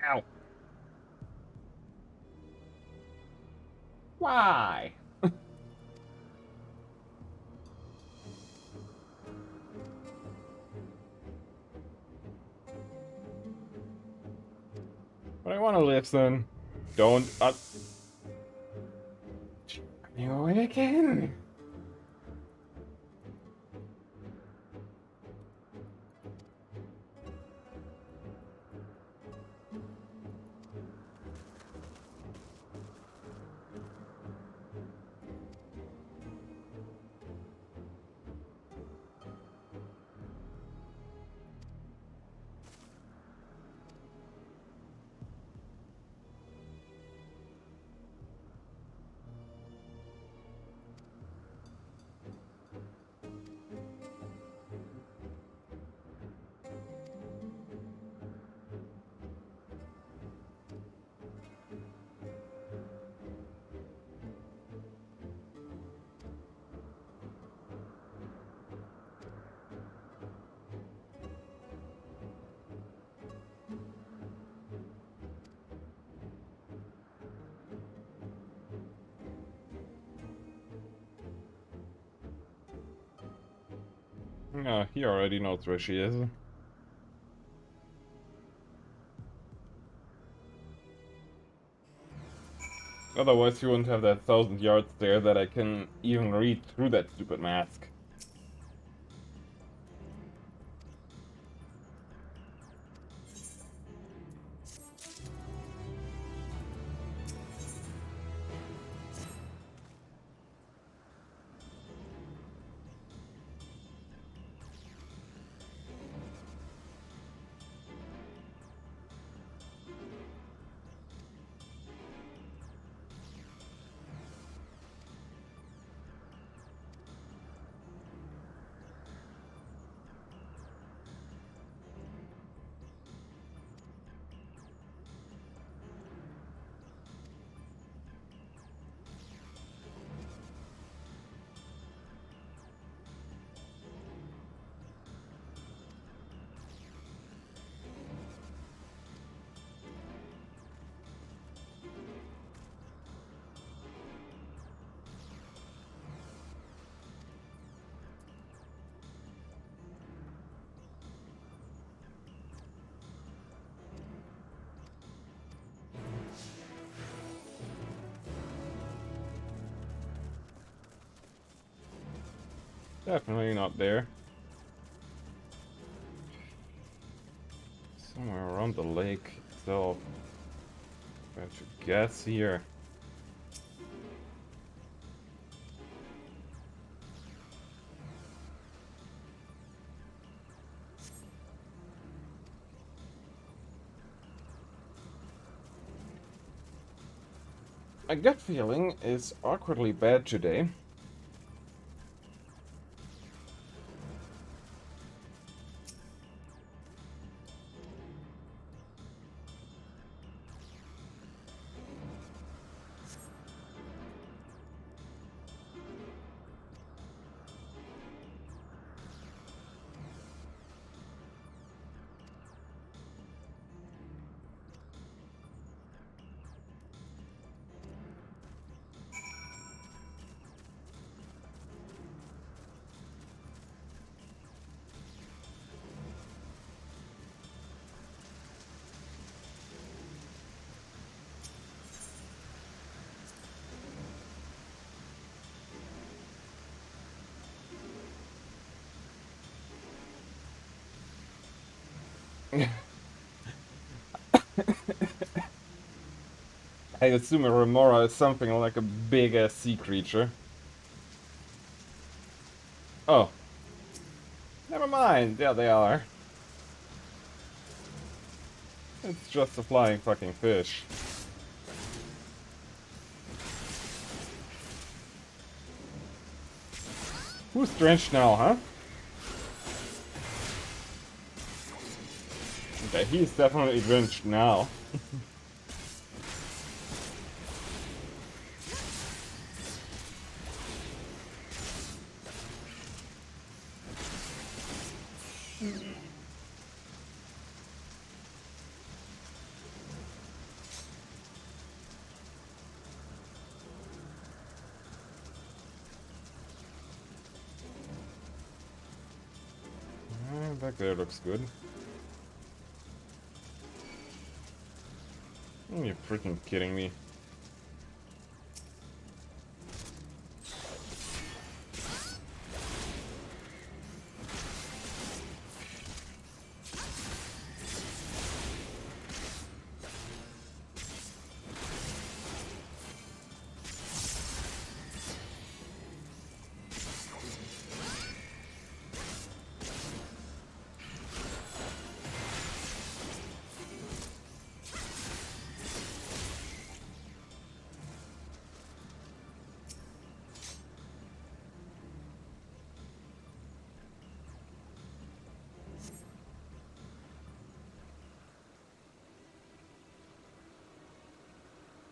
Ow. Why? But I want to listen. Don't. Running away again. Yeah, he already knows where she is. Otherwise, you wouldn't have that 1,000 yards there that I can even read through that stupid mask. Definitely not there. Somewhere around the lake itself. I should guess here. My gut feeling is awkwardly bad today. I assume a remora is something like a big-ass sea creature. Oh. Never mind. Yeah, they are. It's just a flying fucking fish. Who's drenched now, huh? Okay, he's definitely drenched now. Back there looks good. You're freaking kidding me.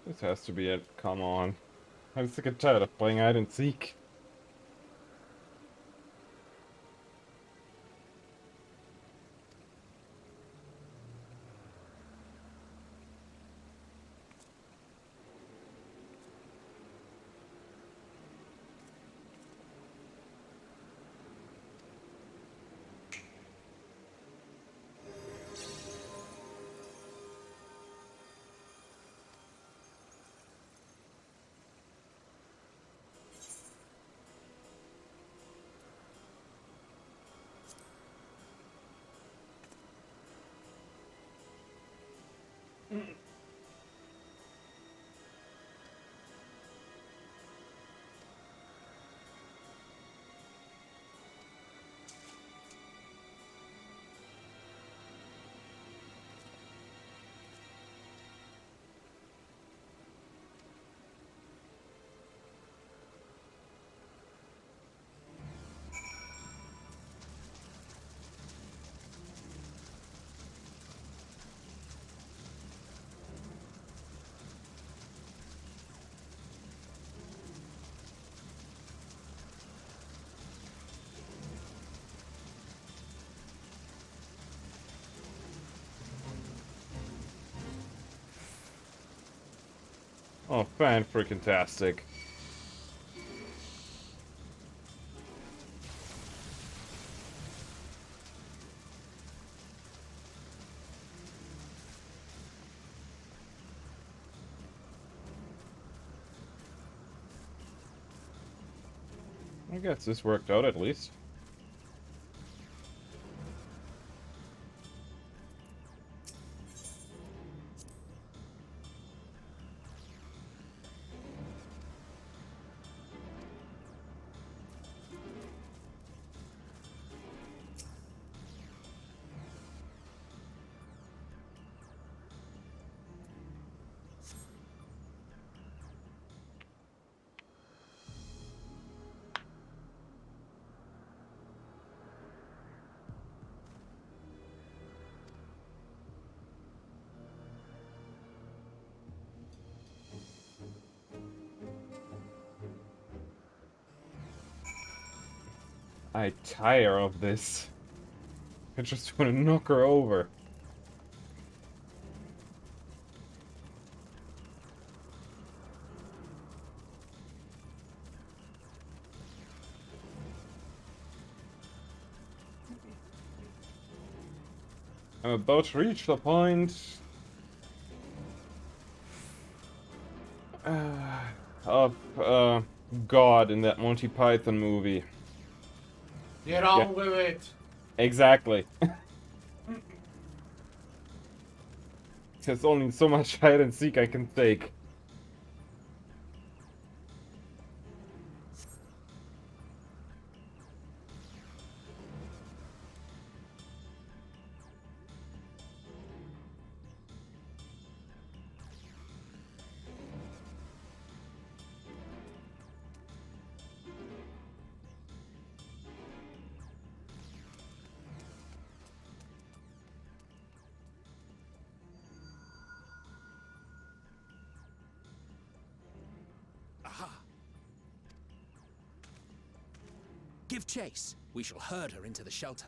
This has to be it. Come on. I'm sick and tired of playing hide and seek. Oh, fan-freaking-tastic. I guess this worked out at least. I tire of this. I just want to knock her over. I'm about to reach the point of God in that Monty Python movie. Get on with it. Exactly. There's only so much hide and seek I can take. Aha! Give chase. We shall herd her into the shelter.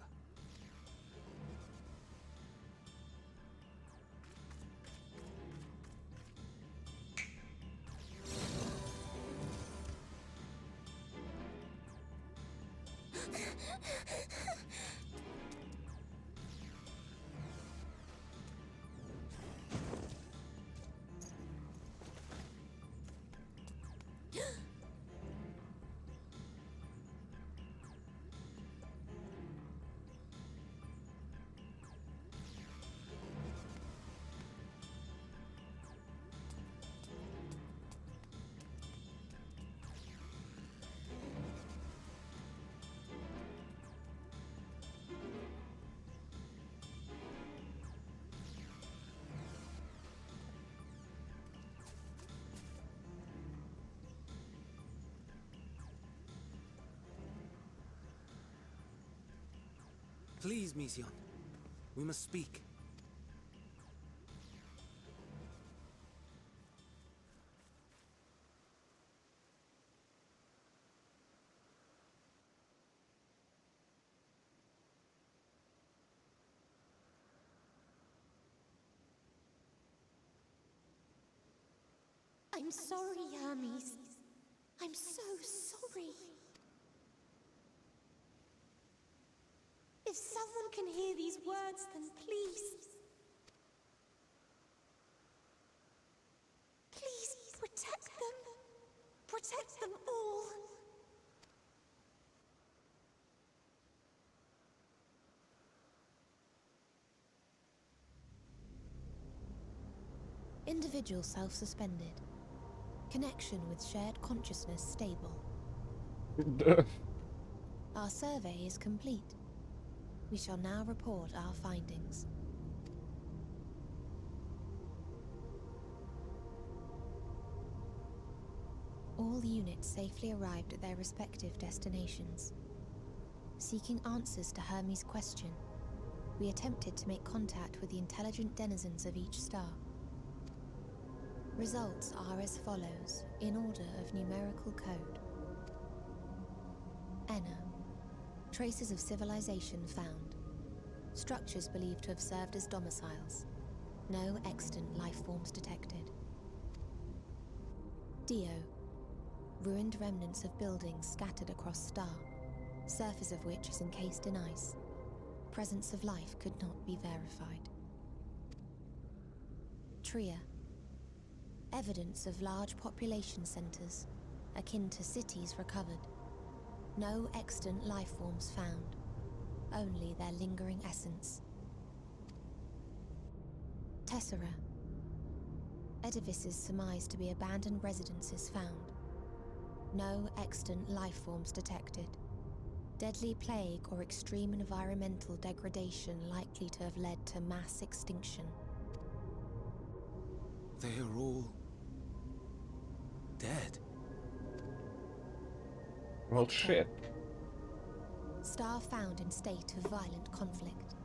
Please, Mission. We must speak. I'm sorry, Hermes. I'm so sorry. If someone can hear these words, then please... Please protect them. Protect them all. Individual self-suspended. Connection with shared consciousness stable. Our survey is complete. We shall now report our findings. All units safely arrived at their respective destinations. Seeking answers to Hermes' question, we attempted to make contact with the intelligent denizens of each star. Results are as follows, in order of numerical code. Enna. Traces of civilization found. Structures believed to have served as domiciles. No extant life forms detected. Dio. Ruined remnants of buildings scattered across Star, surface of which is encased in ice. Presence of life could not be verified. Tria. Evidence of large population centers, akin to cities recovered. No extant life forms found, only their lingering essence. Tessera. Edifices surmised to be abandoned residences found. No extant life forms detected. Deadly plague or extreme environmental degradation likely to have led to mass extinction. They are all dead. Well, shit. Star found in state of violent conflict.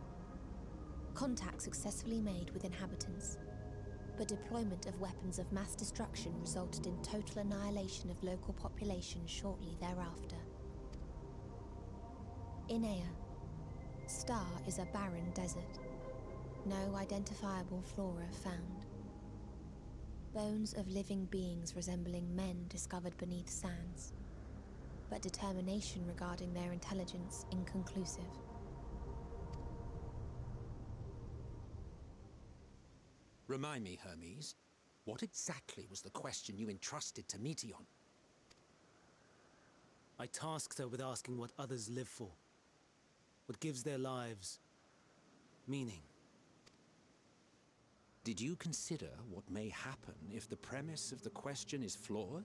Contact successfully made with inhabitants, but deployment of weapons of mass destruction resulted in total annihilation of local population shortly thereafter. Inea. Star is a barren desert. No identifiable flora found. Bones of living beings resembling men discovered beneath sands, but determination regarding their intelligence inconclusive. Remind me, Hermes, what exactly was the question you entrusted to Meteon? I tasked her with asking what others live for. What gives their lives meaning. Did you consider what may happen if the premise of the question is flawed?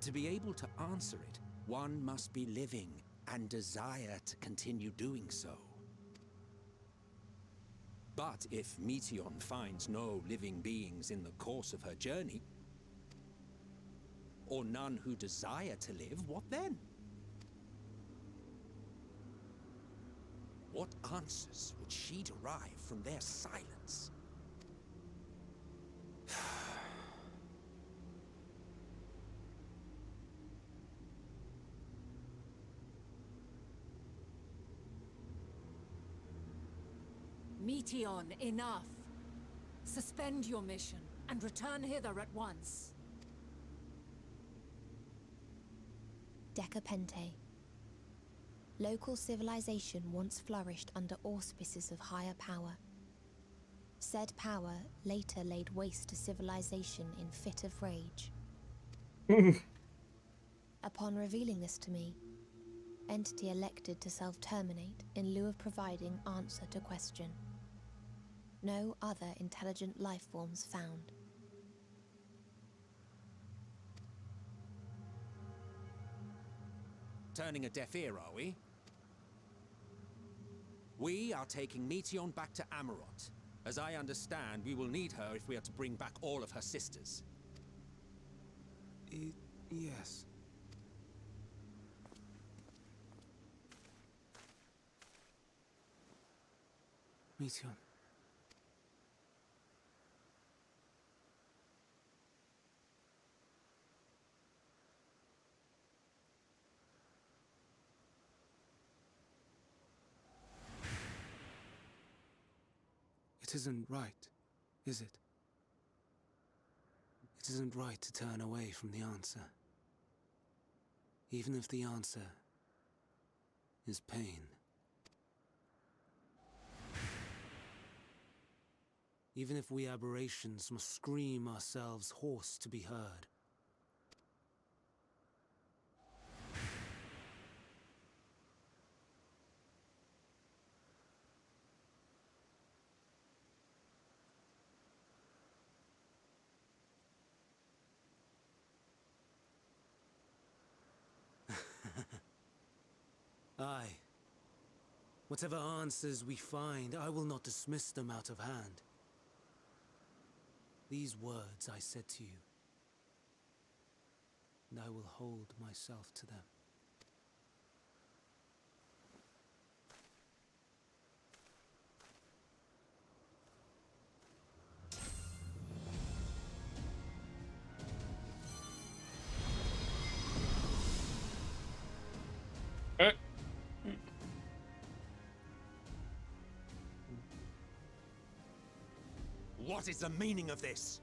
To be able to answer it, one must be living and desire to continue doing so. But if Meteon finds no living beings in the course of her journey, or none who desire to live, what then? What answers would she derive from their silence? Meteon, enough. Suspend your mission and return hither at once. Decapente. Local civilization once flourished under auspices of higher power. Said power later laid waste to civilization in fit of rage. Upon revealing this to me, entity elected to self-terminate in lieu of providing answer to question. No other intelligent life forms found. Turning a deaf ear, are we? We are taking Meteon back to Amarot. As I understand, we will need her if we are to bring back all of her sisters. Yes. Meteon. It isn't right, is it? It isn't right to turn away from the answer. Even if the answer is pain. Even if we aberrations must scream ourselves hoarse to be heard. Aye. Whatever answers we find, I will not dismiss them out of hand. These words I said to you, and I will hold myself to them. What is the meaning of this?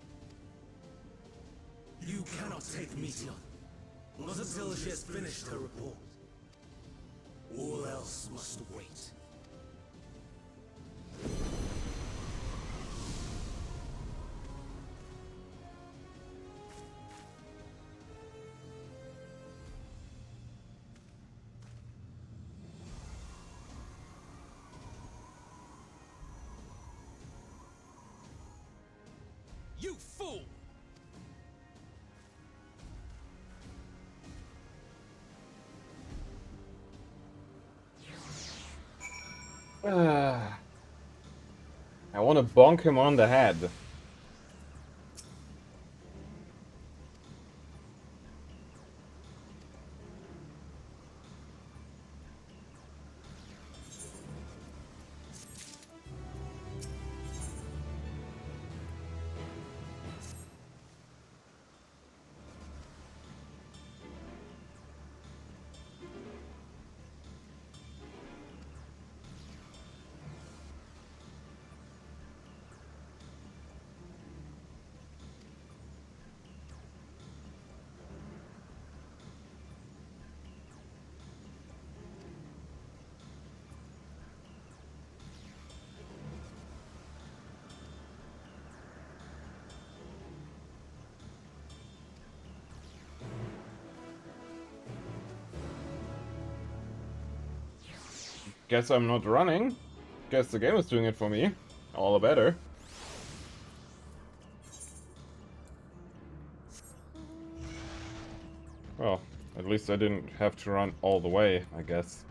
You cannot take Meteon. Not until she has finished her report. All else must wait. You fool! I want to bonk him on the head. Guess I'm not running. Guess the game is doing it for me. All the better. Well, at least I didn't have to run all the way, I guess.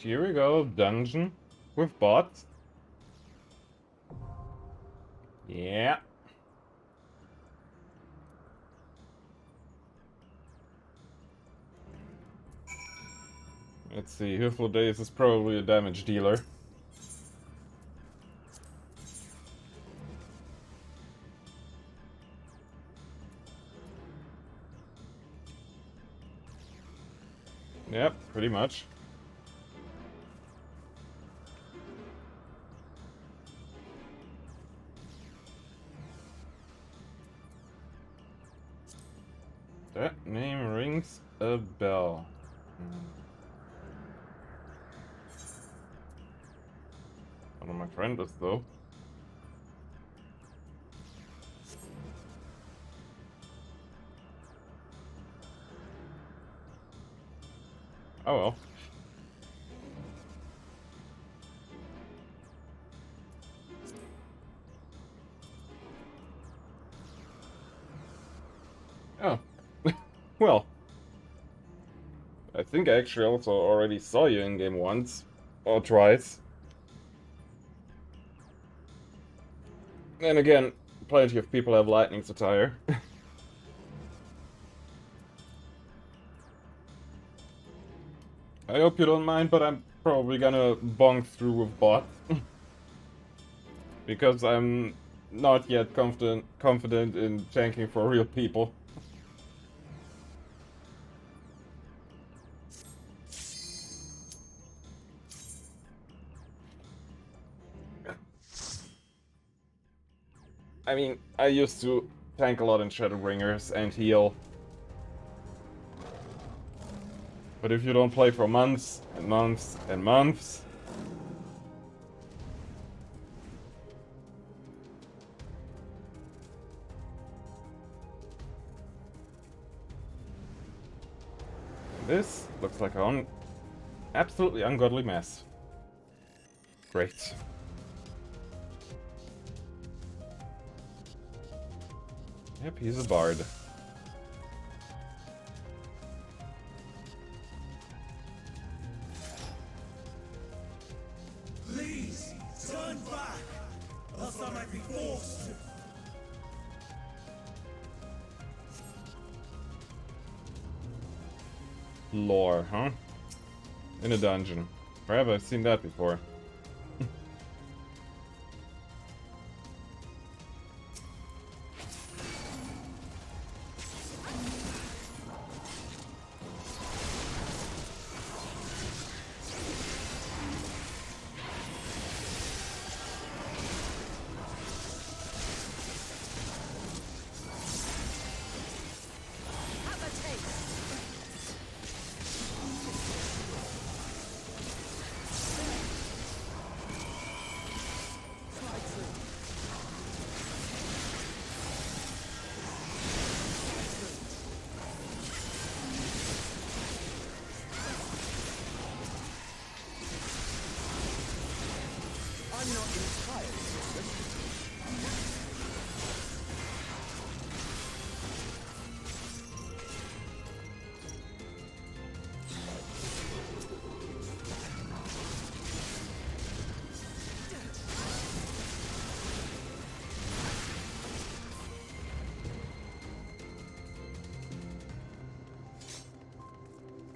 Here we go, dungeon with bots. Yeah. Let's see, Hüffel Days is probably a damage dealer. Yep, pretty much. That name rings a bell. friendless though. Oh well. Oh. Well. I think I actually also already saw you in game once. Or twice. And again, plenty of people have lightning attire. I hope you don't mind, but I'm probably gonna bonk through with bot. Because I'm not yet confident in tanking for real people. I mean, I used to tank a lot in Shadowbringers and heal. But if you don't play for months and months and months... This looks like an absolutely ungodly mess. Great. Yep, he's a bard. Please, turn back, else I might be forced to. Lore, huh? In a dungeon. Where have I seen that before?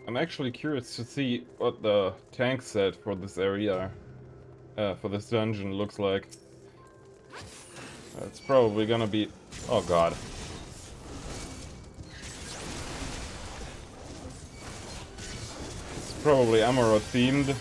I'm actually curious to see what the tank set for this area, for this dungeon looks like. It's probably gonna be... oh god. It's probably Amarok themed.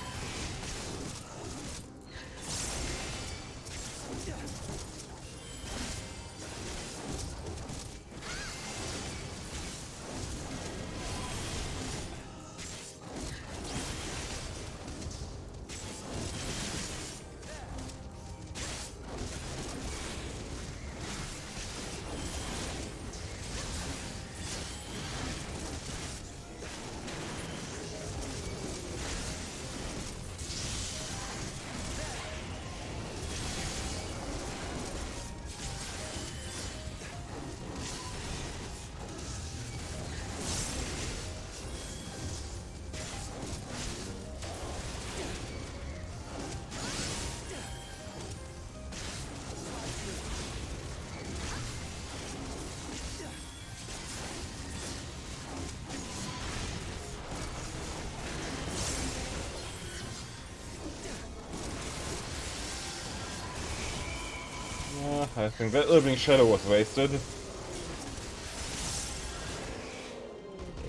I think that living shadow was wasted.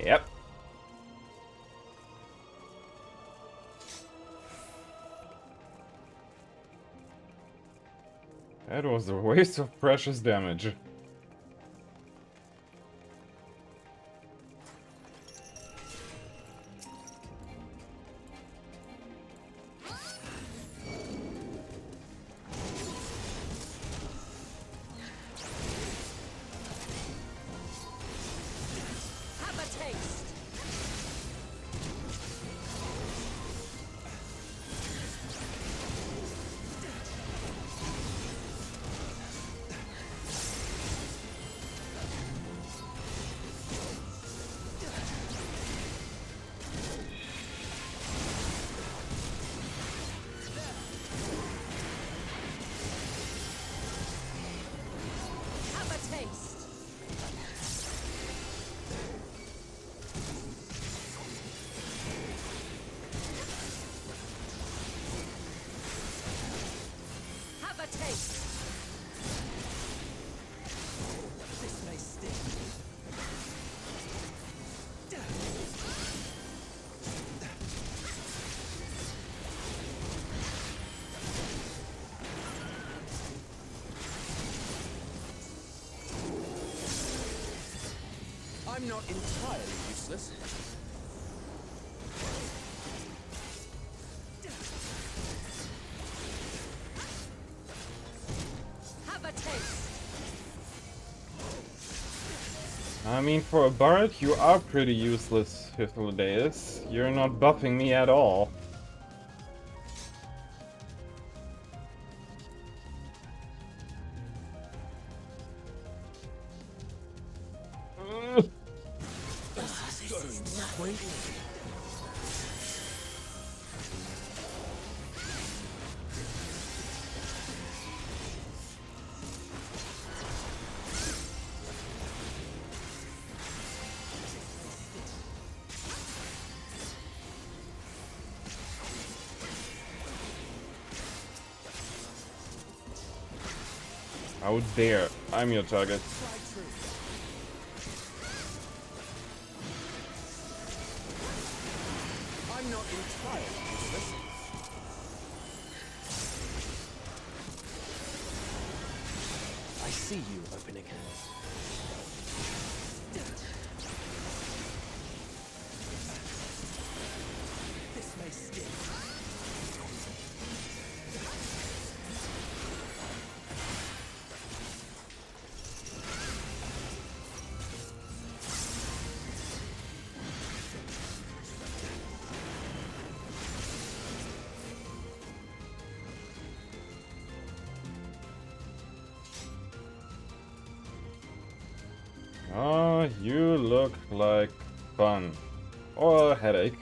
Yep. That was a waste of precious damage. a taste. This may sting. I'm not entirely useless. Have a taste. I mean, for a bard, you are pretty useless, Hythlodaeus. You're not buffing me at all. How dare! I'm your target. I'm not entirely useless. I see you opening. This may sting. Oh, you look like fun. Or a headache.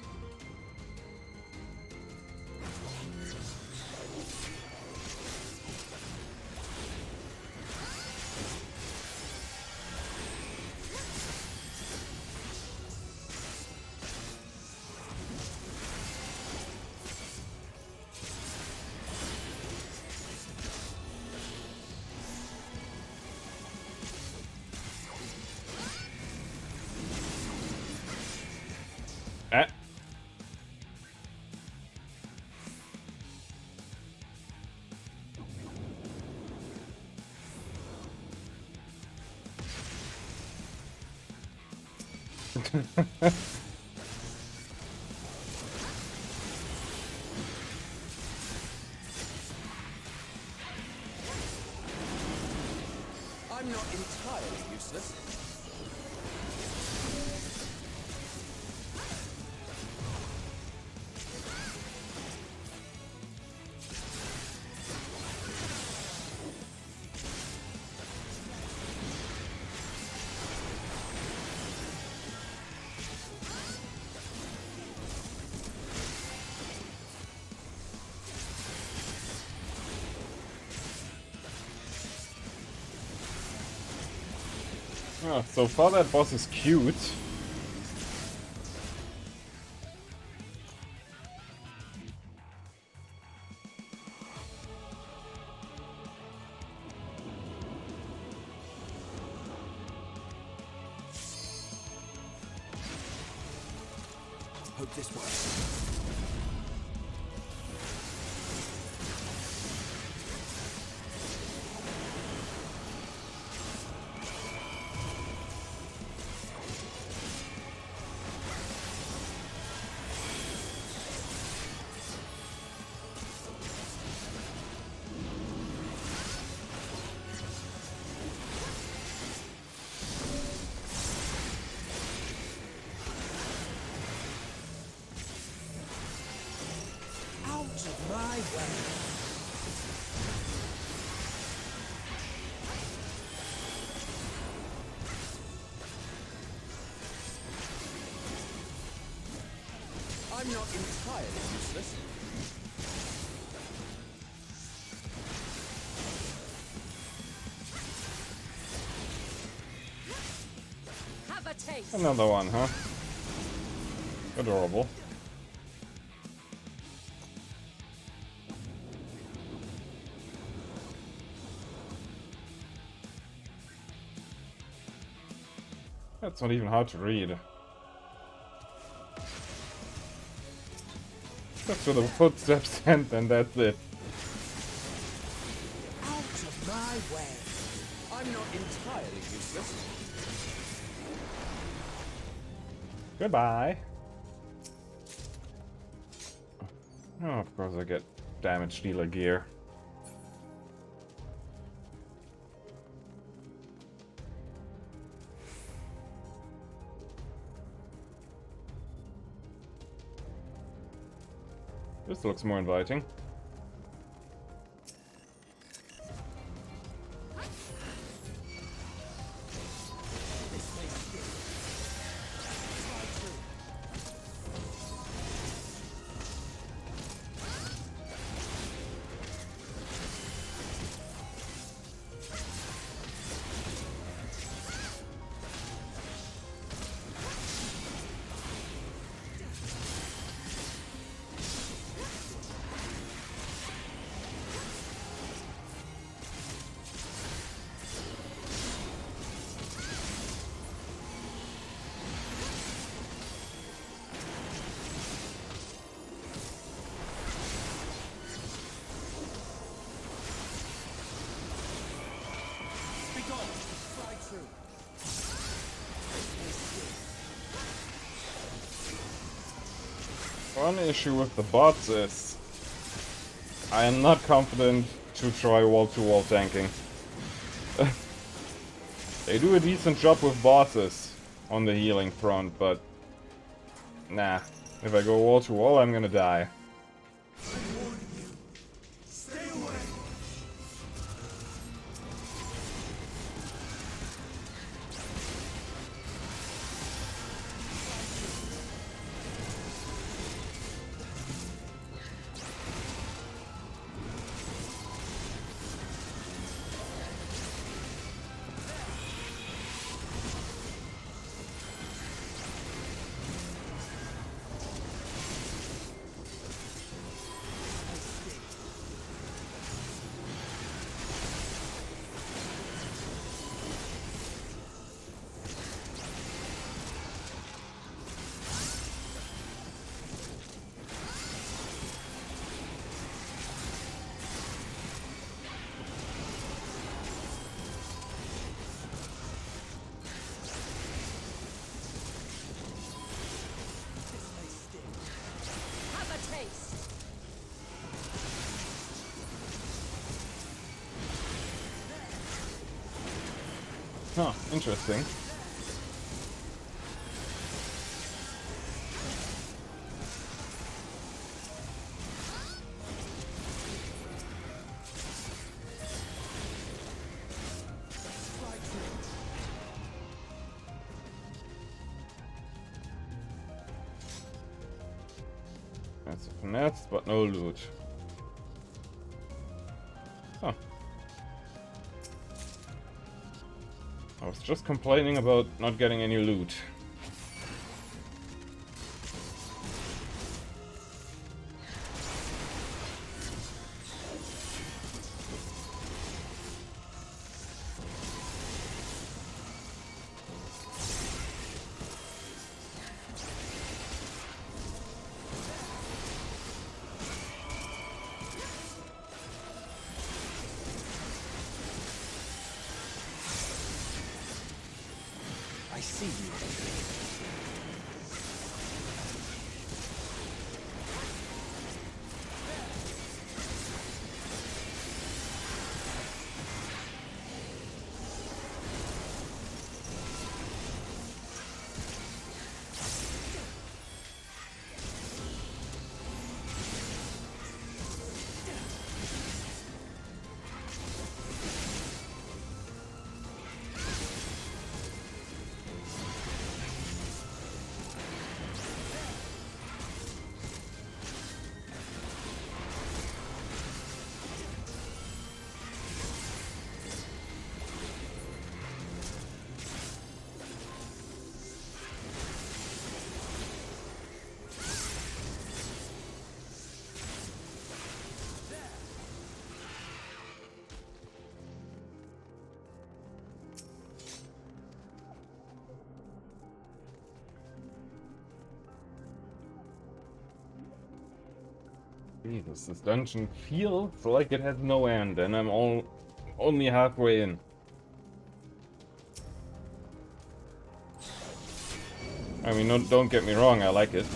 Ah. I'm not entirely useless. Oh, so far that boss is cute. Hope this works. Out of my way. I'm not entirely useless. Have a taste. Another one, huh? Adorable. That's not even hard to read. Just for the footsteps and then that's it. Out of my way! I'm not entirely useless. Goodbye. Oh, of course I get damage dealer gear. This looks more inviting. One issue with the bots is I am not confident to try wall-to-wall tanking. They do a decent job with bosses on the healing front, but nah, if I go wall-to-wall, I'm gonna die. Huh, interesting. That's a finesse, but no loot. Huh. I was just complaining about not getting any loot. I see you. Jesus, this dungeon feels like it has no end, and I'm only halfway in. I mean, don't get me wrong, I like it.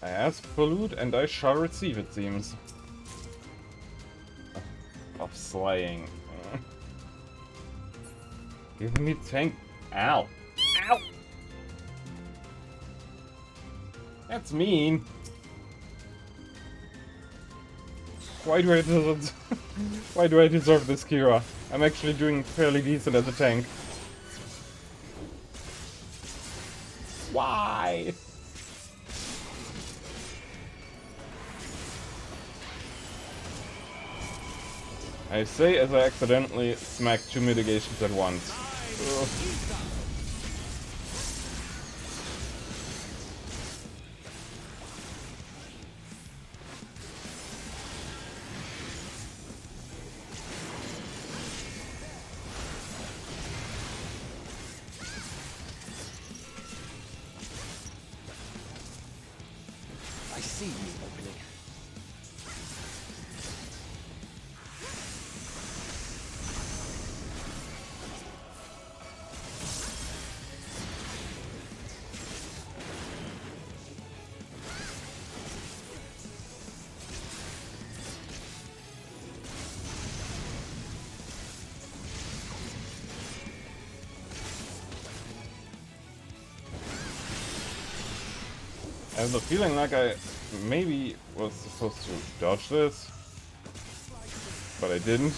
I ask for loot and I shall receive, it seems. Of slaying. Give me tank. Ow. Ow! That's mean. Why do I deserve Why do I deserve this, Kira? I'm actually doing fairly decent as a tank. Why? I say as I accidentally smacked 2 mitigations at once. Ugh. I see you opening. I have the feeling like I maybe was supposed to dodge this, but I didn't.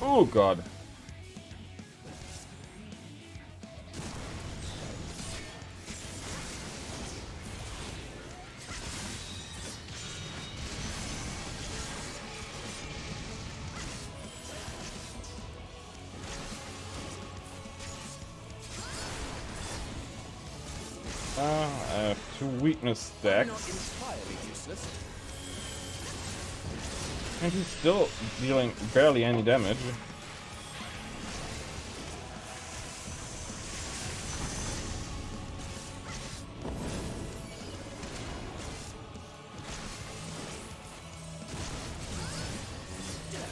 Oh god. I have 2 weakness stacks. And he's still dealing barely any damage.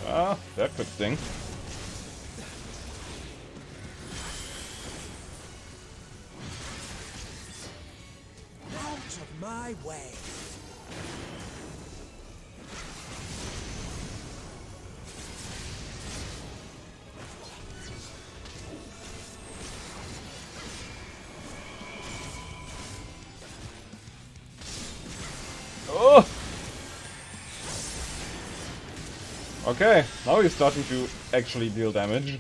Ah, that could sting. Out of my way. Oh! Okay, now he's starting to actually deal damage.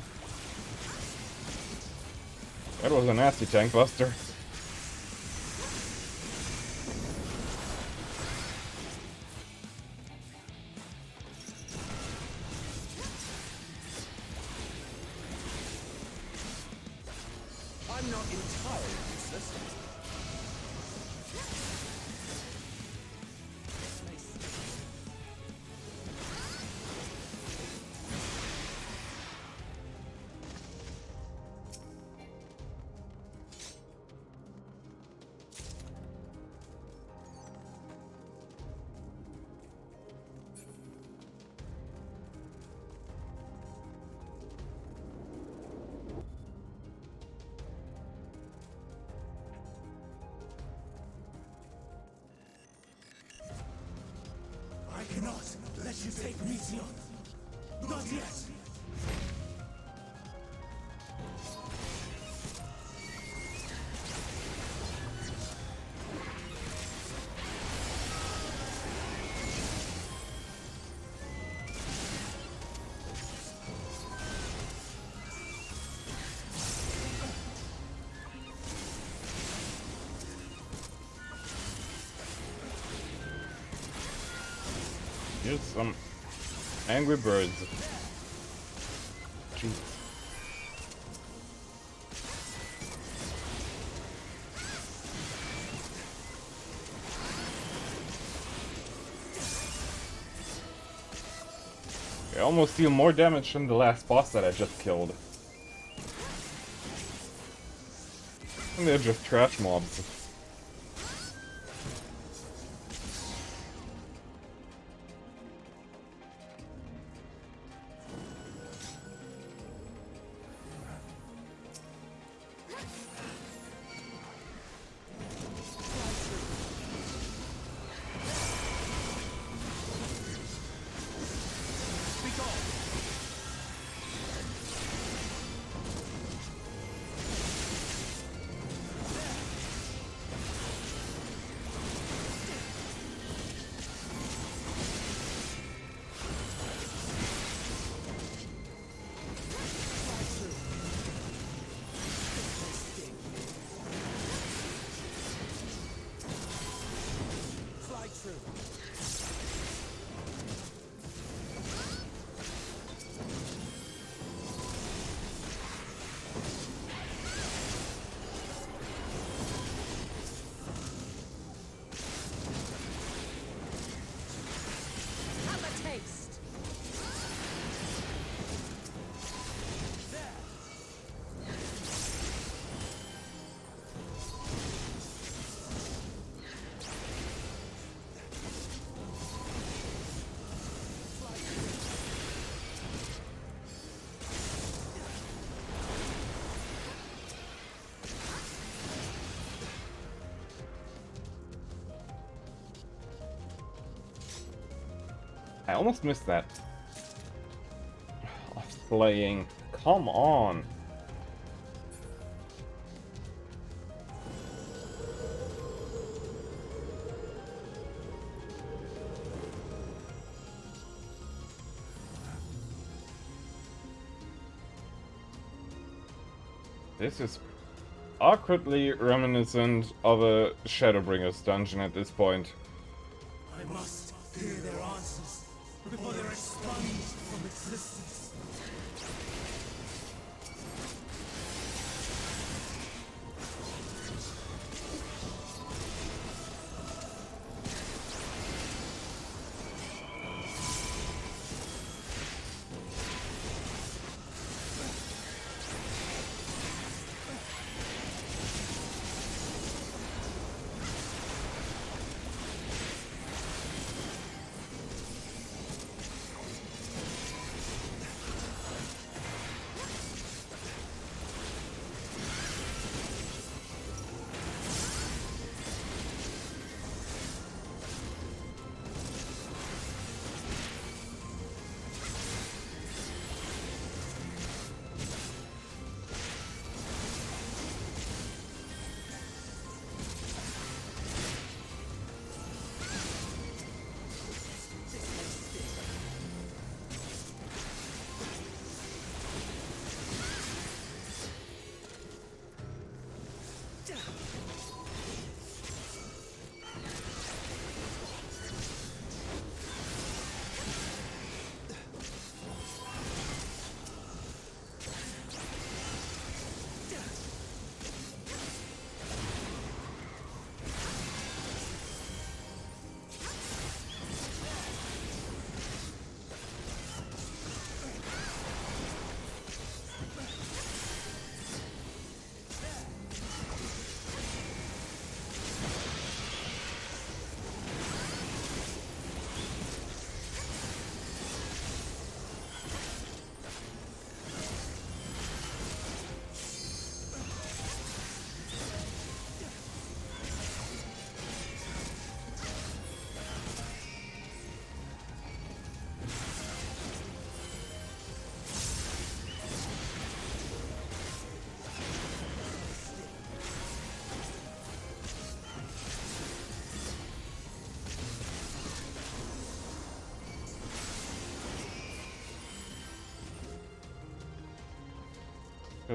That was a nasty tank buster. I'm not entirely useless. Take me, Sion. Not yet. Here's some angry birds. Jesus. I almost deal more damage than the last boss that I just killed. And they're just trash mobs. Have a taste. I almost missed that. Playing. Come on. This is awkwardly reminiscent of a Shadowbringers dungeon at this point. I must hear their answers before they're expunged from existence.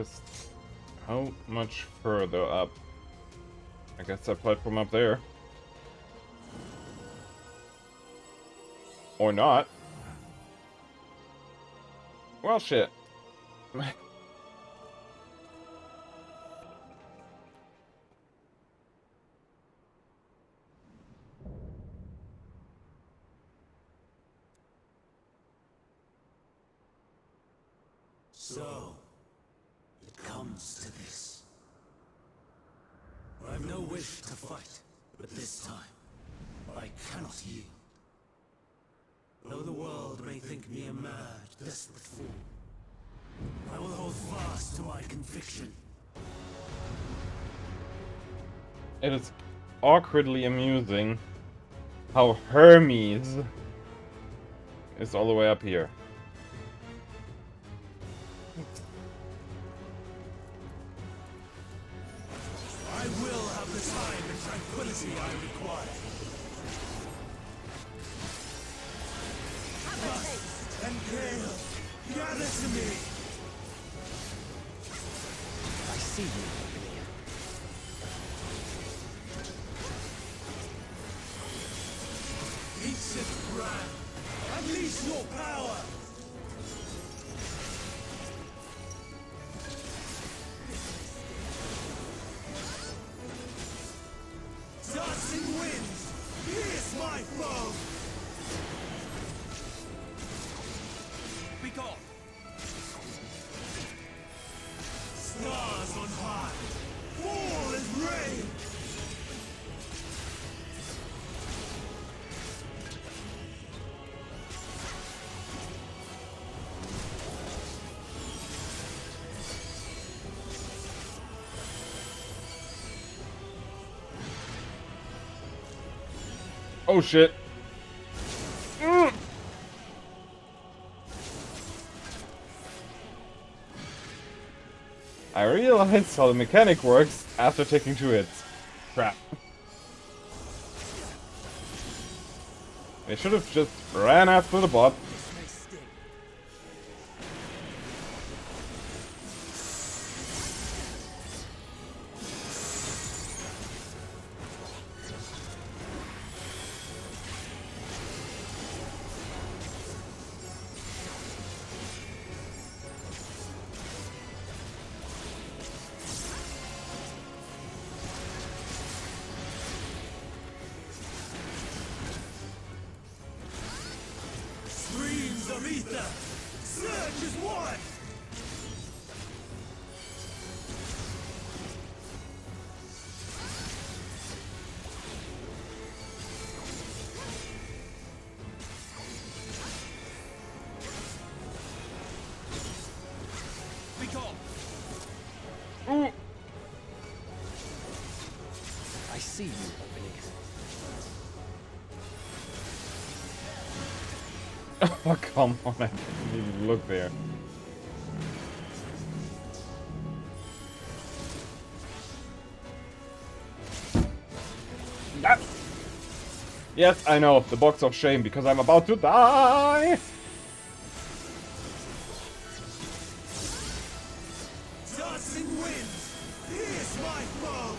Just how much further up? I guess that platform up there. Or not. Well, shit. So, it comes to this. I've no wish to fight, but this time, I cannot yield. Though the world may think me a mad, desperate fool, I will hold fast to my conviction. It is awkwardly amusing how Hermes is all the way up here. I will have the time and tranquility I require. Lust and chaos, gather to me! I see you opening. Ancient brand, unleash your power! Dancing winds, pierce my foe! Be gone! Stars on high, fall as rain! Oh shit. I realized how the mechanic works after taking 2 hits. Crap. They should have just ran after the bot. Streams of ether, surge as one! Be gone! Ooh. I see you opening. Oh, come on, I didn't even look there. Ah! Yes, I know, the box of shame, because I'm about to die! Dancing winds, pierce my foe!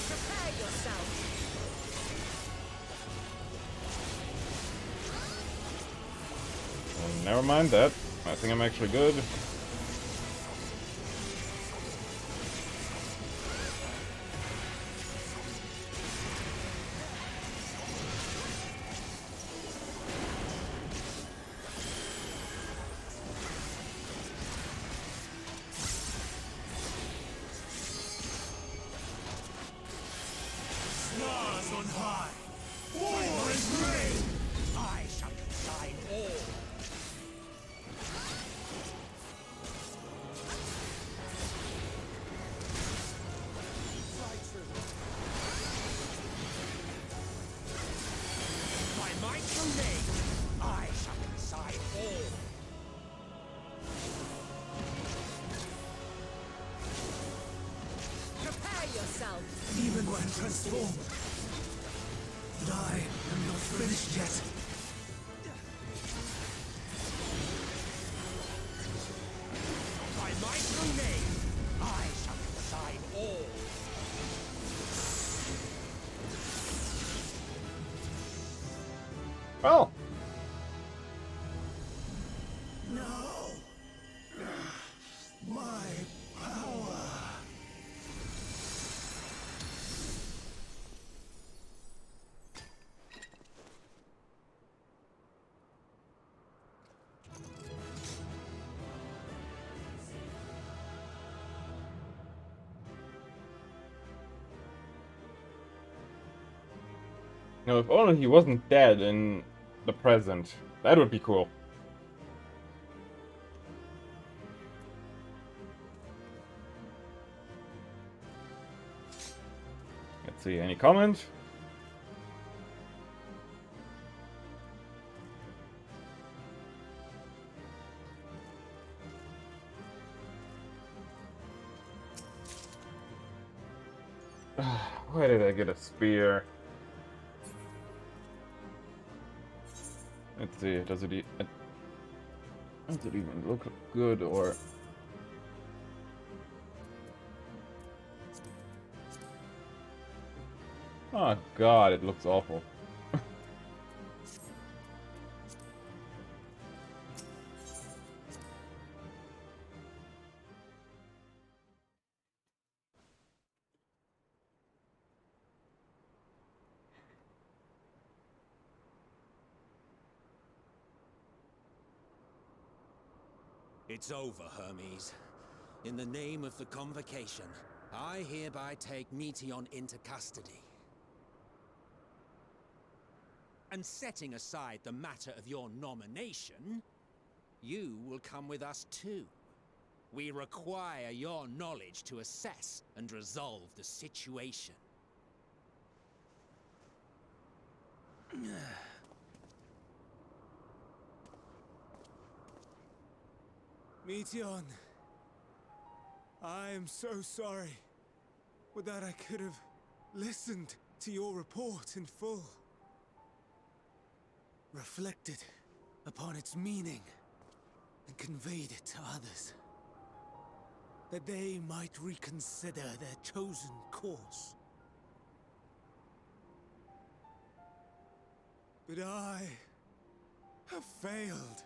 Prepare yourself. Well, never mind that. I think I'm actually good. Stars on high, war is rain! I shall decide all. By my domain, I shall decide all. Prepare yourself. Even when transformed. But I am not finished yet. my name, I shall decide all. Well, No! My power! you know, if only he wasn't dead in the present, that would be cool. Let's see, any comment? Why did I get a spear? Let's see, does it even look good or... Oh god, it looks awful. It's over, Hermes. In the name of the Convocation, I hereby take Meteon into custody. And setting aside the matter of your nomination, you will come with us too. We require your knowledge to assess and resolve the situation. Meteon, I am so sorry. Would that I could have listened to your report in full. Reflected upon its meaning and conveyed it to others. That they might reconsider their chosen course. But I have failed.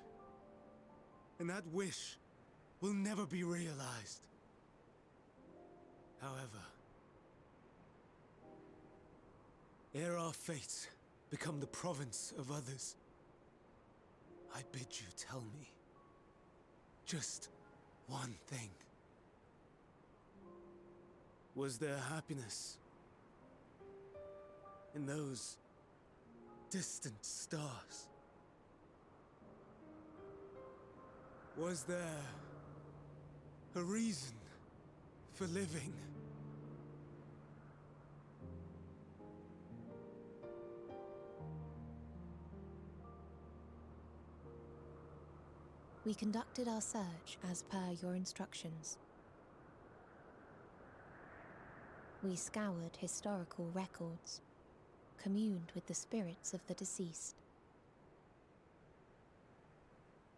And that wish will never be realized. However, ere our fates become the province of others, I bid you tell me just one thing. Was there happiness in those distant stars? Was there a reason for living? We conducted our search as per your instructions. We scoured historical records, communed with the spirits of the deceased,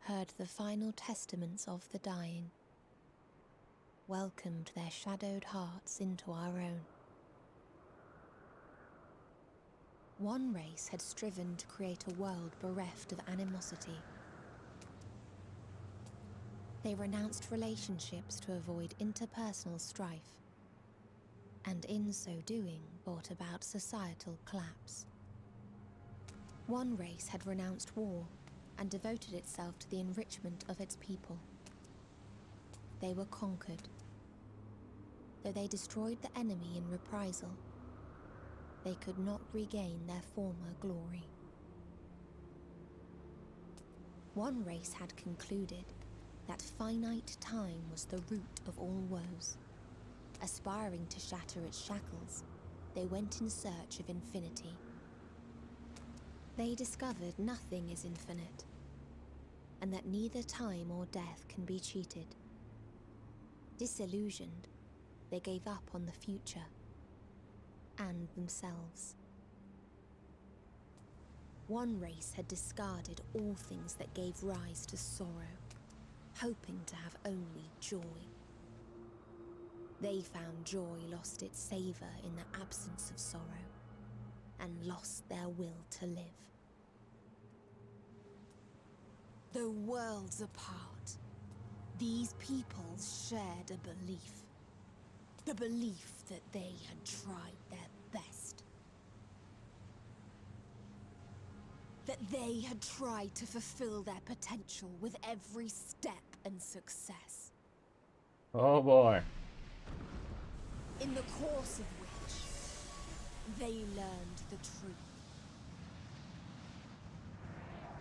heard the final testaments of the dying, welcomed their shadowed hearts into our own. One race had striven to create a world bereft of animosity. They renounced relationships to avoid interpersonal strife, and in so doing brought about societal collapse. One race had renounced war and devoted itself to the enrichment of its people. They were conquered. Though they destroyed the enemy in reprisal, they could not regain their former glory. One race had concluded that finite time was the root of all woes. Aspiring to shatter its shackles, they went in search of infinity. They discovered nothing is infinite, and that neither time or death can be cheated. Disillusioned, they gave up on the future and themselves. One race had discarded all things that gave rise to sorrow, hoping to have only joy. They found joy lost its savor in the absence of sorrow, and lost their will to live. Though worlds apart, these peoples shared a belief. The belief that they had tried their best. That they had tried to fulfill their potential with every step and success. Oh boy. In the course of which, they learned the truth.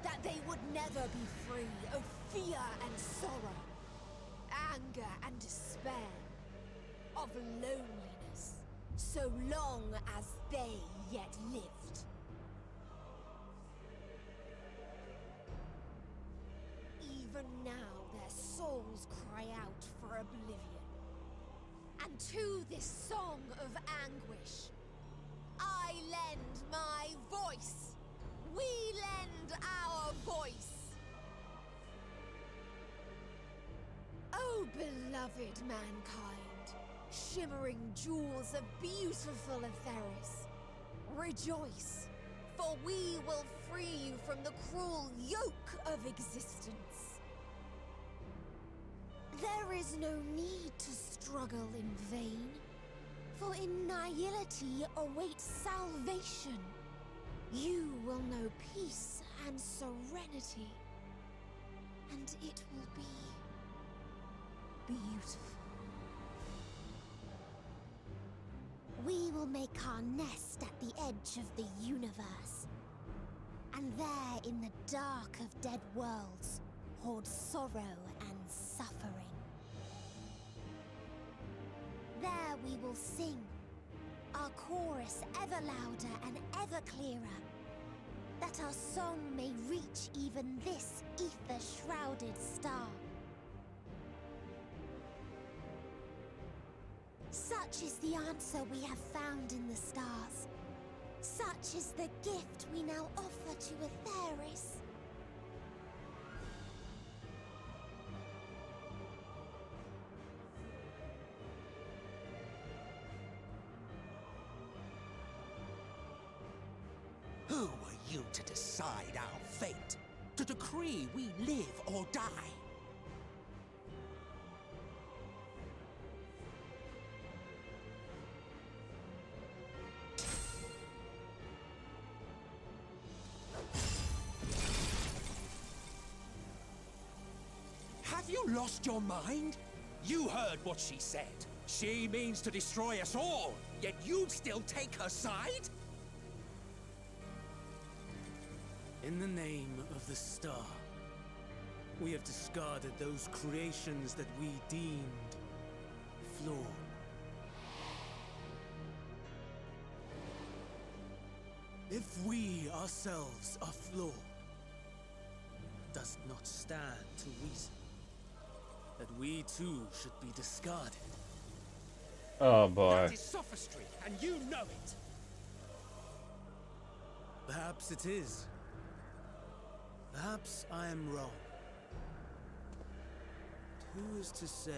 That they would never be free of fear and sorrow, anger and despair, of loneliness, so long as they yet lived. Even now their souls cry out for oblivion. And to this song of anguish, I lend my voice. We lend our voice. Oh, beloved mankind, shimmering jewels of beautiful Atheris, rejoice, for we will free you from the cruel yoke of existence. There is no need to struggle in vain, for in nihility awaits salvation. You will know peace and serenity, and it will be beautiful. We will make our nest at the edge of the universe, and there in the dark of dead worlds hoard sorrow and suffering. There we will sing, our chorus ever louder and ever clearer, that our song may reach even this ether-shrouded star. Such is the answer we have found in the stars. Such is the gift we now offer to Atheris. Who are you to decide our fate? To decree we live or die? Have you lost your mind? You heard what she said. She means to destroy us all, yet you'd still take her side? In the name of the star, we have discarded those creations that we deemed flawed. If we ourselves are flawed, does not stand to reason that we too should be discarded. Oh boy. That is sophistry, and you know it. Perhaps it is. Perhaps I am wrong. But who is to say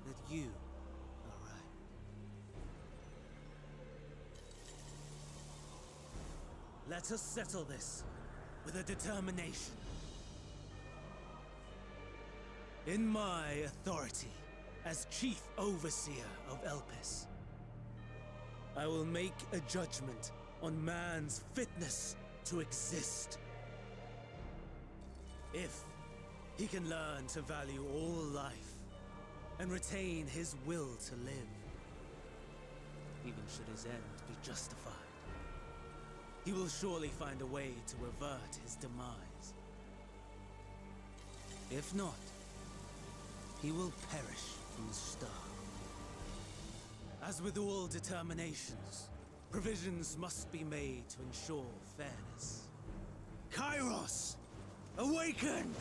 that you are right? Let us settle this with a determination. In my authority as Chief Overseer of Elpis, I will make a judgment on man's fitness to exist. If he can learn to value all life and retain his will to live, even should his end be justified, he will surely find a way to avert his demise. If not, he will perish from the start. As with all determinations, provisions must be made to ensure fairness. Kairos! Awaken!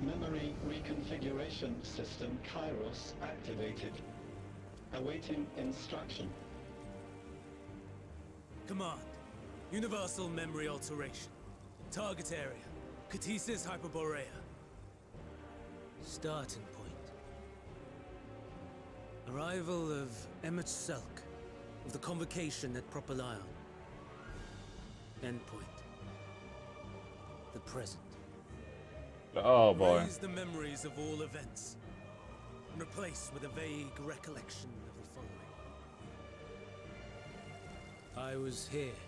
Memory reconfiguration system Kairos activated. Awaiting instruction. Command. Universal memory alteration. Target area. Catesis Hyperborea. Starting point. Arrival of Emmet Selk, of the Convocation at Propylion. Endpoint. The present. Oh boy. Raise the memories of all events, and replace with a vague recollection of the following. I was here,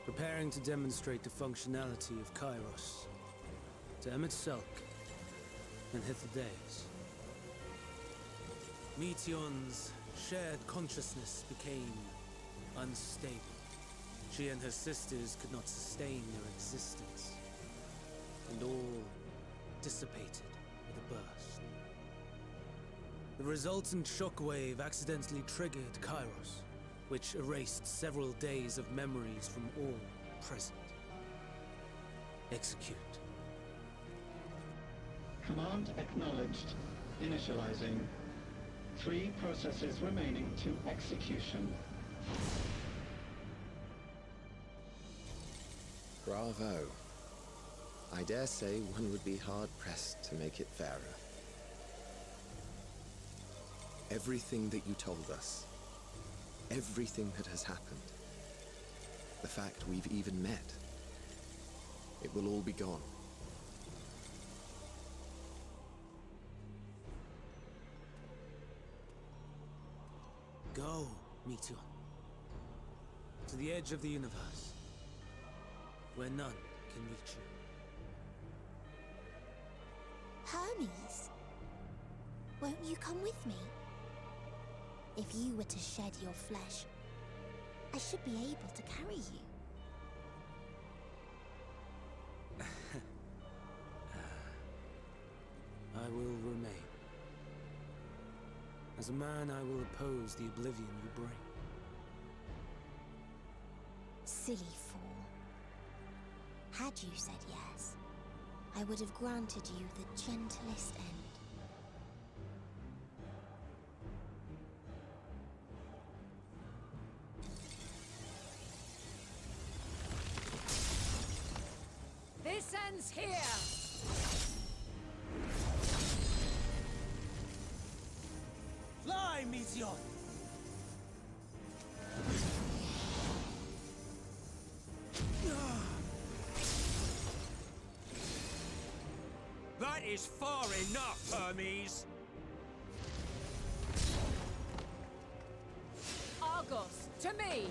preparing to demonstrate the functionality of Kairos to Emmet Selk and Hyperdays. Meteon's shared consciousness became unstable. She and her sisters could not sustain their existence, and all dissipated with a burst. The resultant shockwave accidentally triggered Kairos, which erased several days of memories from all present. Execute. Command acknowledged. Initializing. 3 processes remaining to execution. Bravo. I dare say one would be hard-pressed to make it fairer. Everything that you told us, everything that has happened, the fact we've even met, it will all be gone. Go, Meteon. To the edge of the universe, where none can reach you. Hermes? Won't you come with me? If you were to shed your flesh, I should be able to carry you. I will remain. As a man, I will oppose the oblivion you bring. Silly fool. Had you said yes, I would have granted you the gentlest end. This ends here! Fly, Meteon! That is far enough, Hermes! Argos, to me!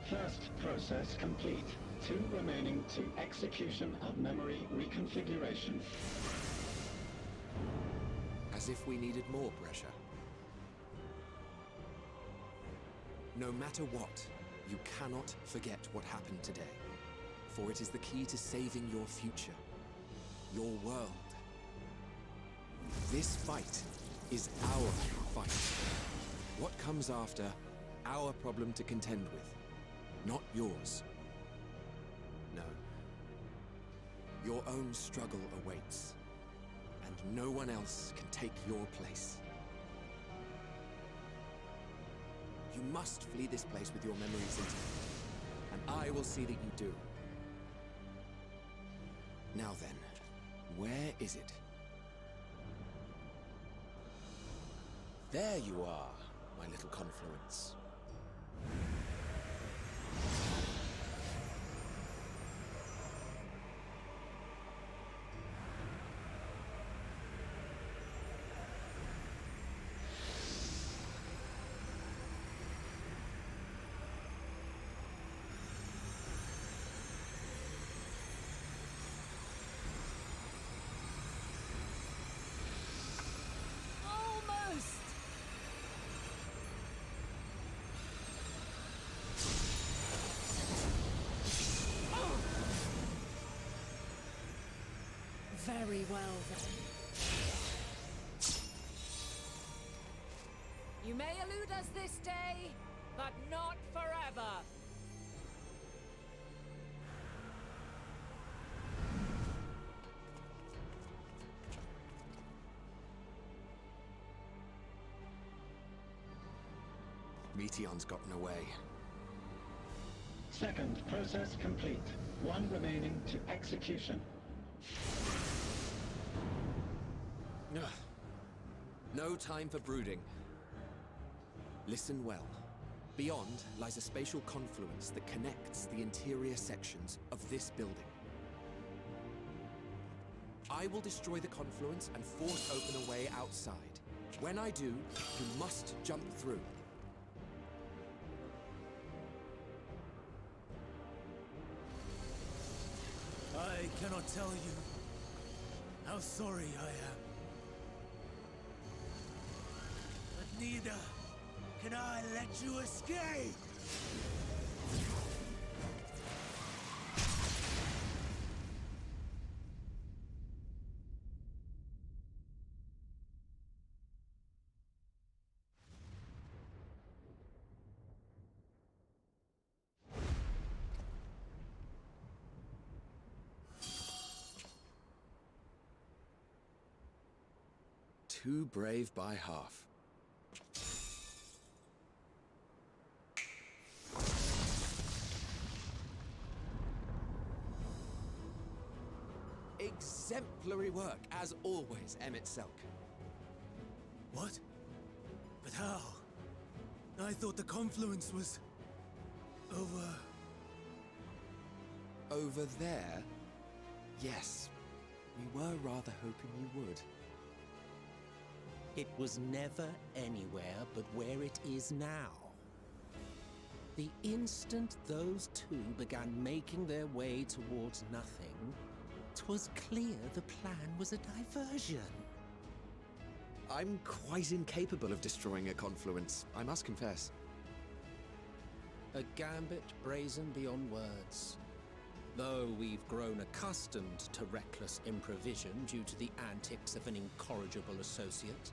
First process complete. 2 remaining to execution of memory reconfiguration. As if we needed more pressure. No matter what, you cannot forget what happened today. For it is the key to saving your future. Your world. This fight is our fight. What comes after, our problem to contend with. Not yours. No. Your own struggle awaits. And no one else can take your place. You must flee this place with your memories intact. And I will see that you do. Now then, where is it? There you are, my little confluence. Almost! Very well then. You may elude us this day, but not forever. Meteon's gotten away. Second process complete. One remaining to execution. Ugh. No time for brooding. Listen well. Beyond lies a spatial confluence that connects the interior sections of this building. I will destroy the confluence and force open a way outside. When I do, you must jump through. I cannot tell you how sorry I am. But neither can I let you escape! Too brave by half. Exemplary work, as always, Emmett Selk. What? But how? I thought the confluence was... over... Over there? Yes. We were rather hoping you would. It was never anywhere but where it is now. The instant those two began making their way towards nothing, 'twas clear the plan was a diversion. I'm quite incapable of destroying a confluence, I must confess. A gambit brazen beyond words. Though we've grown accustomed to reckless improvision due to the antics of an incorrigible associate.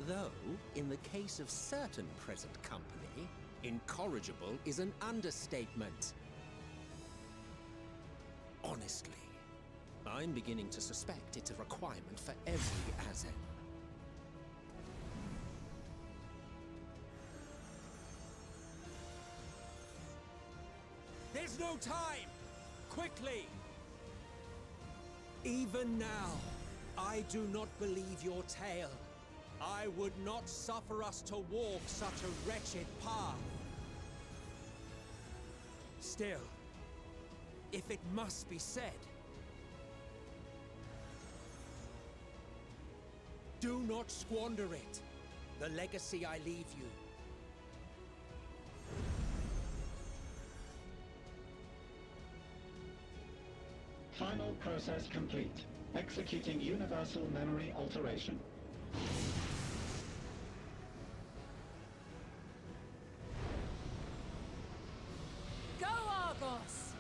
Though, in the case of certain present company, incorrigible is an understatement. Honestly, I'm beginning to suspect it's a requirement for every Azen. There's no time! Quickly! Even now, I do not believe your tale. I would not suffer us to walk such a wretched path. Still, if it must be said, do not squander it. The legacy I leave you. Final process complete. Executing universal memory alteration. Go, Argos!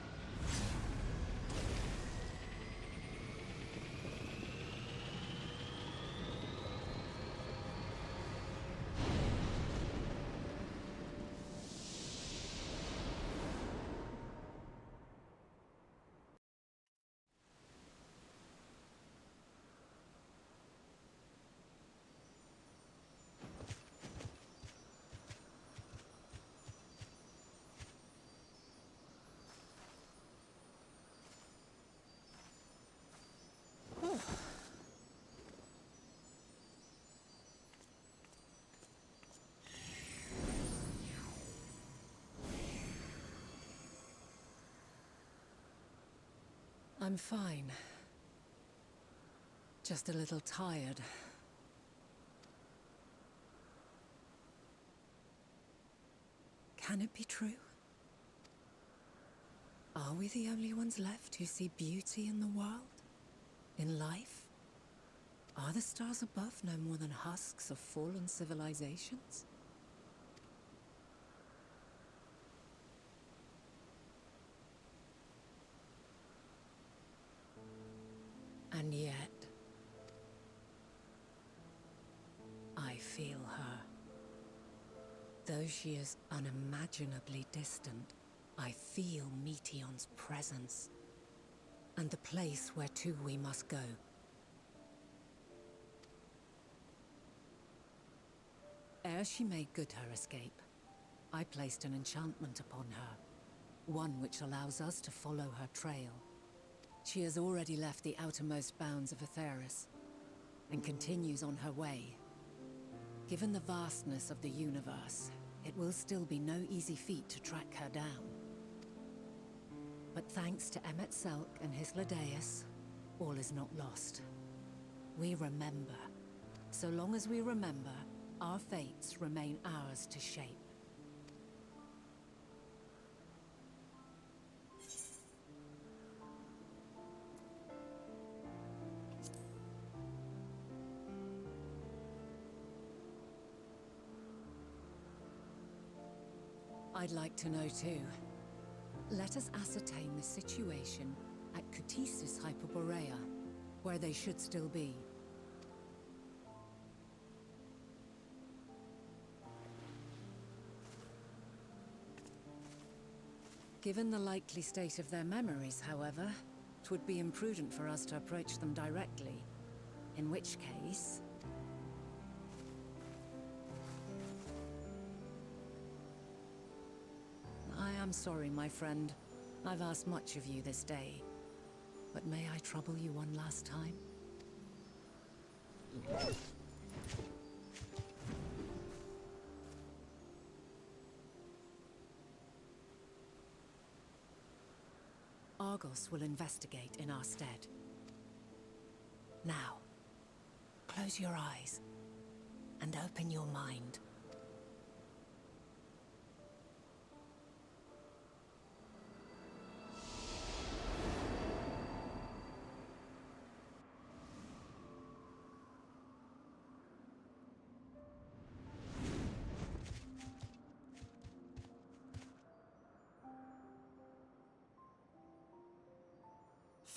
I'm fine. Just a little tired. Can it be true? Are we the only ones left who see beauty in the world? In life? Are the stars above no more than husks of fallen civilizations? And yet, I feel her. Though she is unimaginably distant, I feel Meteon's presence, and the place where to we must go. Ere she made good her escape, I placed an enchantment upon her, one which allows us to follow her trail. She has already left the outermost bounds of Aetheris, and continues on her way. Given the vastness of the universe, it will still be no easy feat to track her down. But thanks to Emmet Selk and his Ladeus, all is not lost. We remember. So long as we remember, our fates remain ours to shape. I'd like to know too. Let us ascertain the situation at Cutisis Hyperborea, where they should still be. Given the likely state of their memories, however, it would be imprudent for us to approach them directly. In which case... I am sorry, my friend. I've asked much of you this day. But may I trouble you one last time? Argos will investigate in our stead. Now, close your eyes and open your mind.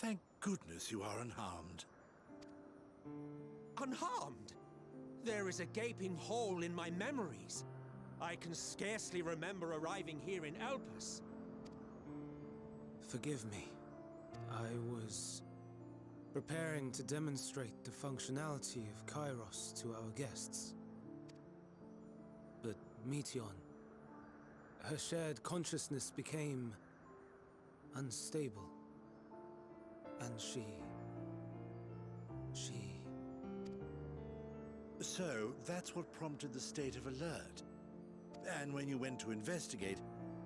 Thank goodness you are unharmed. Unharmed? There is a gaping hole in my memories. I can scarcely remember arriving here in Elpis. Forgive me. I was preparing to demonstrate the functionality of Kairos to our guests. But Meteon, her shared consciousness became unstable. And she... So, that's what prompted the state of alert. And when you went to investigate,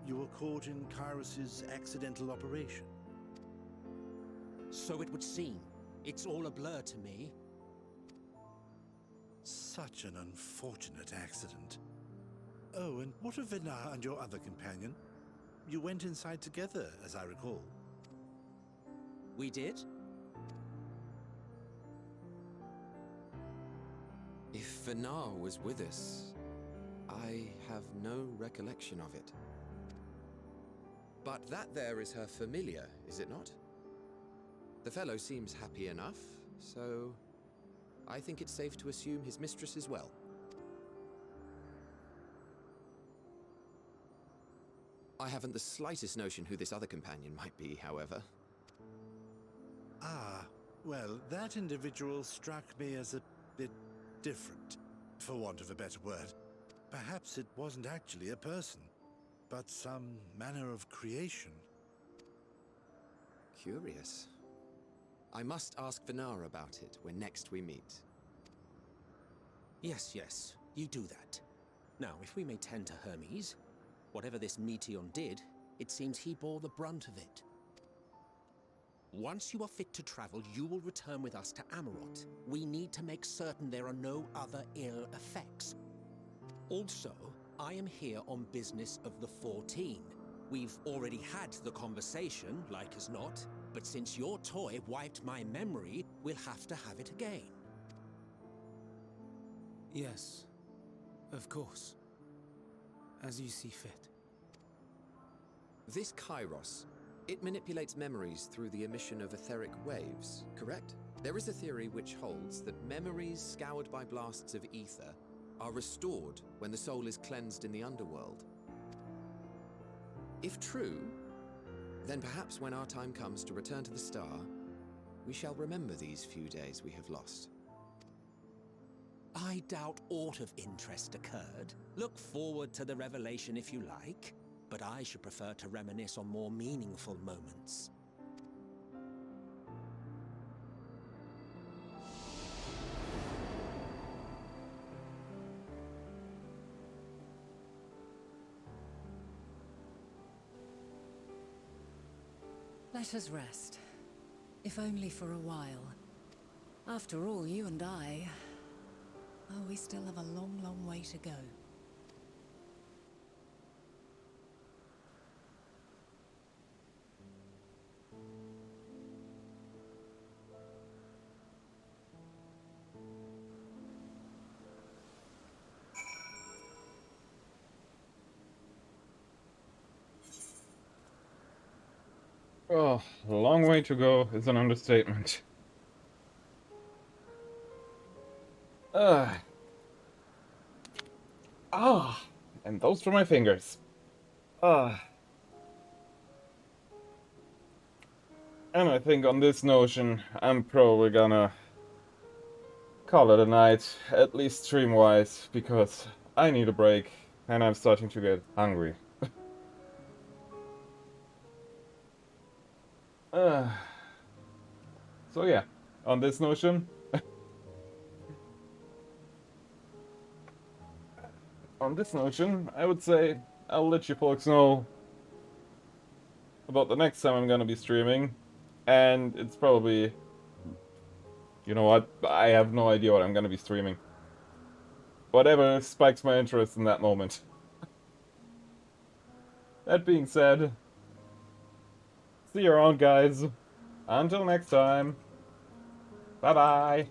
you were caught in Kairos's accidental operation. So it would seem. It's all a blur to me. Such an unfortunate accident. Oh, and what of Vinar and your other companion? You went inside together, as I recall. We did? If Vinar was with us, I have no recollection of it. But that there is her familiar, is it not? The fellow seems happy enough, so I think it's safe to assume his mistress as well. I haven't the slightest notion who this other companion might be, however. Ah, well, that individual struck me as a bit different, for want of a better word. Perhaps it wasn't actually a person, but some manner of creation. Curious. I must ask Vinar about it when next we meet. Yes, you do that. Now, if we may tend to Hermes, whatever this Meteon did, it seems he bore the brunt of it. Once you are fit to travel, you will return with us to Amarot. We need to make certain there are no other ill effects. Also, I am here on business of the 14. We've already had the conversation, like as not, but since your toy wiped my memory, we'll have to have it again. Yes, of course. As you see fit. This Kairos, it manipulates memories through the emission of etheric waves, correct? There is a theory which holds that memories scoured by blasts of ether are restored when the soul is cleansed in the underworld. If true, then perhaps when our time comes to return to the star, we shall remember these few days we have lost. I doubt aught of interest occurred. Look forward to the revelation if you like, but I should prefer to reminisce on more meaningful moments. Let us rest. If only for a while. After all, you and I... Oh, we still have a long, long way to go. Oh, a long way to go is an understatement. And those for my fingers. And I think on this notion, I'm probably gonna call it a night, at least stream-wise, because I need a break, and I'm starting to get hungry. So yeah, on this notion... on this notion, I would say I'll let you folks know about the next time I'm gonna be streaming, and it's probably... You know what? I have no idea what I'm gonna be streaming. Whatever spikes my interest in that moment. That being said, see you around, guys. Until next time. Bye-bye.